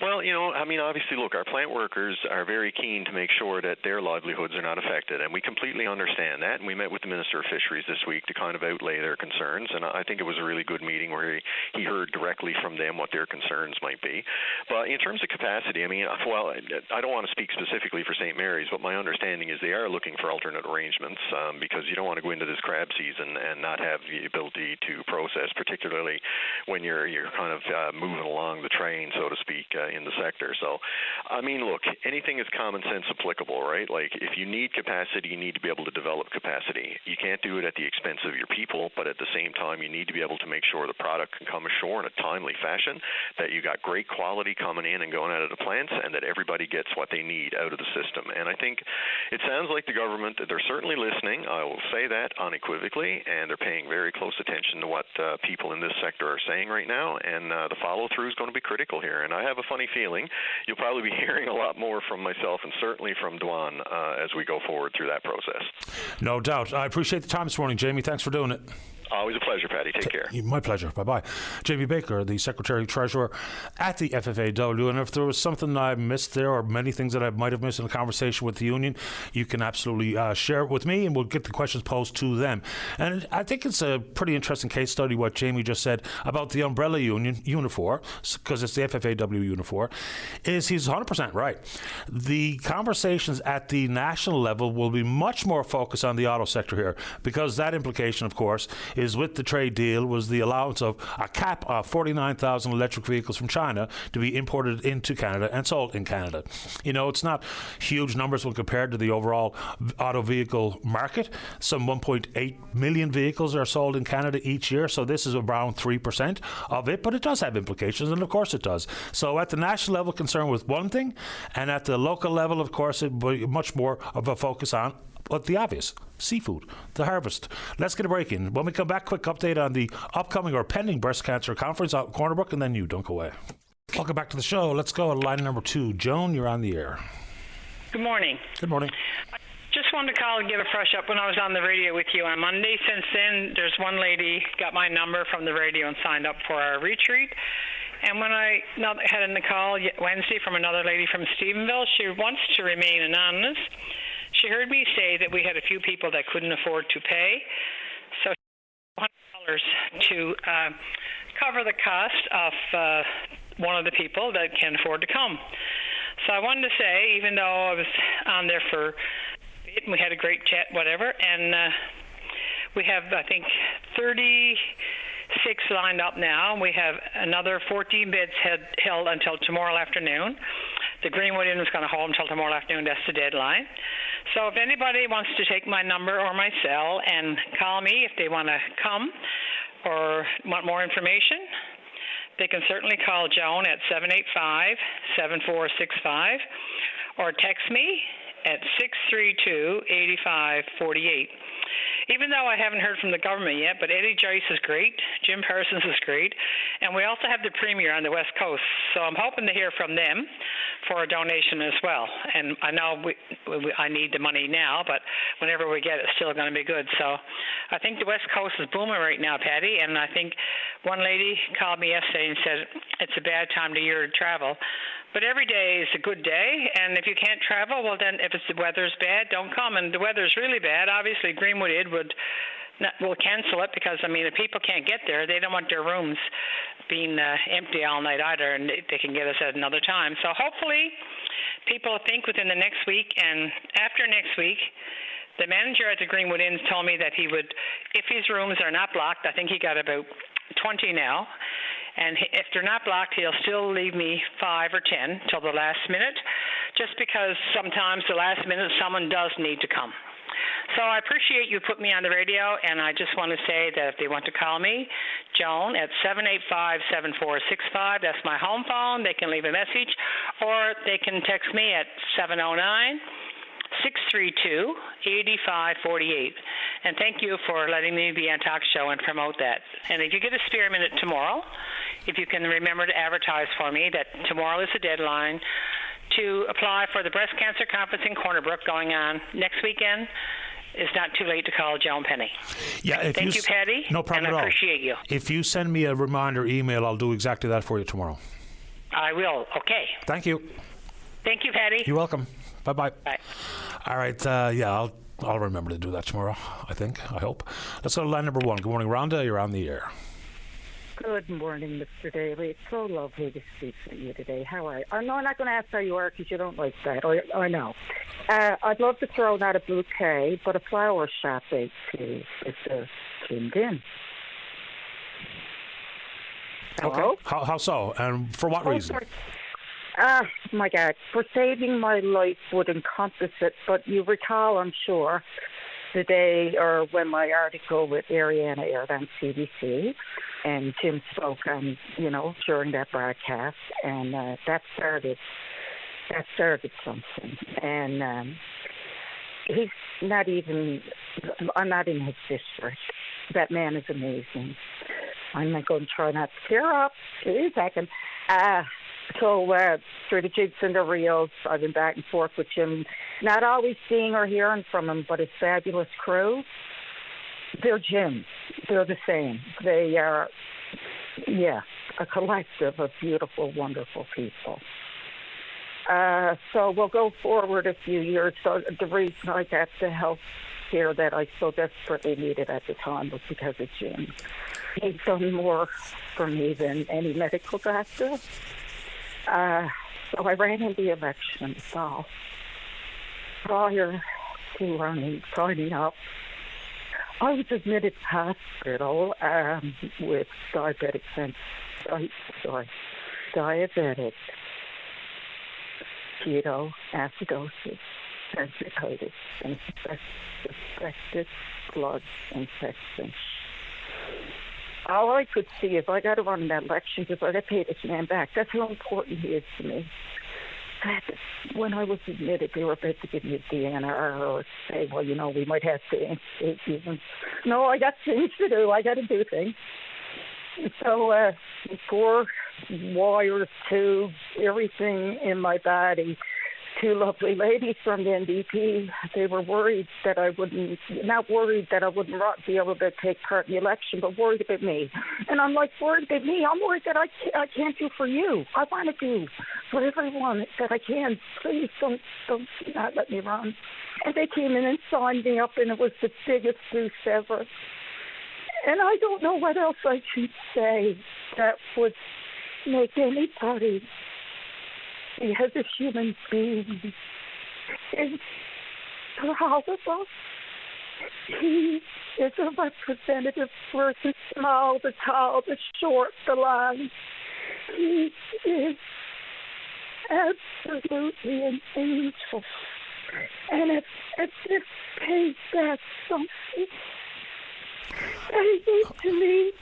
Well, obviously, look, our plant workers are very keen to make sure that their livelihoods are not affected, and we completely understand that. And we met with the Minister of Fisheries this week to kind of outlay their concerns, and I think it was a really good meeting where he heard directly from them what their concerns might be. But in terms of capacity, I don't want to speak specifically for St. Mary's, but my understanding is they are looking for alternate arrangements because you don't want to go into this crab season and not have the ability to process, particularly when you're kind of moving along the train, so to speak, in the sector. So, look, anything is common sense applicable, right? Like, if you need capacity, you need to be able to develop capacity. You can't do it at the expense of your people, but at the same time, you need to be able to make sure the product can come ashore in a timely fashion, that you got great quality coming in and going out of the plants, and that everybody gets what they need out of the system. And I think it sounds like the government, they're certainly listening, I will say that unequivocally, and they're paying very close attention to what people in this sector are saying right now, and the follow-through is going to be critical here. And I have a funny feeling you'll probably be hearing a lot more from myself and certainly from Dwan as we go forward through that process. No doubt. I appreciate the time this morning, Jamie. Thanks for doing it. Always a pleasure, Paddy. Take care. My pleasure. Bye-bye. Jamie Baker, the Secretary-Treasurer at the FFAW. And if there was something I missed there or many things that I might have missed in a conversation with the union, you can absolutely share it with me and we'll get the questions posed to them. And I think it's a pretty interesting case study what Jamie just said about the umbrella union, Unifor, because it's the FFAW Unifor, is he's 100% right. The conversations at the national level will be much more focused on the auto sector here because that implication, of course, is with the trade deal was the allowance of a cap of 49,000 electric vehicles from China to be imported into Canada and sold in Canada. It's not huge numbers when compared to the overall auto vehicle market. Some 1.8 million vehicles are sold in Canada each year, so this is around 3% of it, but it does have implications, and of course it does. So at the national level, concerned with one thing, and at the local level, of course, it will be much more of a focus on but the obvious, seafood, the harvest. Let's get a break in. When we come back, quick update on the upcoming or pending breast cancer conference out in Corner Brook, and then you don't go away. Welcome back to the show. Let's go to line number 2. Joan, you're on the air. Good morning. Good morning. Just wanted to call and give a fresh up when I was on the radio with you on Monday. Since then, there's one lady got my number from the radio and signed up for our retreat. And when I had in the call Wednesday from another lady from Stephenville, she wants to remain anonymous. She heard me say that we had a few people that couldn't afford to pay, so $100 to cover the cost of one of the people that can afford to come. So I wanted to say, even though I was on there for a bit and we had a great chat, whatever, and we have, I think, 36 lined up now. We have another 14 bids held until tomorrow afternoon. The Greenwood Inn is going to hold until tomorrow afternoon. That's the deadline. So if anybody wants to take my number or my cell and call me if they want to come or want more information, they can certainly call Joan at 785-7465 or text me at 632-8548. Even though I haven't heard from the government yet, but Eddie Joyce is great, Jim Parsons is great, and we also have the Premier on the West Coast. So I'm hoping to hear from them for a donation as well. And I know I need the money now, but whenever we get it, it's still going to be good. So I think the West Coast is booming right now, Patty, and I think one lady called me yesterday and said it's a bad time of year to travel. But every day is a good day, and if you can't travel, well then if the weather's bad, don't come. And the weather's really bad. Obviously, Greenwood Inn will cancel it because, if people can't get there, they don't want their rooms being empty all night either, and they can get us at another time. So hopefully people think within the next week, and after next week, the manager at the Greenwood Inn told me that he would, if his rooms are not blocked, I think he got about 20 now, and if they're not blocked, he'll still leave me 5 or 10 till the last minute, just because sometimes the last minute someone does need to come. So I appreciate you put me on the radio, and I just want to say that if they want to call me, Joan at 785-7465. That's my home phone. They can leave a message, or they can text me at 709-632-8548. And thank you for letting me be on Talk Show and promote that. And if you get a spare minute tomorrow, if you can remember to advertise for me that tomorrow is the deadline to apply for the breast cancer conference in Corner Brook going on next weekend. It's not too late to call Joan Penny. Yeah, Thank you, Patty. No problem and at all. I appreciate you. If you send me a reminder email, I'll do exactly that for you tomorrow. I will. Okay. Thank you. Thank you, Patty. You're welcome. Bye-bye. Bye. All right. Yeah, I'll remember to do that tomorrow, I hope. Let's go to line number 1. Good morning, Rhonda. You're on the air. Good morning, Mr. Daly. It's so lovely to speak with you today. How are you? I'm not going to ask how you are because you don't like that. I know. I'd love to throw out a bouquet, but a flower shop too, if they're tuned in. Hello? Okay. How so? And for what reason? My God. For saving my life would encompass it, but you recall, I'm sure, the day or when my article with Ariana aired on CBC, and Jim spoke on, during that broadcast, and that started something. And I'm not in his district. That man is amazing. I'm not going to try not to tear up. Give me a second. So through the jigs and the reels, I've been back and forth with Jim, not always seeing or hearing from him, but his fabulous crew. They're Jim. They're the same. They are, a collective of beautiful, wonderful people. So we'll go forward a few years. So the reason I got the health care that I so desperately needed at the time was because of Jim. He's done more for me than any medical doctor. So I ran in the election prior to signing up. I was admitted to hospital with diabetic ketoacidosis, sensititis, and suspected blood infection. All I could see is I got to run that election because I got to pay this man back. That's how important he is to me. When I was admitted, they were about to give me a DNR or say, well, we might have to instate you. No, I got things to do. I got to do things. So 4 wires, tubes, everything in my body. 2 lovely ladies from the NDP, they were worried that I wouldn't, not worried that I wouldn't be able to take part in the election, but worried about me. And I'm like, worried about me? I'm worried that I can't do for you. I want to do for everyone that I can. Please don't not let me run. And they came in and signed me up, and it was the biggest boost ever. And I don't know what else I should say that would make anybody as a human being is proud of us. He is a representative for the small, the tall, the short, the long. He is absolutely an angel. And if this pays back something, pay it to me.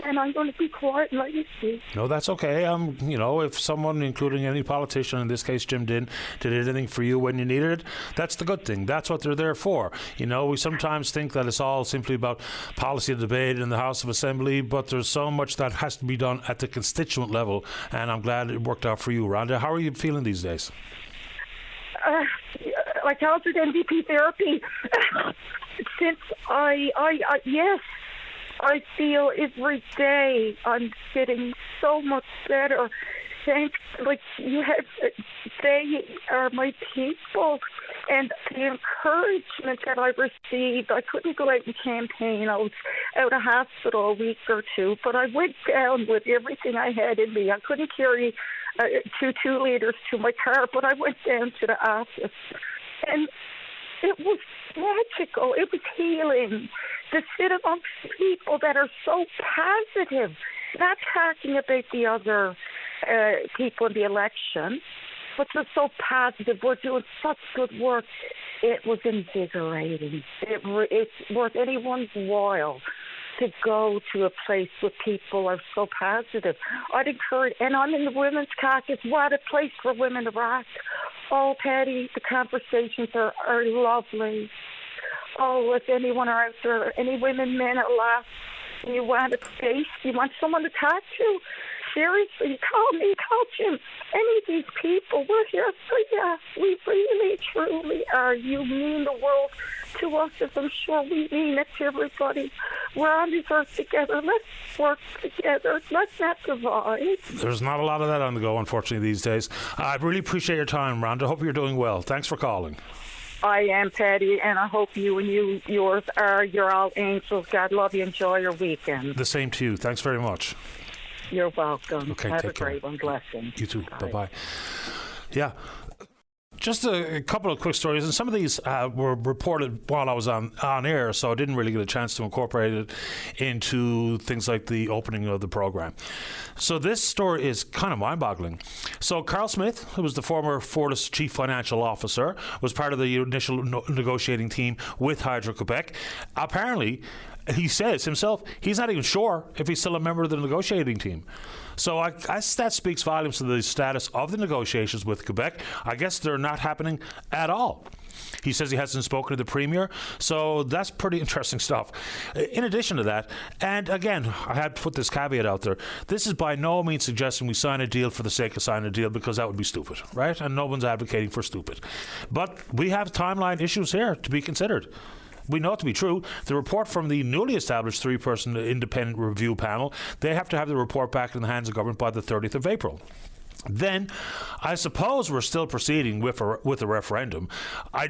And I'm going to be quiet and let you speak. No, that's okay. If someone, including any politician, in this case Jim did anything for you when you needed it, that's the good thing. That's what they're there for. We sometimes think that it's all simply about policy debate in the House of Assembly, but there's so much that has to be done at the constituent level, and I'm glad it worked out for you. Rhonda, how are you feeling these days? Like I did NDP therapy. Since yes. I feel every day I'm getting so much better. They are my people, and the encouragement that I received. I couldn't go out and campaign. I was out of hospital a week or 2, but I went down with everything I had in me. I couldn't carry 2 liters to my car, but I went down to the office, and it was magical. It was healing to sit amongst people that are so positive, not talking about the other people in the election, but they're so positive. We're doing such good work. It was invigorating. It's worth anyone's while to go to a place where people are so positive. I'd encourage, and I'm in the Women's Caucus. What a place for women to rock. Oh, Patty, the conversations are lovely. Oh, if anyone are out there, any women, men are lost, and you want a space, you want someone to talk to, seriously, call me, call Jim. Any of these people, we're here for you. We really, truly are. You mean the world to us, as I'm sure we mean it to everybody. We're on this earth together. Let's work together. Let's not divide. There's not a lot of that on the go, unfortunately, these days. I really appreciate your time, Rhonda. Hope you're doing well. Thanks for calling. I am, Patty, and I hope you and yours are. You're all angels. God love you. Enjoy your weekend. The same to you. Thanks very much. You're welcome. Okay, Have take a great care. one. Blessings. You too. Bye-bye. Yeah. Just a couple of quick stories, and some of these were reported while I was on air, so I didn't really get a chance to incorporate it into things like the opening of the program. So this story is kind of mind-boggling. So Carl Smith, who was the former Fortis chief financial officer, was part of the initial negotiating team with Hydro-Quebec. Apparently, he says himself he's not even sure if he's still a member of the negotiating team. So I guess that speaks volumes to the status of the negotiations with Quebec. I guess they're not happening at all. He says he hasn't spoken to the Premier, so that's pretty interesting stuff. In addition to that, and again, I had to put this caveat out there, this is by no means suggesting we sign a deal for the sake of signing a deal, because that would be stupid, right? And no one's advocating for stupid. But we have timeline issues here to be considered. We know it to be true. The report from the newly established 3-person independent review panel, they have to have the report back in the hands of government by the 30th of April. Then, I suppose we're still proceeding with a referendum. I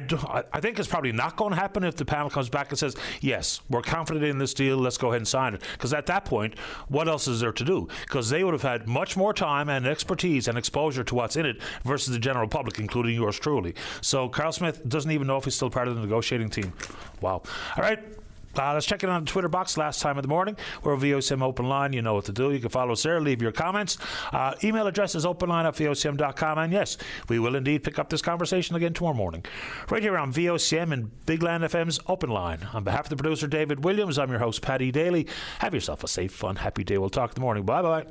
think it's probably not going to happen if the panel comes back and says, yes, we're confident in this deal, let's go ahead and sign it. Because at that point, what else is there to do? Because they would have had much more time and expertise and exposure to what's in it versus the general public, including yours truly. So Carl Smith doesn't even know if he's still part of the negotiating team. Wow. All right. Let's check in on the Twitter box last time of the morning. We're a VOCM open line. You know what to do. You can follow us there. Leave your comments. Email address is openline@vocm.com. And yes, we will indeed pick up this conversation again tomorrow morning. Right here on VOCM and Big Land FM's Open Line. On behalf of the producer, David Williams, I'm your host, Paddy Daly. Have yourself a safe, fun, happy day. We'll talk in the morning. Bye-bye.